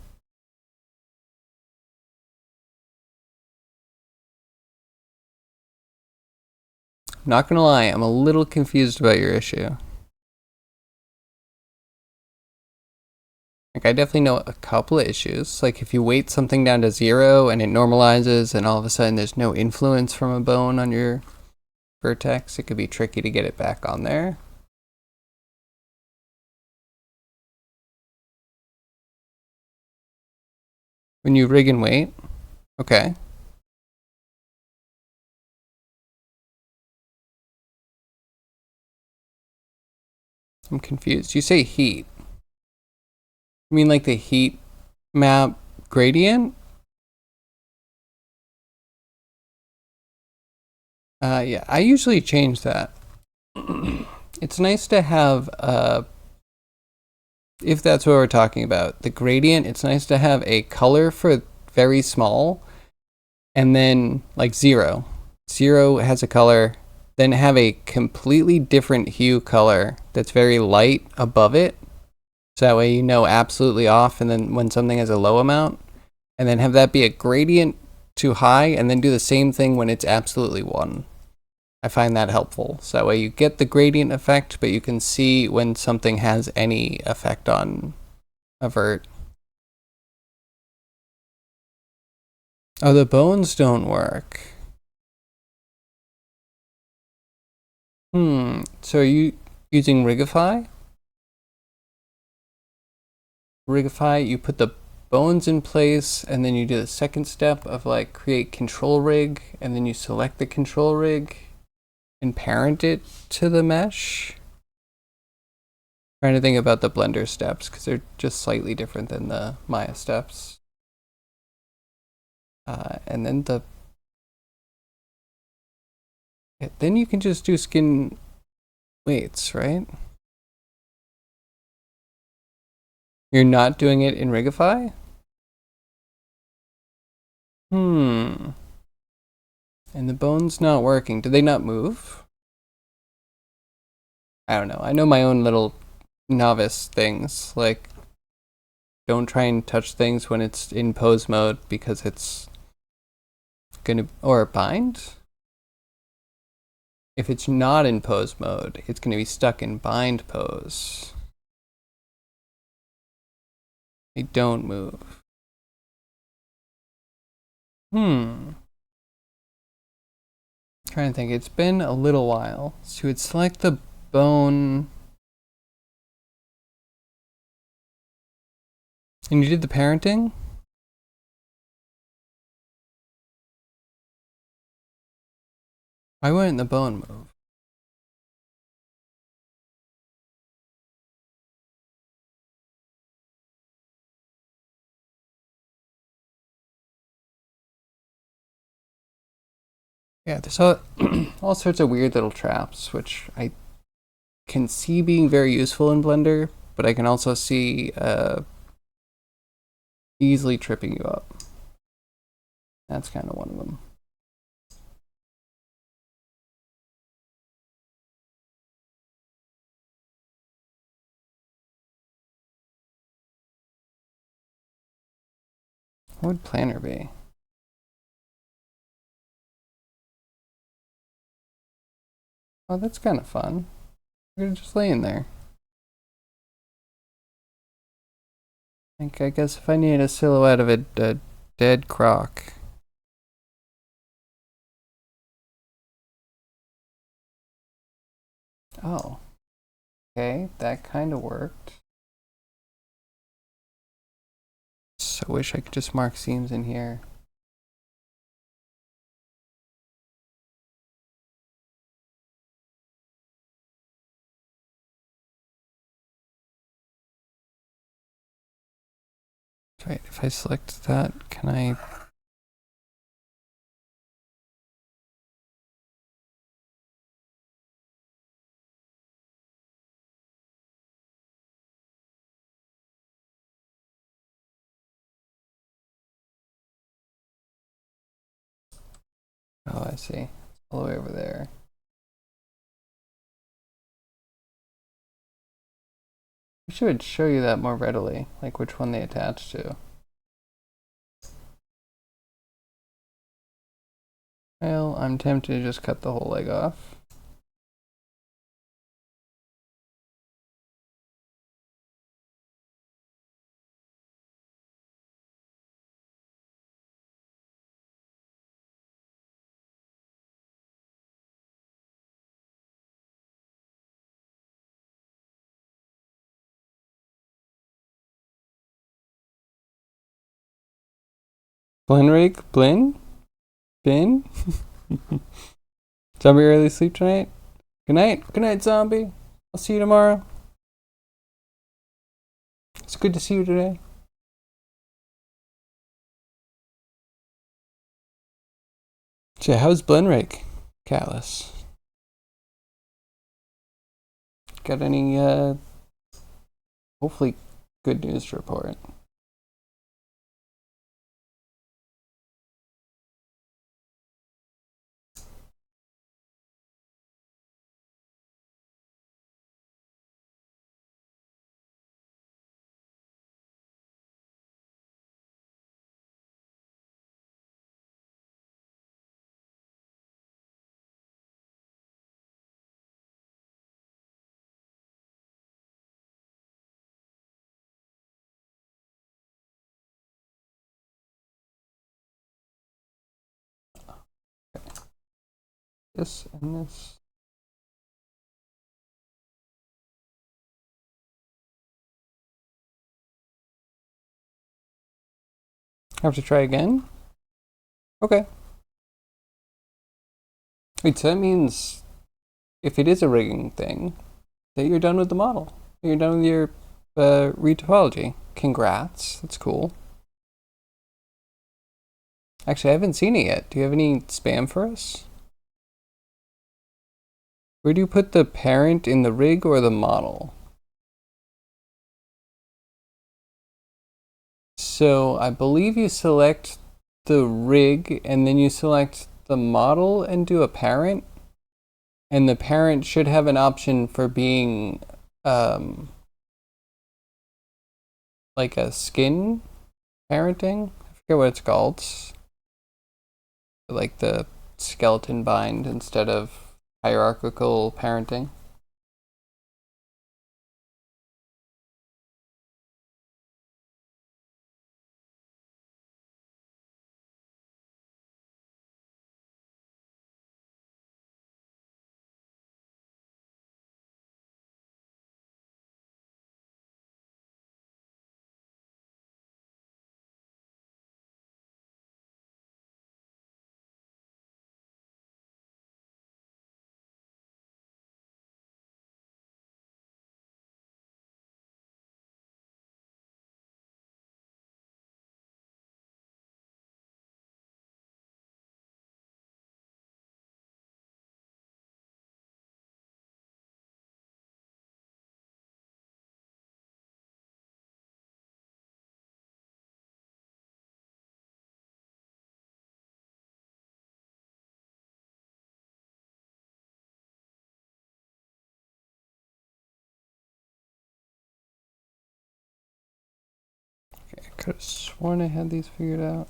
Not gonna lie, I'm a little confused about your issue. Like, I definitely know a couple of issues. Like, if you weight something down to 0 and it normalizes and all of a sudden there's no influence from a bone on your vertex, it could be tricky to get it back on there. When you rig and wait? Okay. I'm confused. You say heat. You mean like the heat map gradient? Yeah, I usually change that. It's nice to have, if that's what we're talking about, the gradient, it's nice to have a color for very small and then like 0. 0 has a color, then have a completely different hue color that's very light above it. So that way you know absolutely off, and then when something has a low amount, and then have that be a gradient to high, and then do the same thing when it's absolutely 1. I find that helpful. So that way you get the gradient effect, but you can see when something has any effect on a vert. Oh, the bones don't work. So are you using Rigify? Rigify, you put the bones in place, and then you do the second step of like create control rig, and then you select the control rig and parent it to the mesh. Trying to think about the Blender steps because they're just slightly different than the Maya steps. And then then you can just do skin weights, right? You're not doing it in Rigify? And the bone's not working. Do they not move? I don't know. I know my own little novice things, like don't try and touch things when it's in pose mode because it's gonna, or bind? If it's not in pose mode, it's gonna be stuck in bind pose. They don't move. Trying to think. It's been a little while. So you would select the bone. And you did the parenting? Why wouldn't the bone move? Yeah, there's all sorts of weird little traps, which I can see being very useful in Blender, but I can also see easily tripping you up. That's kind of one of them. What would planner be? Oh, that's kind of fun. You're just laying there. I guess if I need a silhouette of a dead croc. Oh, okay, that kind of worked. So I wish I could just mark seams in here. Right, if I select that, can I? Oh, I see. All the way over there. I should show you that more readily, like which one they attach to. Well, I'm tempted to just cut the whole leg off. Blinrig? Blin? Bin? Zombie early sleep tonight? Good night. Good night, zombie. I'll see you tomorrow. It's good to see you today. So how's Blenrake, Callus? Got any hopefully good news to report? This and this. Have to try again? Okay. Wait, so that means if it is a rigging thing, that you're done with the model. You're done with your retopology. Congrats. That's cool. Actually, I haven't seen it yet. Do you have any spam for us? Where do you put the parent, in the rig or the model? So I believe you select the rig and then you select the model and do a parent. And the parent should have an option for being like a skin parenting. I forget what it's called. Like the skeleton bind instead of hierarchical parenting. Okay, I could have sworn I had these figured out.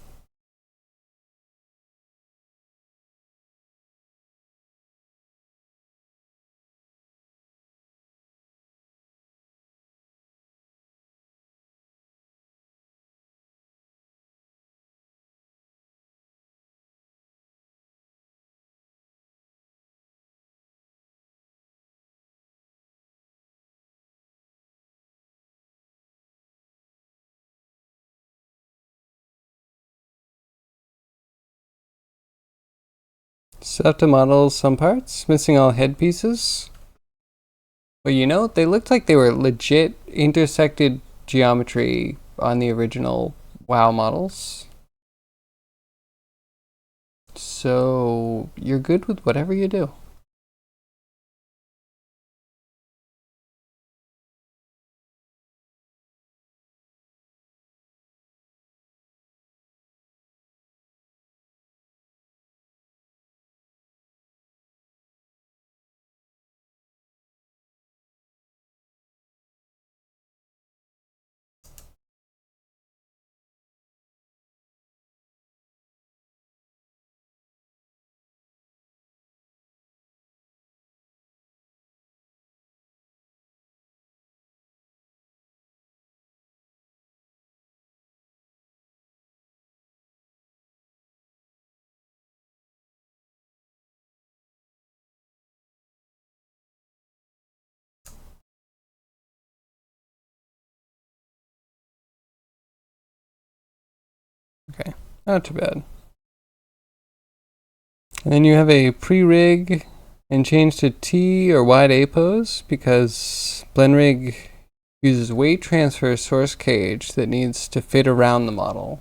Still have to model some parts, missing all head pieces. Well, you know, they looked like they were legit intersected geometry on the original WoW models. So you're good with whatever you do. Not too bad. And then you have a pre-rig and change to T or wide A pose because blend rig uses weight transfer source cage that needs to fit around the model.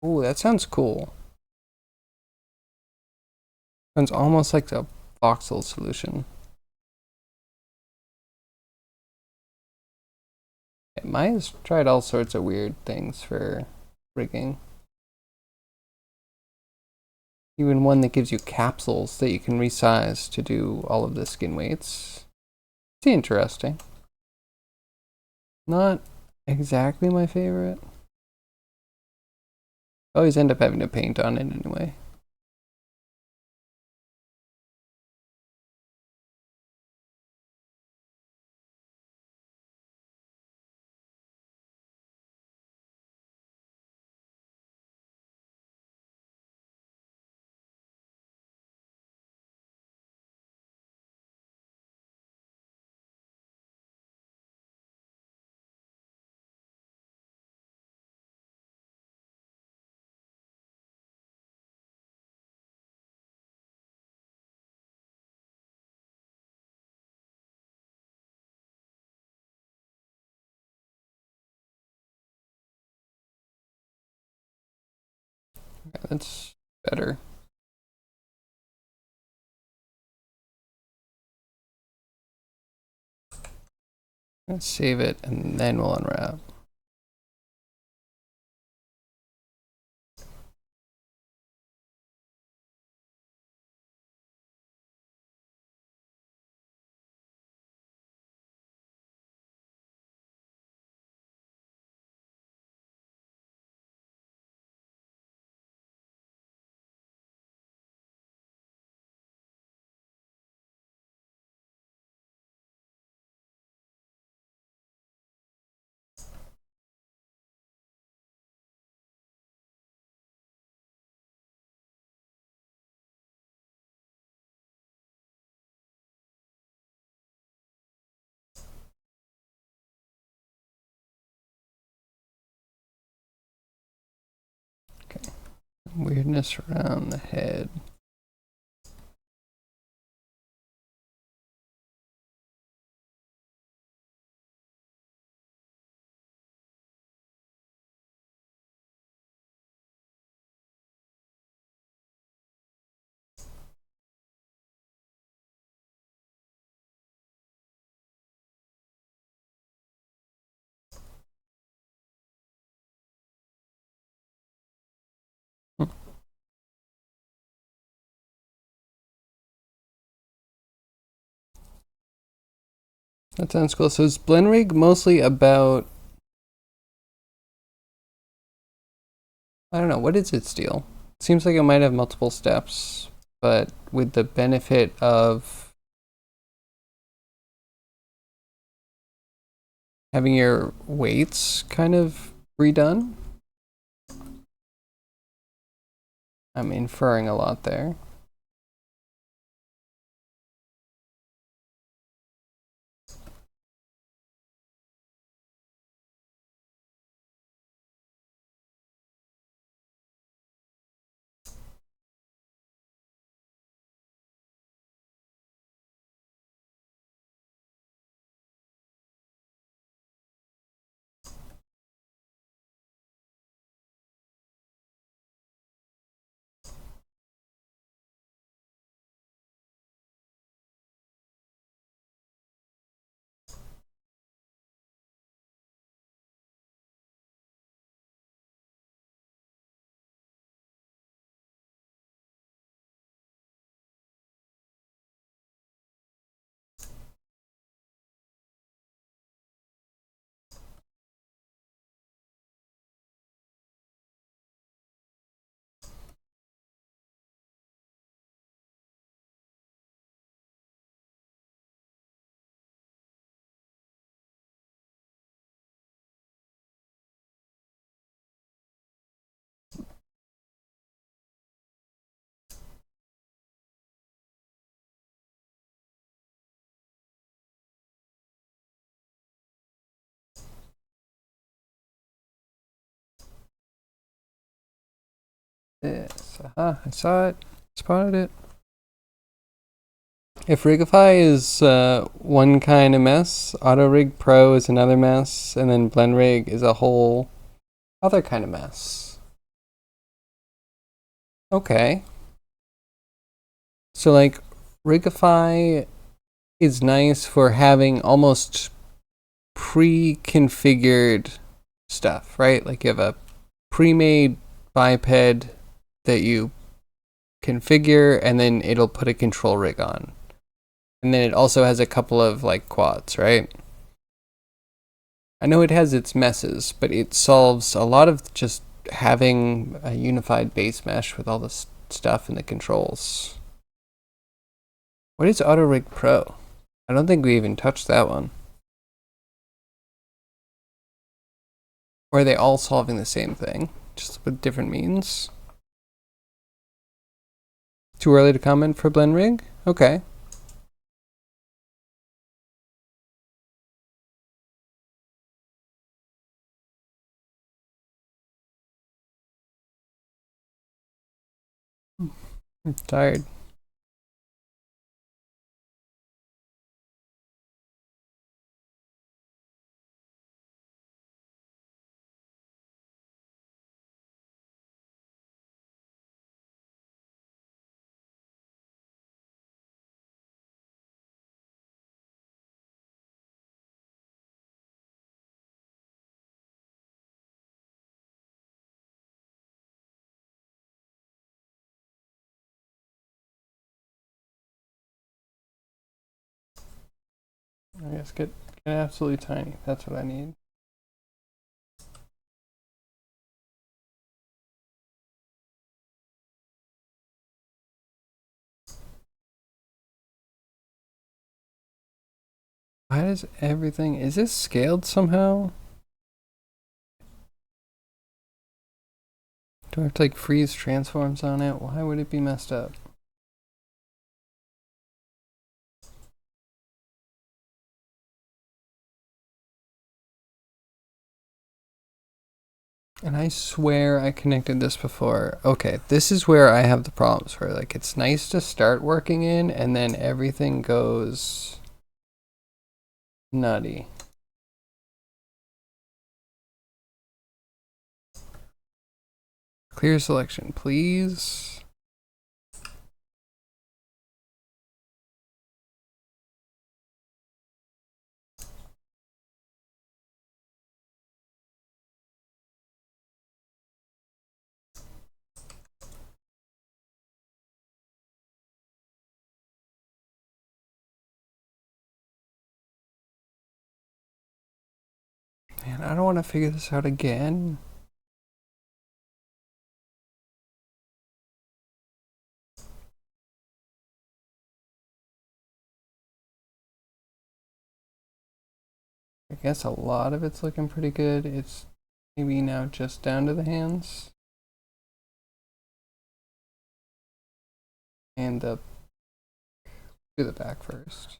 Ooh, that sounds cool. Sounds almost like a voxel solution. Yeah, Maya's tried all sorts of weird things for rigging. Even one that gives you capsules that you can resize to do all of the skin weights. It's interesting. Not exactly my favorite. Always end up having to paint on it anyway. Yeah, that's better. Let's save it and then we'll unwrap. Okay. Weirdness around the head. That sounds cool. So is blend rig mostly about, I don't know, what is its deal? It seems like it might have multiple steps, but with the benefit of having your weights kind of redone. I'm inferring a lot there. this? Aha, I saw it. Spotted it. If Rigify is one kind of mess, AutoRig Pro is another mess, and then BlendRig is a whole other kind of mess. Okay. So like Rigify is nice for having almost pre-configured stuff, right? Like you have a pre-made biped that you configure and then it'll put a control rig on. And then it also has a couple of like quads, right? I know it has its messes, but it solves a lot of just having a unified base mesh with all the stuff and the controls. What is AutoRig Pro? I don't think we even touched that one. Or are they all solving the same thing, just with different means? Too early to comment for BlendRig? Okay. I'm tired. I guess get absolutely tiny. That's what I need. Why does everything... Is this scaled somehow? Do I have to like freeze transforms on it? Why would it be messed up? And I swear I connected this before. Okay, this is where I have the problems where like it's nice to start working in and then everything goes nutty. Clear selection, please. Man, I don't want to figure this out again. I guess a lot of it's looking pretty good. It's maybe now just down to the hands. And do the back first.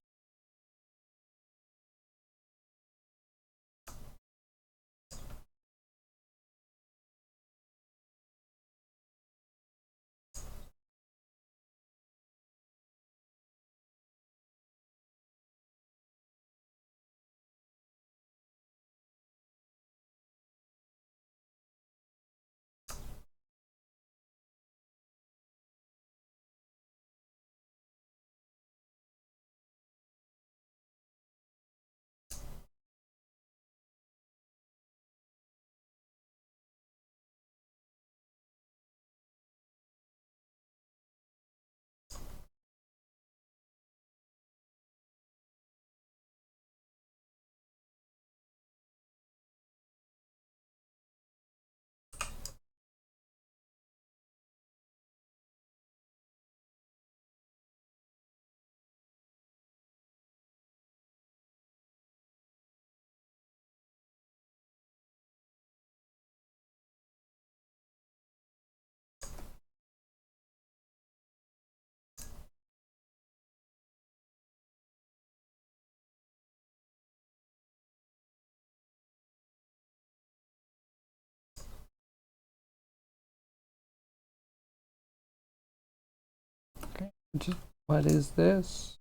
What is this?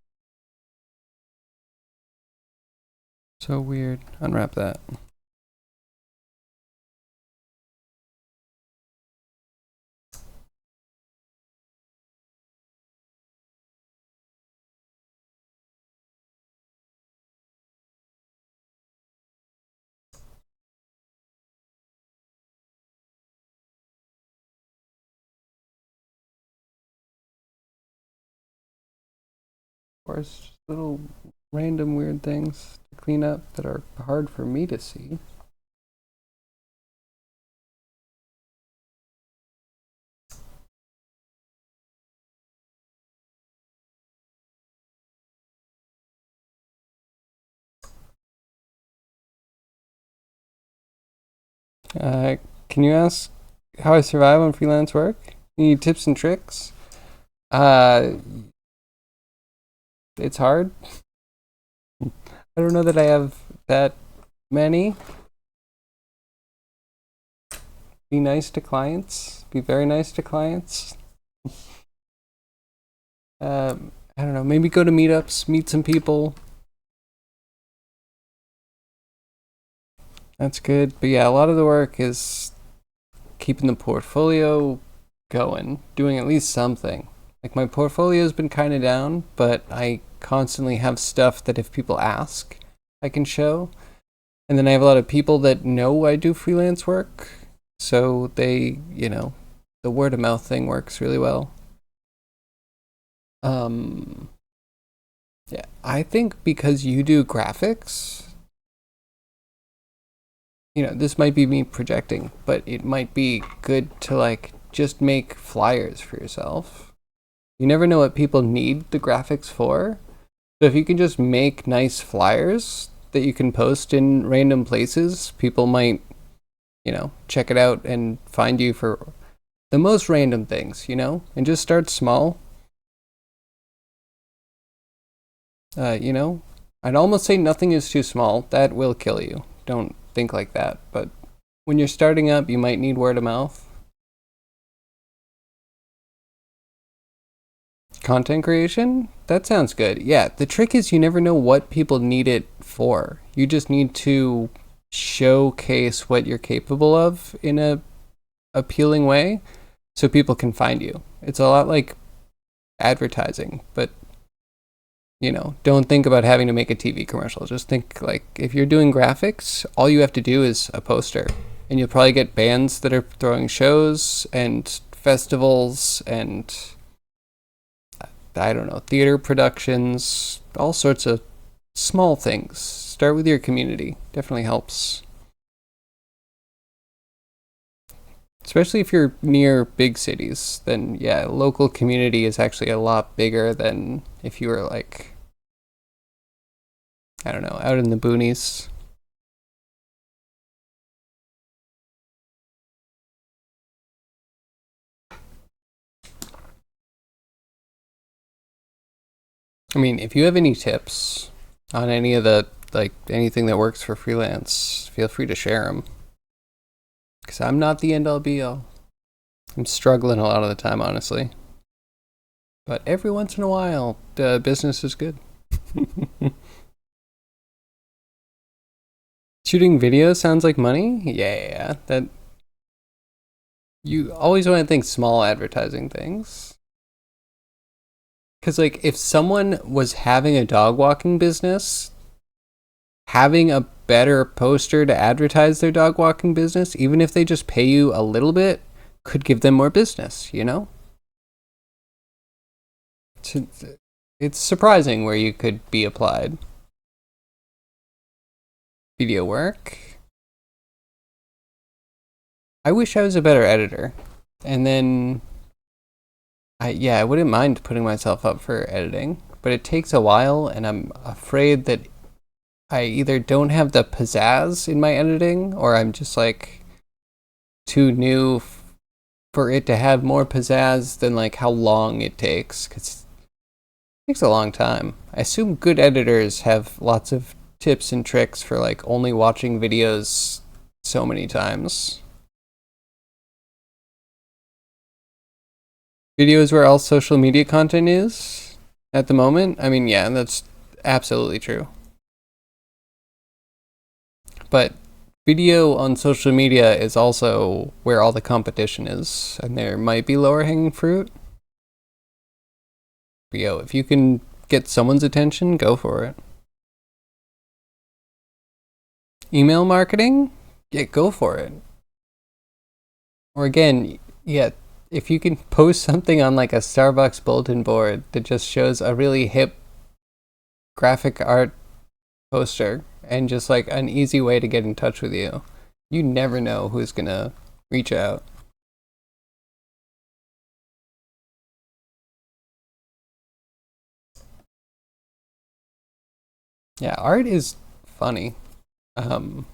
So weird. Unwrap that. Of course, little random weird things to clean up that are hard for me to see. Can you ask how I survive on freelance work? You need tips and tricks? Uh, it's hard. I don't know that I have that many. Be nice to clients. Be very nice to clients. I don't know. Maybe go to meetups, meet some people. That's good. But yeah, a lot of the work is keeping the portfolio going, doing at least something. Like my portfolio's been kind of down, but I constantly have stuff that if people ask, I can show. And then I have a lot of people that know I do freelance work, so they, the word of mouth thing works really well. Um, yeah, I think because you do graphics, this might be me projecting, but it might be good to like just make flyers for yourself. You never know what people need the graphics for. So if you can just make nice flyers that you can post in random places, people might, check it out and find you for the most random things, and just start small. I'd almost say nothing is too small. That will kill you. Don't think like that. But when you're starting up, you might need word of mouth. Content creation? That sounds good. Yeah, the trick is you never know what people need it for. You just need to showcase what you're capable of in a appealing way so people can find you. It's a lot like advertising, but don't think about having to make a TV commercial. Just think like if you're doing graphics, all you have to do is a poster. And you'll probably get bands that are throwing shows and festivals and I don't know, theater productions, all sorts of small things. Start with your community. Definitely helps. Especially if you're near big cities, then yeah, local community is actually a lot bigger than if you were like, I don't know, out in the boonies. I mean, if you have any tips on any of the, like, anything that works for freelance, feel free to share them. Because I'm not the end all be all. I'm struggling a lot of the time, honestly. But every once in a while, the business is good. Shooting videos sounds like money? Yeah, that you always want to think small advertising things. Because, like, if someone was having a dog walking business, having a better poster to advertise their dog walking business, even if they just pay you a little bit, could give them more business, It's surprising where you could be applied. Video work. I wish I was a better editor. And then I wouldn't mind putting myself up for editing, but it takes a while and I'm afraid that I either don't have the pizzazz in my editing or I'm just like too new for it to have more pizzazz than like how long it takes cuz it takes a long time. I assume good editors have lots of tips and tricks for like only watching videos so many times. Video is where all social media content is at the moment. I mean, yeah, that's absolutely true. But video on social media is also where all the competition is, and there might be lower hanging fruit. But yo, if you can get someone's attention, go for it. Email marketing? Yeah, go for it. Or again, yeah, if you can post something on like a Starbucks bulletin board that just shows a really hip graphic art poster and just like an easy way to get in touch with you, you never know who's gonna reach out. Yeah, art is funny. Um,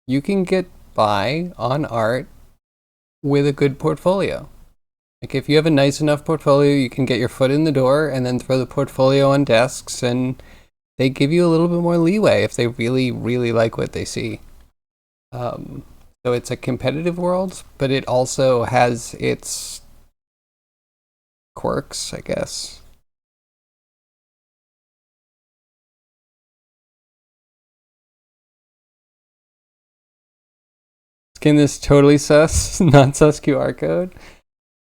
you can get by on art with a good portfolio. Like if you have a nice enough portfolio, you can get your foot in the door and then throw the portfolio on desks, and they give you a little bit more leeway if they really, really like what they see. Um, so it's a competitive world, but it also has its quirks, I guess. Scan this totally sus, not sus QR code.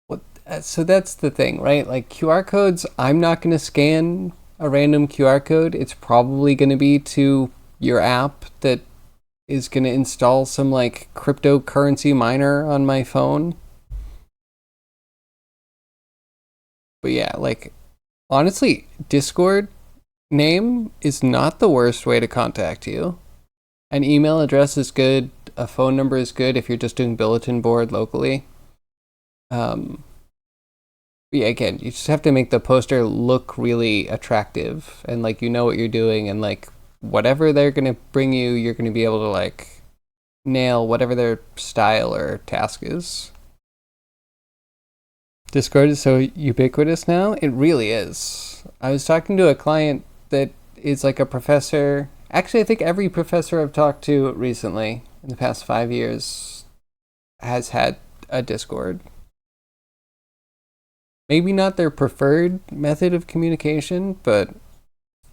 What? So that's the thing, right? Like QR codes, I'm not going to scan a random QR code. It's probably going to be to your app that is going to install some like cryptocurrency miner on my phone. But yeah, like honestly, Discord name is not the worst way to contact you. An email address is good. A phone number is good if you're just doing bulletin board locally. Um, yeah, again, you just have to make the poster look really attractive and like you know what you're doing, and like whatever they're gonna bring you, you're gonna be able to like nail whatever their style or task is. Discord is so ubiquitous now. It really is. I was talking to a client that is like a professor. Actually, I think every professor I've talked to recently in the past 5 years has had a Discord. Maybe not their preferred method of communication, but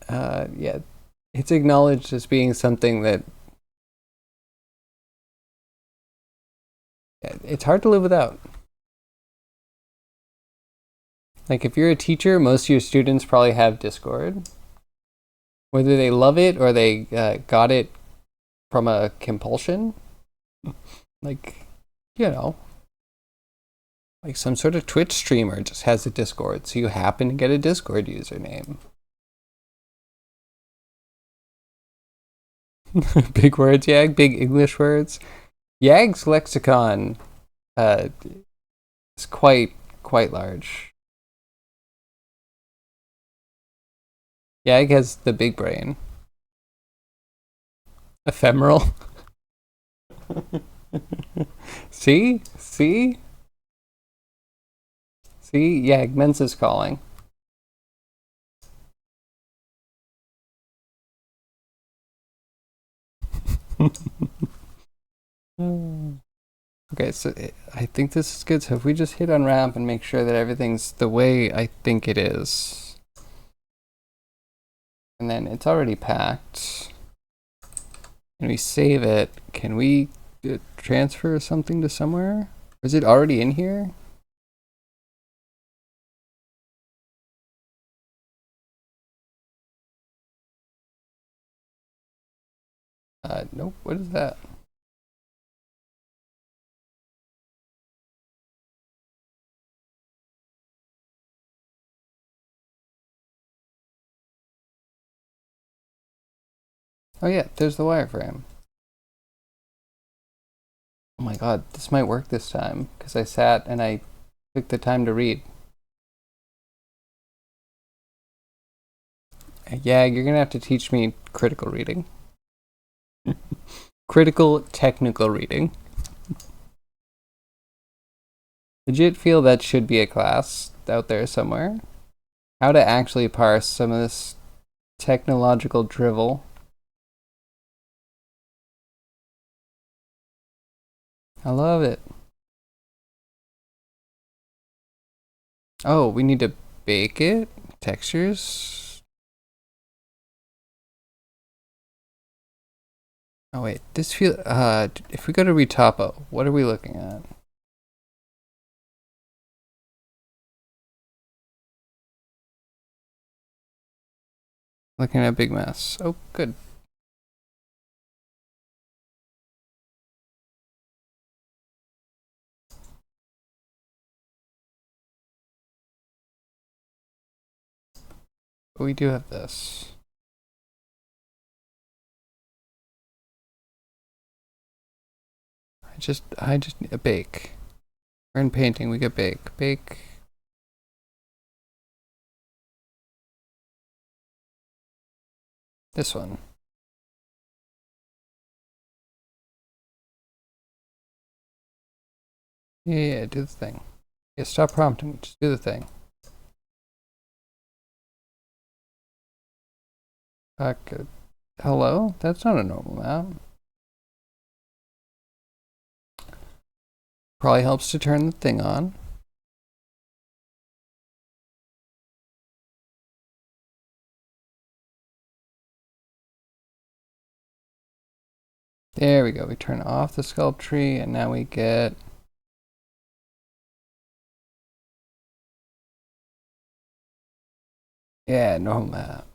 yeah, it's acknowledged as being something that yeah, it's hard to live without. Like if you're a teacher, most of your students probably have Discord. Whether they love it or they got it from a compulsion, like you know, like some sort of Twitch streamer just has a Discord, so you happen to get a Discord username. Big words, Yag. Big English words. Yag's lexicon uh, is quite large. Yag has the big brain. Ephemeral. See, see, see. Yag Mensa's calling. Okay, so I think this is good. So if we just hit unwrap and make sure that everything's the way I think it is, and then it's already packed, and we save it, can we transfer something to somewhere? Or is it already in here? Nope. What is that? Oh yeah, there's the wireframe. Oh my god, this might work this time because I sat and I took the time to read. Yeah, you're gonna have to teach me critical reading. Critical technical reading. Legit feel that should be a class out there somewhere. How to actually parse some of this technological drivel. I love it. Oh, we need to bake it? Textures? Oh wait, this feel if we go to Retopo, what are we looking at? Looking at a big mess. Oh, good. But we do have this. I just need a bake. We're in painting, we get bake. Bake. This one. Yeah, do the thing. Yeah, stop prompting. Just do the thing. Good. Hello? That's not a normal map. Probably helps to turn the thing on. There we go. We turn off the sculpt tree, and now we get... Yeah, normal map.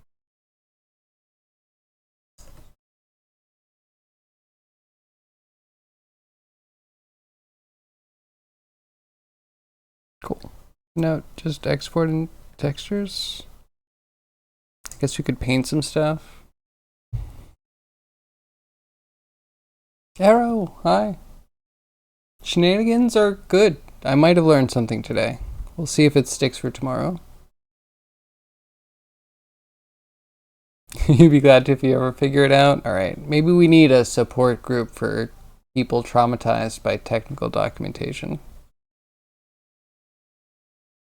Cool. No, just exporting textures. I guess we could paint some stuff. Arrow, hi. Shenanigans are good. I might have learned something today. We'll see if it sticks for tomorrow. You'd be glad to if you ever figure it out. All right, maybe we need a support group for people traumatized by technical documentation.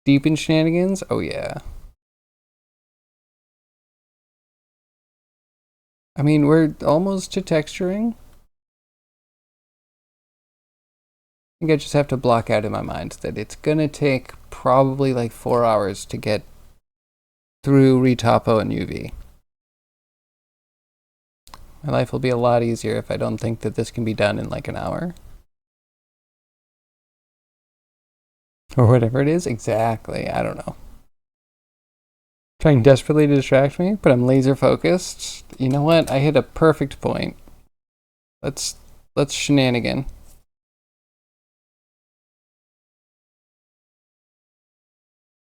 Deep in shenanigans? Oh yeah. I mean, we're almost to texturing. I think I just have to block out in my mind that it's gonna take probably like 4 hours to get through Retopo and UV. My life will be a lot easier if I don't think that this can be done in like an hour. Or whatever it is, exactly. I don't know. Trying desperately to distract me, but I'm laser focused. You know what? I hit a perfect point. Let's shenanigan.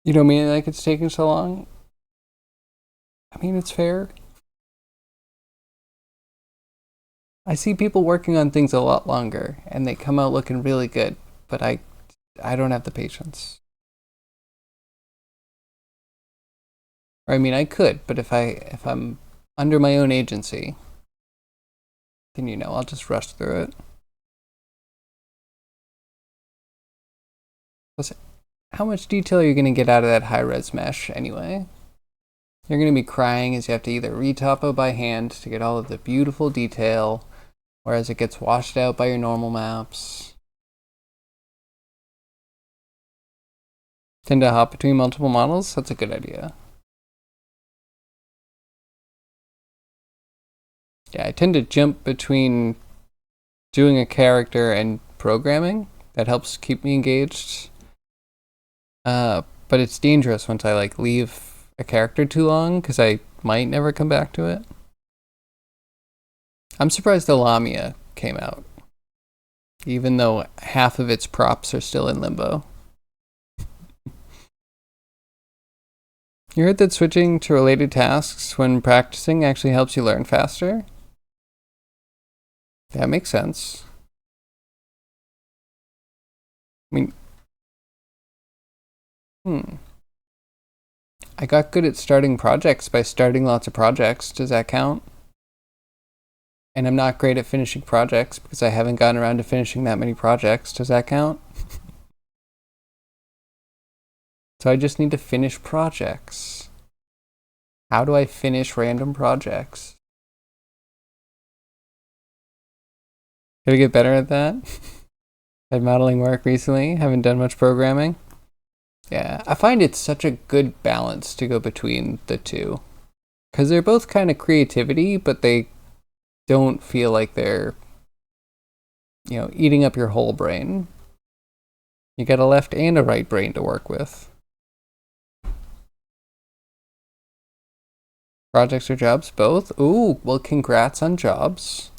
You don't mean like it's taking so long? I mean, it's fair. I see people working on things a lot longer and they come out looking really good, but I don't have the patience. Or I mean, I could, but if I'm under my own agency, then you know, I'll just rush through it. Listen, how much detail are you going to get out of that high-res mesh anyway? You're going to be crying as you have to either retopo by hand to get all of the beautiful detail, or as it gets washed out by your normal maps. Tend to hop between multiple models? That's a good idea. Yeah, I tend to jump between doing a character and programming. That helps keep me engaged. But it's dangerous once I like leave a character too long because I might never come back to it. I'm surprised the Lamia came out, even though half of its props are still in limbo. You heard that switching to related tasks when practicing actually helps you learn faster? That makes sense. I mean, I got good at starting projects by starting lots of projects. Does that count? And I'm not great at finishing projects because I haven't gotten around to finishing that many projects. Does that count? So I just need to finish projects. How do I finish random projects? Gotta get better at that. Had modeling work recently. Haven't done much programming. Yeah, I find it's such a good balance to go between the two. Because they're both kind of creativity, but they don't feel like they're, eating up your whole brain. You got a left and a right brain to work with. Projects or jobs? Both? Ooh, well, congrats on jobs.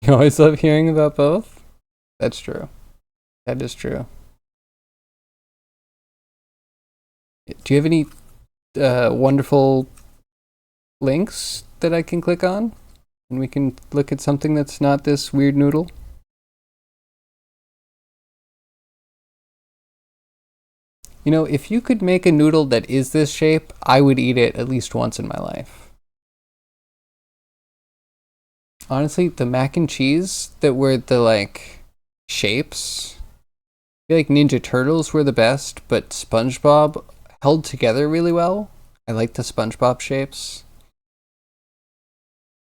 You always love hearing about both? That's true. That is true. Do you have any wonderful links that I can click on? And we can look at something that's not this weird noodle? If you could make a noodle that is this shape, I would eat it at least once in my life. Honestly, the mac and cheese that were the shapes, I feel like Ninja Turtles were the best, but SpongeBob held together really well. I like the SpongeBob shapes.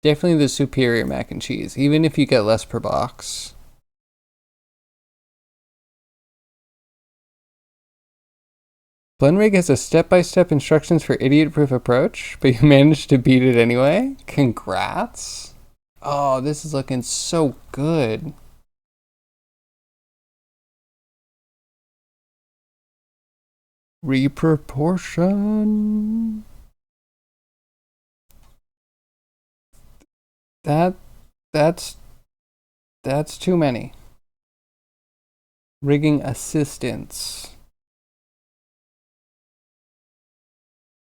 Definitely the superior mac and cheese, even if you get less per box. Blendrig has a step-by-step instructions for idiot-proof approach, but you managed to beat it anyway? Congrats. Oh, this is looking so good. Reproportion. That's too many. Rigging assistance.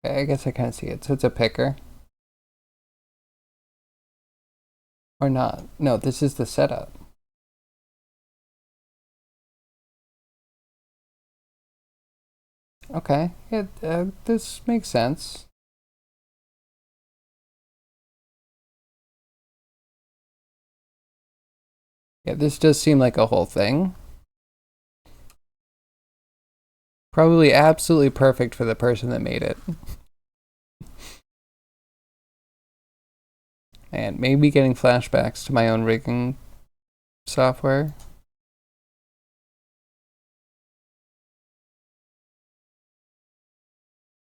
Okay, I guess I kind of see it. So it's a picker. Or not. No, this is the setup. Okay, yeah, this makes sense. Yeah, this does seem like a whole thing. Probably absolutely perfect for the person that made it. And maybe getting flashbacks to my own rigging software.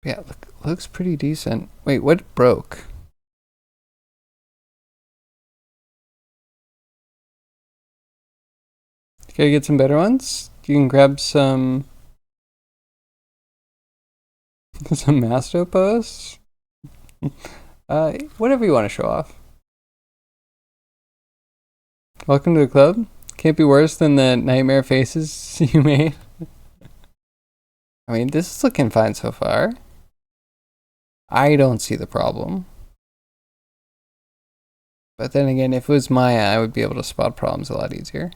Yeah, looks pretty decent. Wait, what broke? Gotta get some better ones? You can grab some Masto posts? Whatever you want to show off. Welcome to the club. Can't be worse than the nightmare faces you made. I mean, this is looking fine so far. I don't see the problem. But then again, if it was Maya, I would be able to spot problems a lot easier.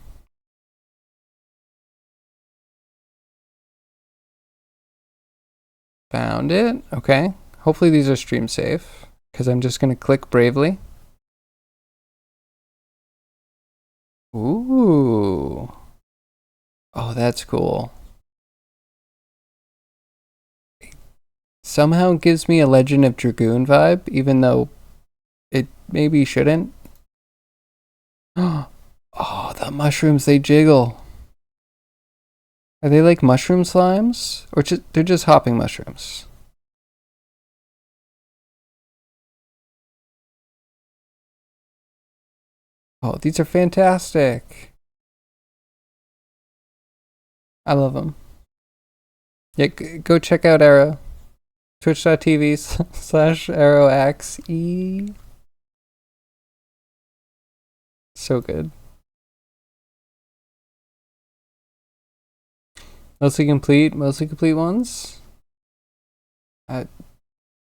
Found it. Okay. Hopefully these are stream safe, because I'm just going to click bravely. Ooh. Oh, that's cool. Somehow gives me a Legend of Dragoon vibe, even though it maybe shouldn't. Oh, the mushrooms, they jiggle. Are they like mushroom slimes? Or they're just hopping mushrooms? Oh, these are fantastic. I love them. Yeah, go check out Arrow. Twitch.tv/ArrowXE. So good. Mostly complete ones. I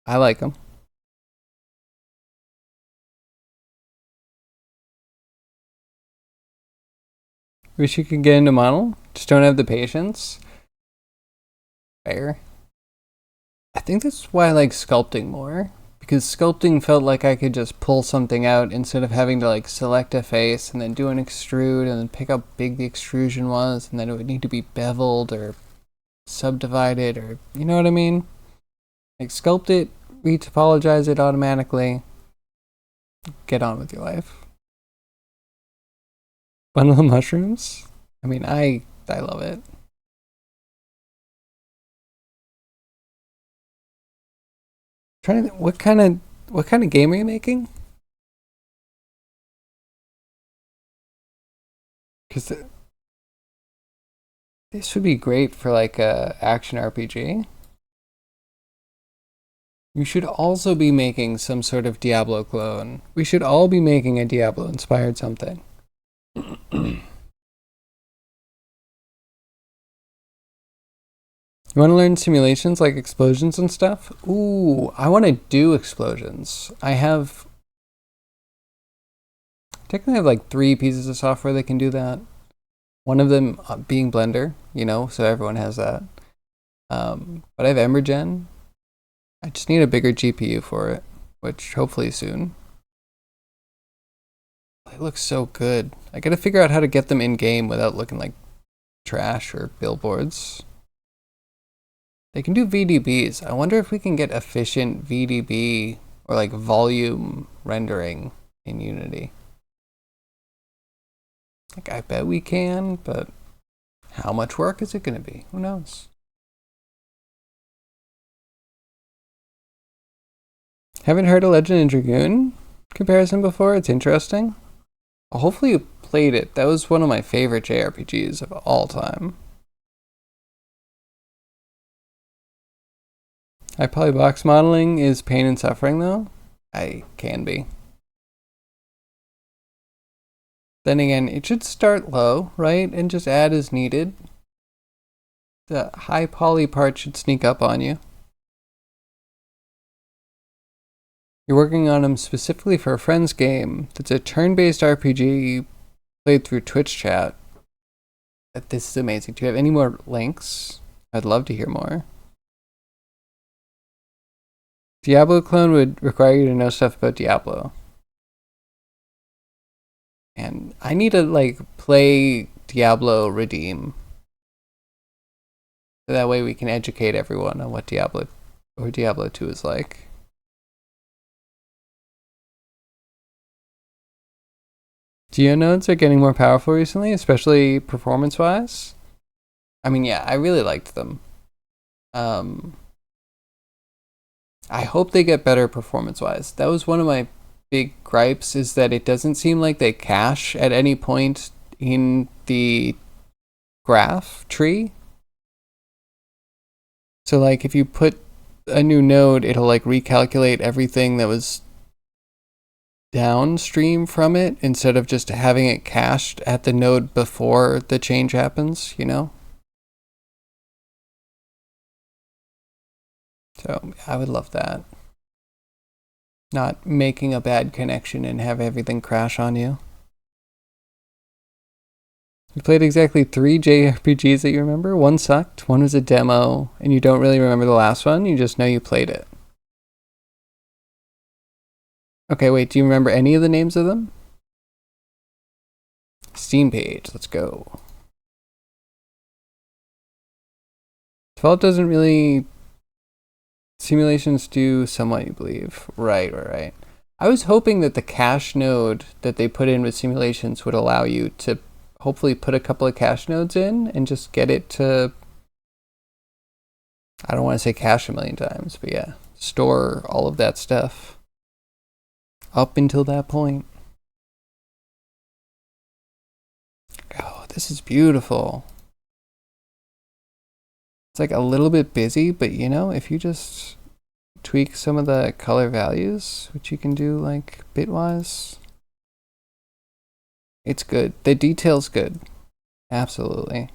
like them. Wish you could get into model. Just don't have the patience. Fair. I think that's why I like sculpting more. Because sculpting felt like I could just pull something out instead of having to select a face and then do an extrude and then pick how big the extrusion was and then it would need to be beveled or subdivided or you know what I mean? Sculpt it, retopologize it automatically. Get on with your life. Bundle of mushrooms? I mean, I love it. Trying to think, what kind of game are you making? Because this would be great for like a action RPG. You should also be making some sort of Diablo clone. We should all be making a Diablo inspired something. You want to learn simulations like explosions and stuff? Ooh, I want to do explosions. Technically I have like 3 pieces of software that can do that. One of them being Blender, you know, so everyone has that. But I have Embergen. I just need a bigger GPU for it, which hopefully soon. It looks so good. I gotta figure out how to get them in game without looking like trash or billboards. They can do VDBs. I wonder if we can get efficient VDB or like volume rendering in Unity. Like I bet we can, but how much work is it gonna be? Who knows? Haven't heard a Legend and Dragoon comparison before. It's interesting. Hopefully you played it. That was one of my favorite JRPGs of all time. High poly box modeling is pain and suffering though. I can be. Then again, it should start low, right? And just add as needed. The high poly part should sneak up on you. You're working on them specifically for a friend's game that's a turn-based RPG played through Twitch chat. This is amazing. Do you have any more links? I'd love to hear more. Diablo clone would require you to know stuff about Diablo. And I need to like play Diablo Redeem. So that way we can educate everyone on what Diablo or Diablo 2 is like. Geonodes are getting more powerful recently, especially performance-wise. I mean, yeah, I really liked them. I hope they get better performance-wise. That was one of my big gripes, is that it doesn't seem like they cache at any point in the graph tree. So like if you put a new node, it'll like recalculate everything that was downstream from it instead of just having it cached at the node before the change happens, you know? So I would love that. Not making a bad connection and have everything crash on you. You played exactly 3 JRPGs that you remember? One sucked, one was a demo, and you don't really remember the last one, you just know you played it. Okay, wait, do you remember any of the names of them? Steam page, let's go. Default doesn't really... Simulations do somewhat, you believe. Right. I was hoping that the cache node that they put in with simulations would allow you to hopefully put a couple of cache nodes in and just get it to... I don't want to say cache a million times, but yeah, store all of that stuff up until that point. Oh, this is beautiful. It's like a little bit busy, but you know, if you just tweak some of the color values, which you can do like bitwise, it's good. The detail's good. Absolutely.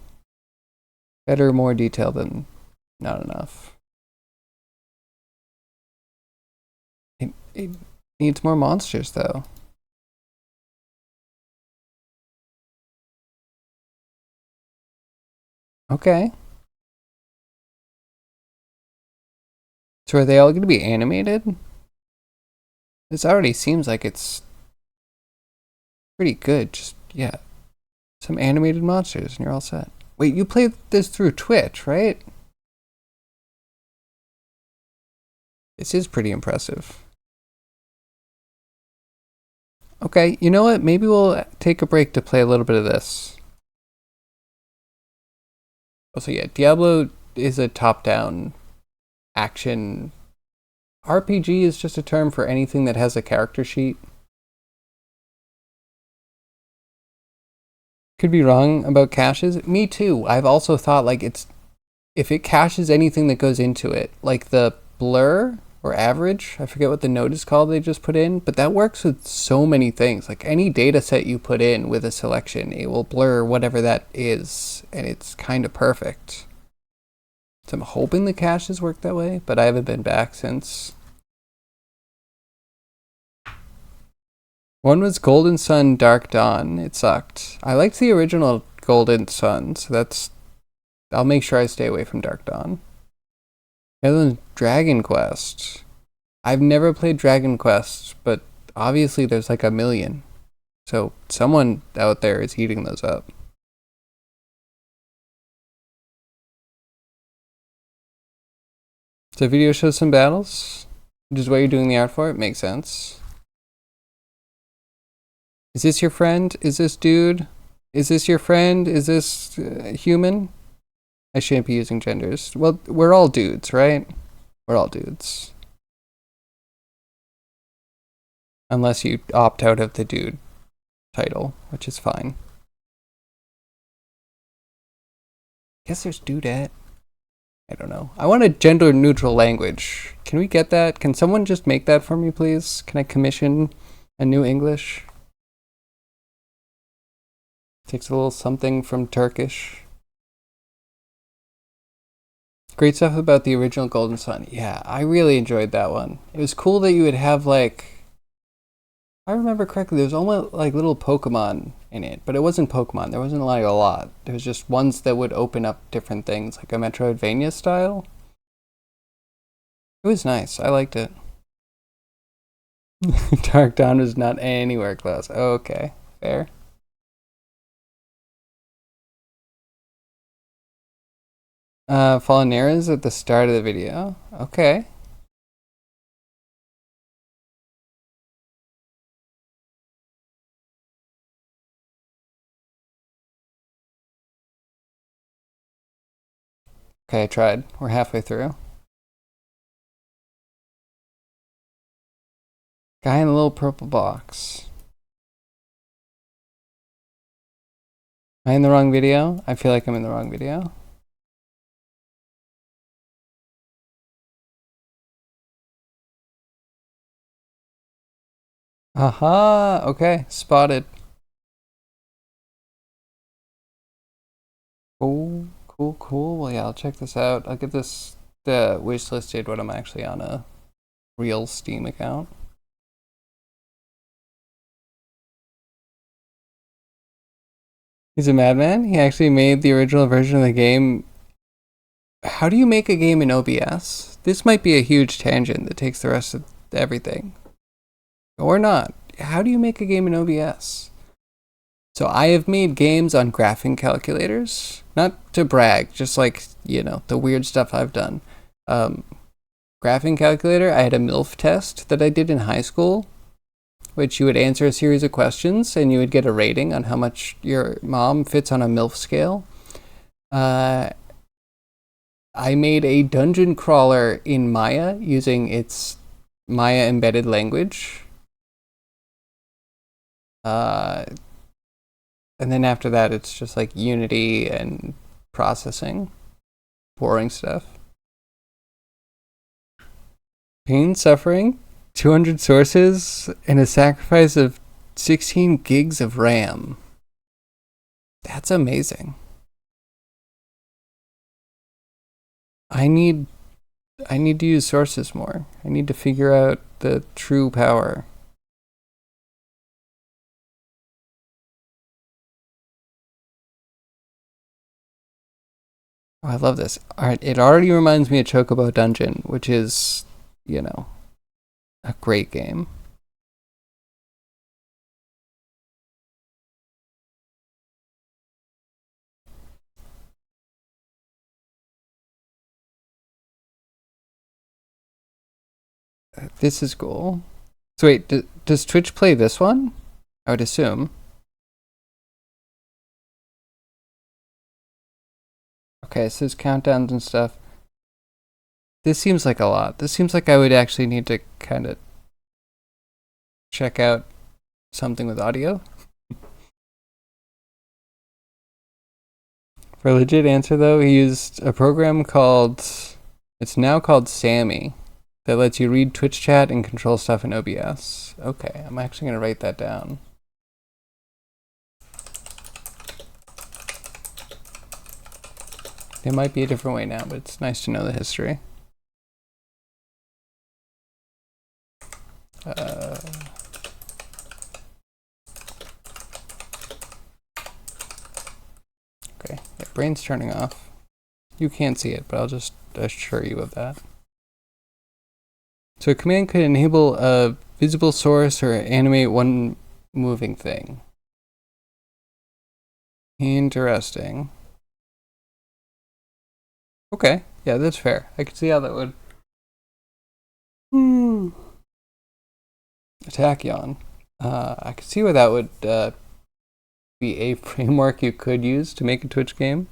Better, more detail than not enough. It needs more monsters though. Okay. So are they all going to be animated? This already seems like it's pretty good. Just, yeah, some animated monsters and you're all set. Wait, you played this through Twitch, right? This is pretty impressive. Okay, you know what? Maybe we'll take a break to play a little bit of this. Also, yeah, Diablo is a top-down action RPG is just a term for anything that has a character sheet. Could be wrong about caches. Me too. I've also thought like if it caches anything that goes into it, like the blur or average, I forget what the node is called they just put in, but that works with so many things. Like any data set you put in with a selection, it will blur whatever that is, and it's kind of perfect. So I'm hoping the caches work that way, but I haven't been back since. One was Golden Sun, Dark Dawn. It sucked. I liked the original Golden Sun, so I'll make sure I stay away from Dark Dawn. The other one's Dragon Quest. I've never played Dragon Quest, but obviously there's like a million. So someone out there is eating those up. So video shows some battles, which is what you're doing the art for. It makes sense. Is this your friend? Is this dude? Is this your friend? Is this human? I shouldn't be using genders. Well, we're all dudes, right? We're all dudes. Unless you opt out of the dude title, which is fine. Guess there's dudette. I don't know. I want a gender neutral language. Can we get that? Can someone just make that for me, please? Can I commission a new English? Takes a little something from Turkish. Great stuff about the original Golden Sun. Yeah, I really enjoyed that one. It was cool that you would have like, if I remember correctly, there was almost like little Pokemon in it, but it wasn't Pokemon. There wasn't like a lot. There was just ones that would open up different things, like a Metroidvania style. It was nice. I liked it. Dark Dawn was not anywhere close. Okay, fair. Fallen Arrows at the start of the video. Okay. Okay, I tried. We're halfway through. Guy in the little purple box. Am I in the wrong video? I feel like I'm in the wrong video. Aha! Okay, spotted. Cool, cool, cool. Well, yeah, I'll check this out. I'll get this wish listed when I'm actually on a real Steam account. He's a madman. He actually made the original version of the game. How do you make a game in OBS? This might be a huge tangent that takes the rest of everything. Or not. How do you make a game in OBS? So I have made games on graphing calculators. Not to brag, just like, you know, the weird stuff I've done. Graphing calculator, I had a MILF test that I did in high school, which you would answer a series of questions and you would get a rating on how much your mom fits on a MILF scale. I made a dungeon crawler in Maya using its Maya embedded language. And then after that, it's just like Unity and processing. Boring stuff. Pain, suffering, 200 sources, and a sacrifice of 16 gigs of RAM. That's amazing. I need to use sources more. I need to figure out the true power. Oh, I love this. Alright, it already reminds me of Chocobo Dungeon, which is, you know, a great game. This is cool. So wait, does Twitch play this one? I would assume. Okay, so there's countdowns and stuff. This seems like a lot. This seems like I would actually need to kind of check out something with audio. For a legit answer though, he used a program called, it's now called Sammy, that lets you read Twitch chat and control stuff in OBS. Okay, I'm actually gonna write that down. It might be a different way now, but it's nice to know the history. Okay, yeah, brain's turning off. You can't see it, but I'll just assure you of that. So a command could enable a visible source or animate one moving thing. Interesting. Okay, yeah, that's fair. I could see how that would attack yawn. I could see where that would be a framework you could use to make a Twitch game.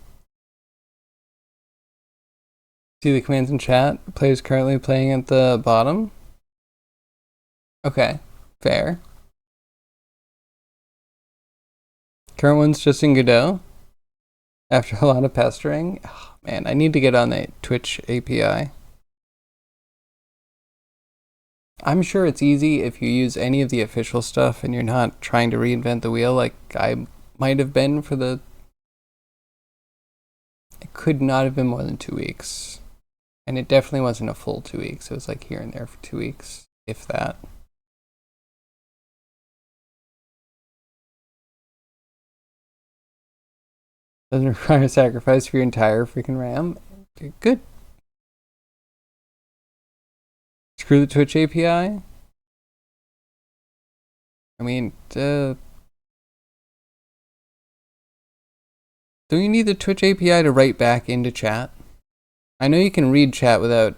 See the commands in chat? Players currently playing at the bottom. Okay, fair. Current one's just in Godot. After a lot of pestering. Oh, man, I need to get on a Twitch API. I'm sure it's easy if you use any of the official stuff and you're not trying to reinvent the wheel like I might have been for the... It could not have been more than 2 weeks. And it definitely wasn't a full 2 weeks. It was like here and there for 2 weeks, if that. Doesn't require a sacrifice for your entire freaking RAM. Okay, good. Screw the Twitch API. I mean, don't you need the Twitch API to write back into chat? I know you can read chat without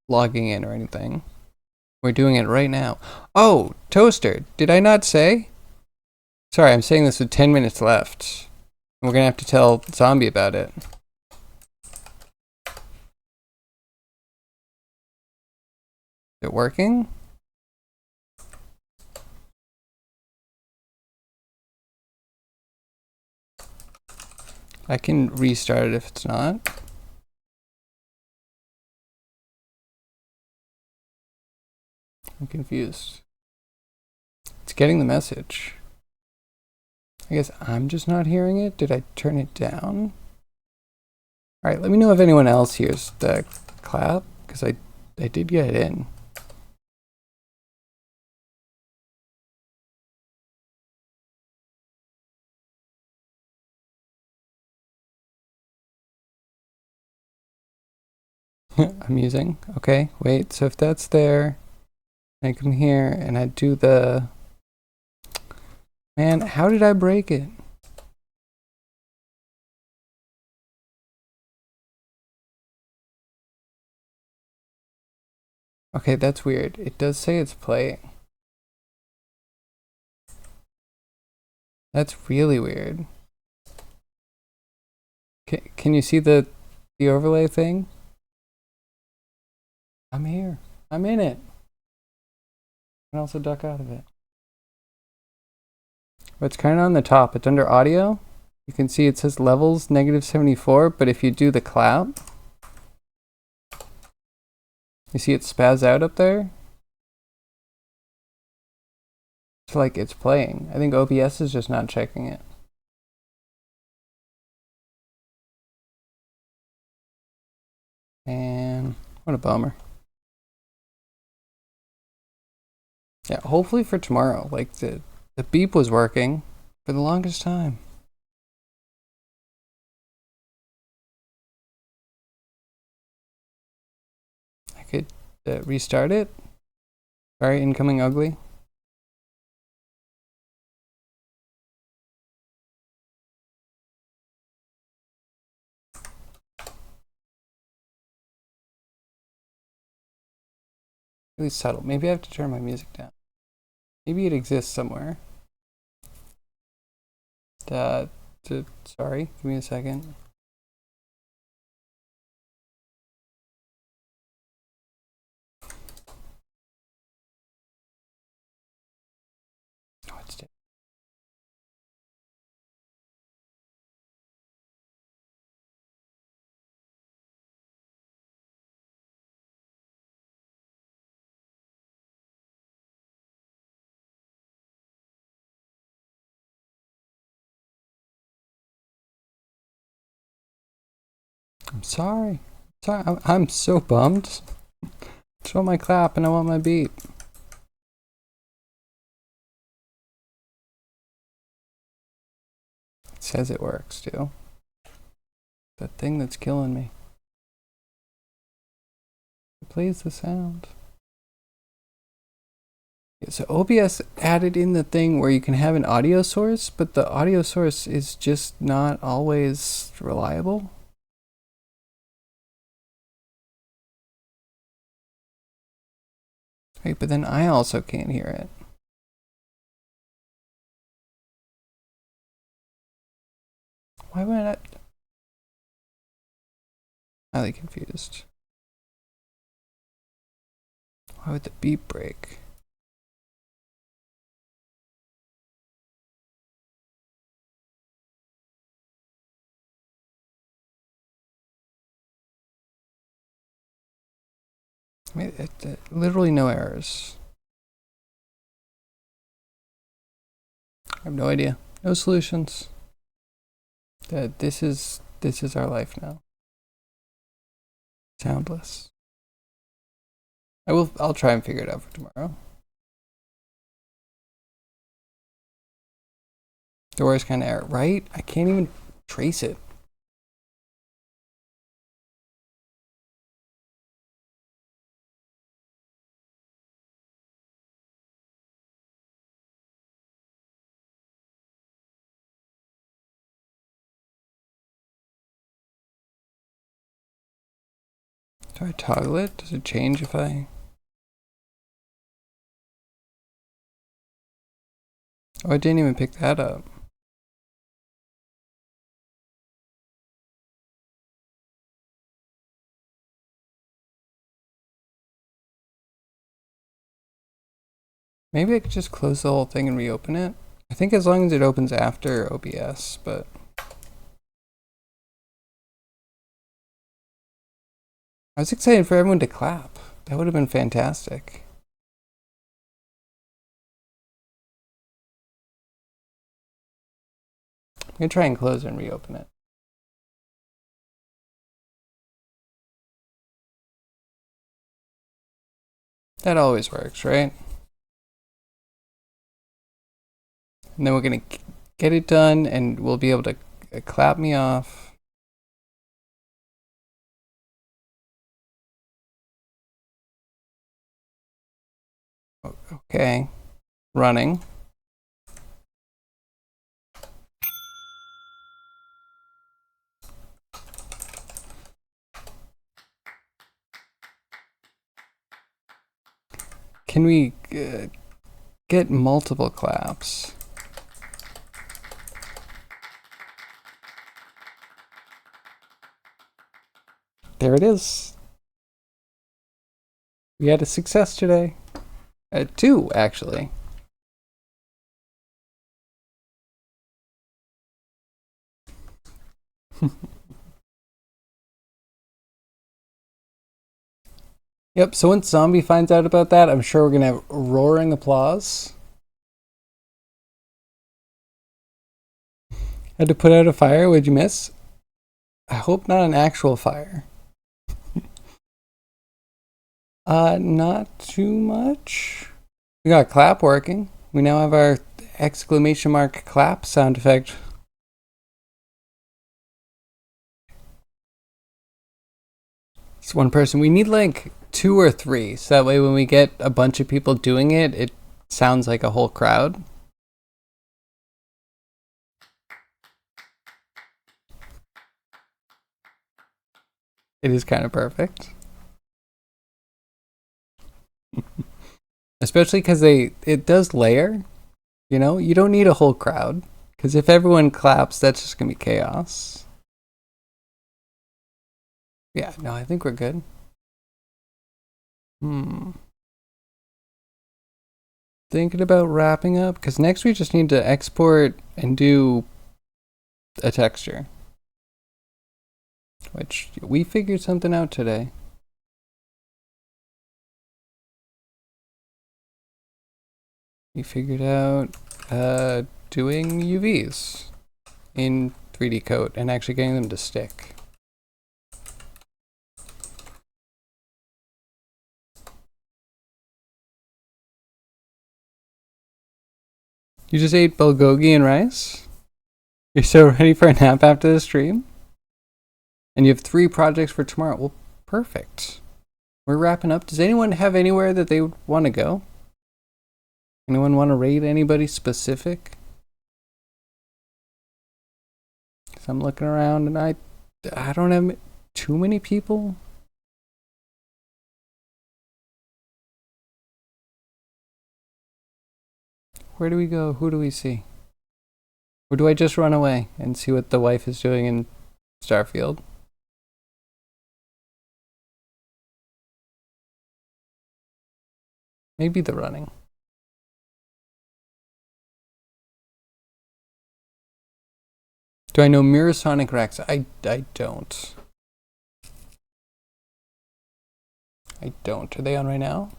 logging in or anything. We're doing it right now. Oh, Toaster, did I not say? Sorry, I'm saying this with 10 minutes left. We're gonna have to tell Zombie about it. Is it working? I can restart it if it's not. I'm confused. It's getting the message. I guess I'm just not hearing it. Did I turn it down? All right, let me know if anyone else hears the clap, because I did get it in. I'm using. Okay, wait. So if that's there, I come here and I do the... Man, how did I break it? Okay, that's weird. It does say it's playing. That's really weird. Can you see the overlay thing? I'm here. I'm in it. I can also duck out of it. But it's kind of on the top. It's under audio. You can see it says levels -74, but if you do the clap, you see it spaz out up there? It's like it's playing. I think OBS is just not checking it. And what a bummer. Yeah, hopefully for tomorrow. Like the beep was working for the longest time. I could restart it. Sorry, incoming ugly. Really subtle. Maybe I have to turn my music down. Maybe it exists somewhere. Sorry, give me a second. it's dead. I'm sorry. I'm so bummed. I just want my clap and I want my beat. It says it works too. That thing that's killing me. It plays the sound. Yeah, so OBS added in the thing where you can have an audio source, but the audio source is just not always reliable. Right, but then I also can't hear it. Why would I? Highly confused. Why would the beat break? I mean, literally no errors. I have no idea. No solutions. This is our life now. Soundless. I'll try and figure it out for tomorrow. The worst kind of error, right? I can't even trace it. Do I toggle it? Does it change if I... Oh, I didn't even pick that up. Maybe I could just close the whole thing and reopen it. I think as long as it opens after OBS, but... I was excited for everyone to clap. That would have been fantastic. I'm gonna try and close it and reopen it. That always works, right? And then we're gonna get it done and we'll be able to clap me off. Okay, running. Can we get multiple claps? There it is. We had a success today. 2, actually. Yep, so once Zombie finds out about that, I'm sure we're gonna have roaring applause. Had to put out a fire, what'd you miss? I hope not an actual fire. Not too much. We got clap working. We now have our exclamation mark clap sound effect. It's one person. We need like 2 or 3, so that way when we get a bunch of people doing it, it sounds like a whole crowd. It is kind of perfect. Especially because it does layer. You know, you don't need a whole crowd. Because if everyone claps, that's just going to be chaos. Yeah, no, I think we're good. thinking about wrapping up because next we just need to export and do a texture, which we figured something out today. We figured out doing UVs in 3D Coat and actually getting them to stick. You just ate bulgogi and rice? You're so ready for a nap after the stream? And you have 3 projects for tomorrow. Well, perfect. We're wrapping up. Does anyone have anywhere that they would want to go? Anyone want to raid anybody specific? Because I'm looking around and I don't have too many people. Where do we go? Who do we see? Or do I just run away and see what the wife is doing in Starfield? Maybe the running. Do I know Mirasonic Rex? I don't. I don't. Are they on right now?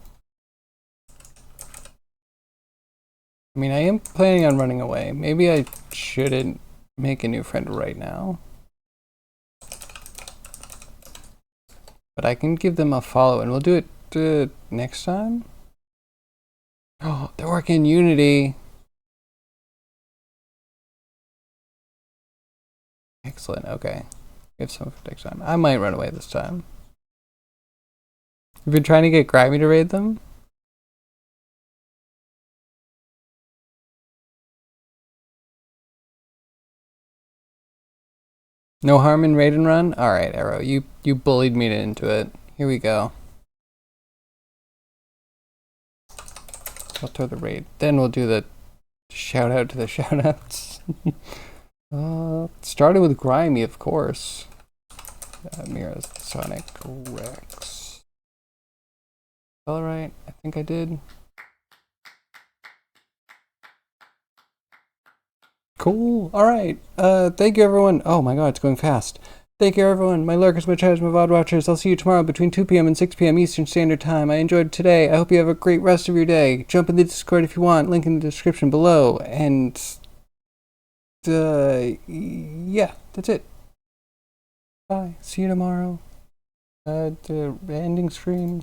I mean, I am planning on running away. Maybe I shouldn't make a new friend right now. But I can give them a follow and we'll do it next time. Oh, they're working in Unity. Excellent. Okay. We have some for next time. I might run away this time. You've been trying to get Grimy to raid them? No harm in raid and run? Alright, Arrow. You bullied me into it. Here we go. I'll throw the raid. Then we'll do the shout out to the shout outs. Started with Grimy, of course. Mirasonic Rex. Alright, I think I did. Cool. Alright. Thank you, everyone. Oh my god, it's going fast. Thank you, everyone. My lurkers, my chatters, my VOD watchers. I'll see you tomorrow between 2 p.m. and 6 p.m. Eastern Standard Time. I enjoyed today. I hope you have a great rest of your day. Jump in the Discord if you want. Link in the description below. And yeah, that's it. Bye. See you tomorrow. The ending stream.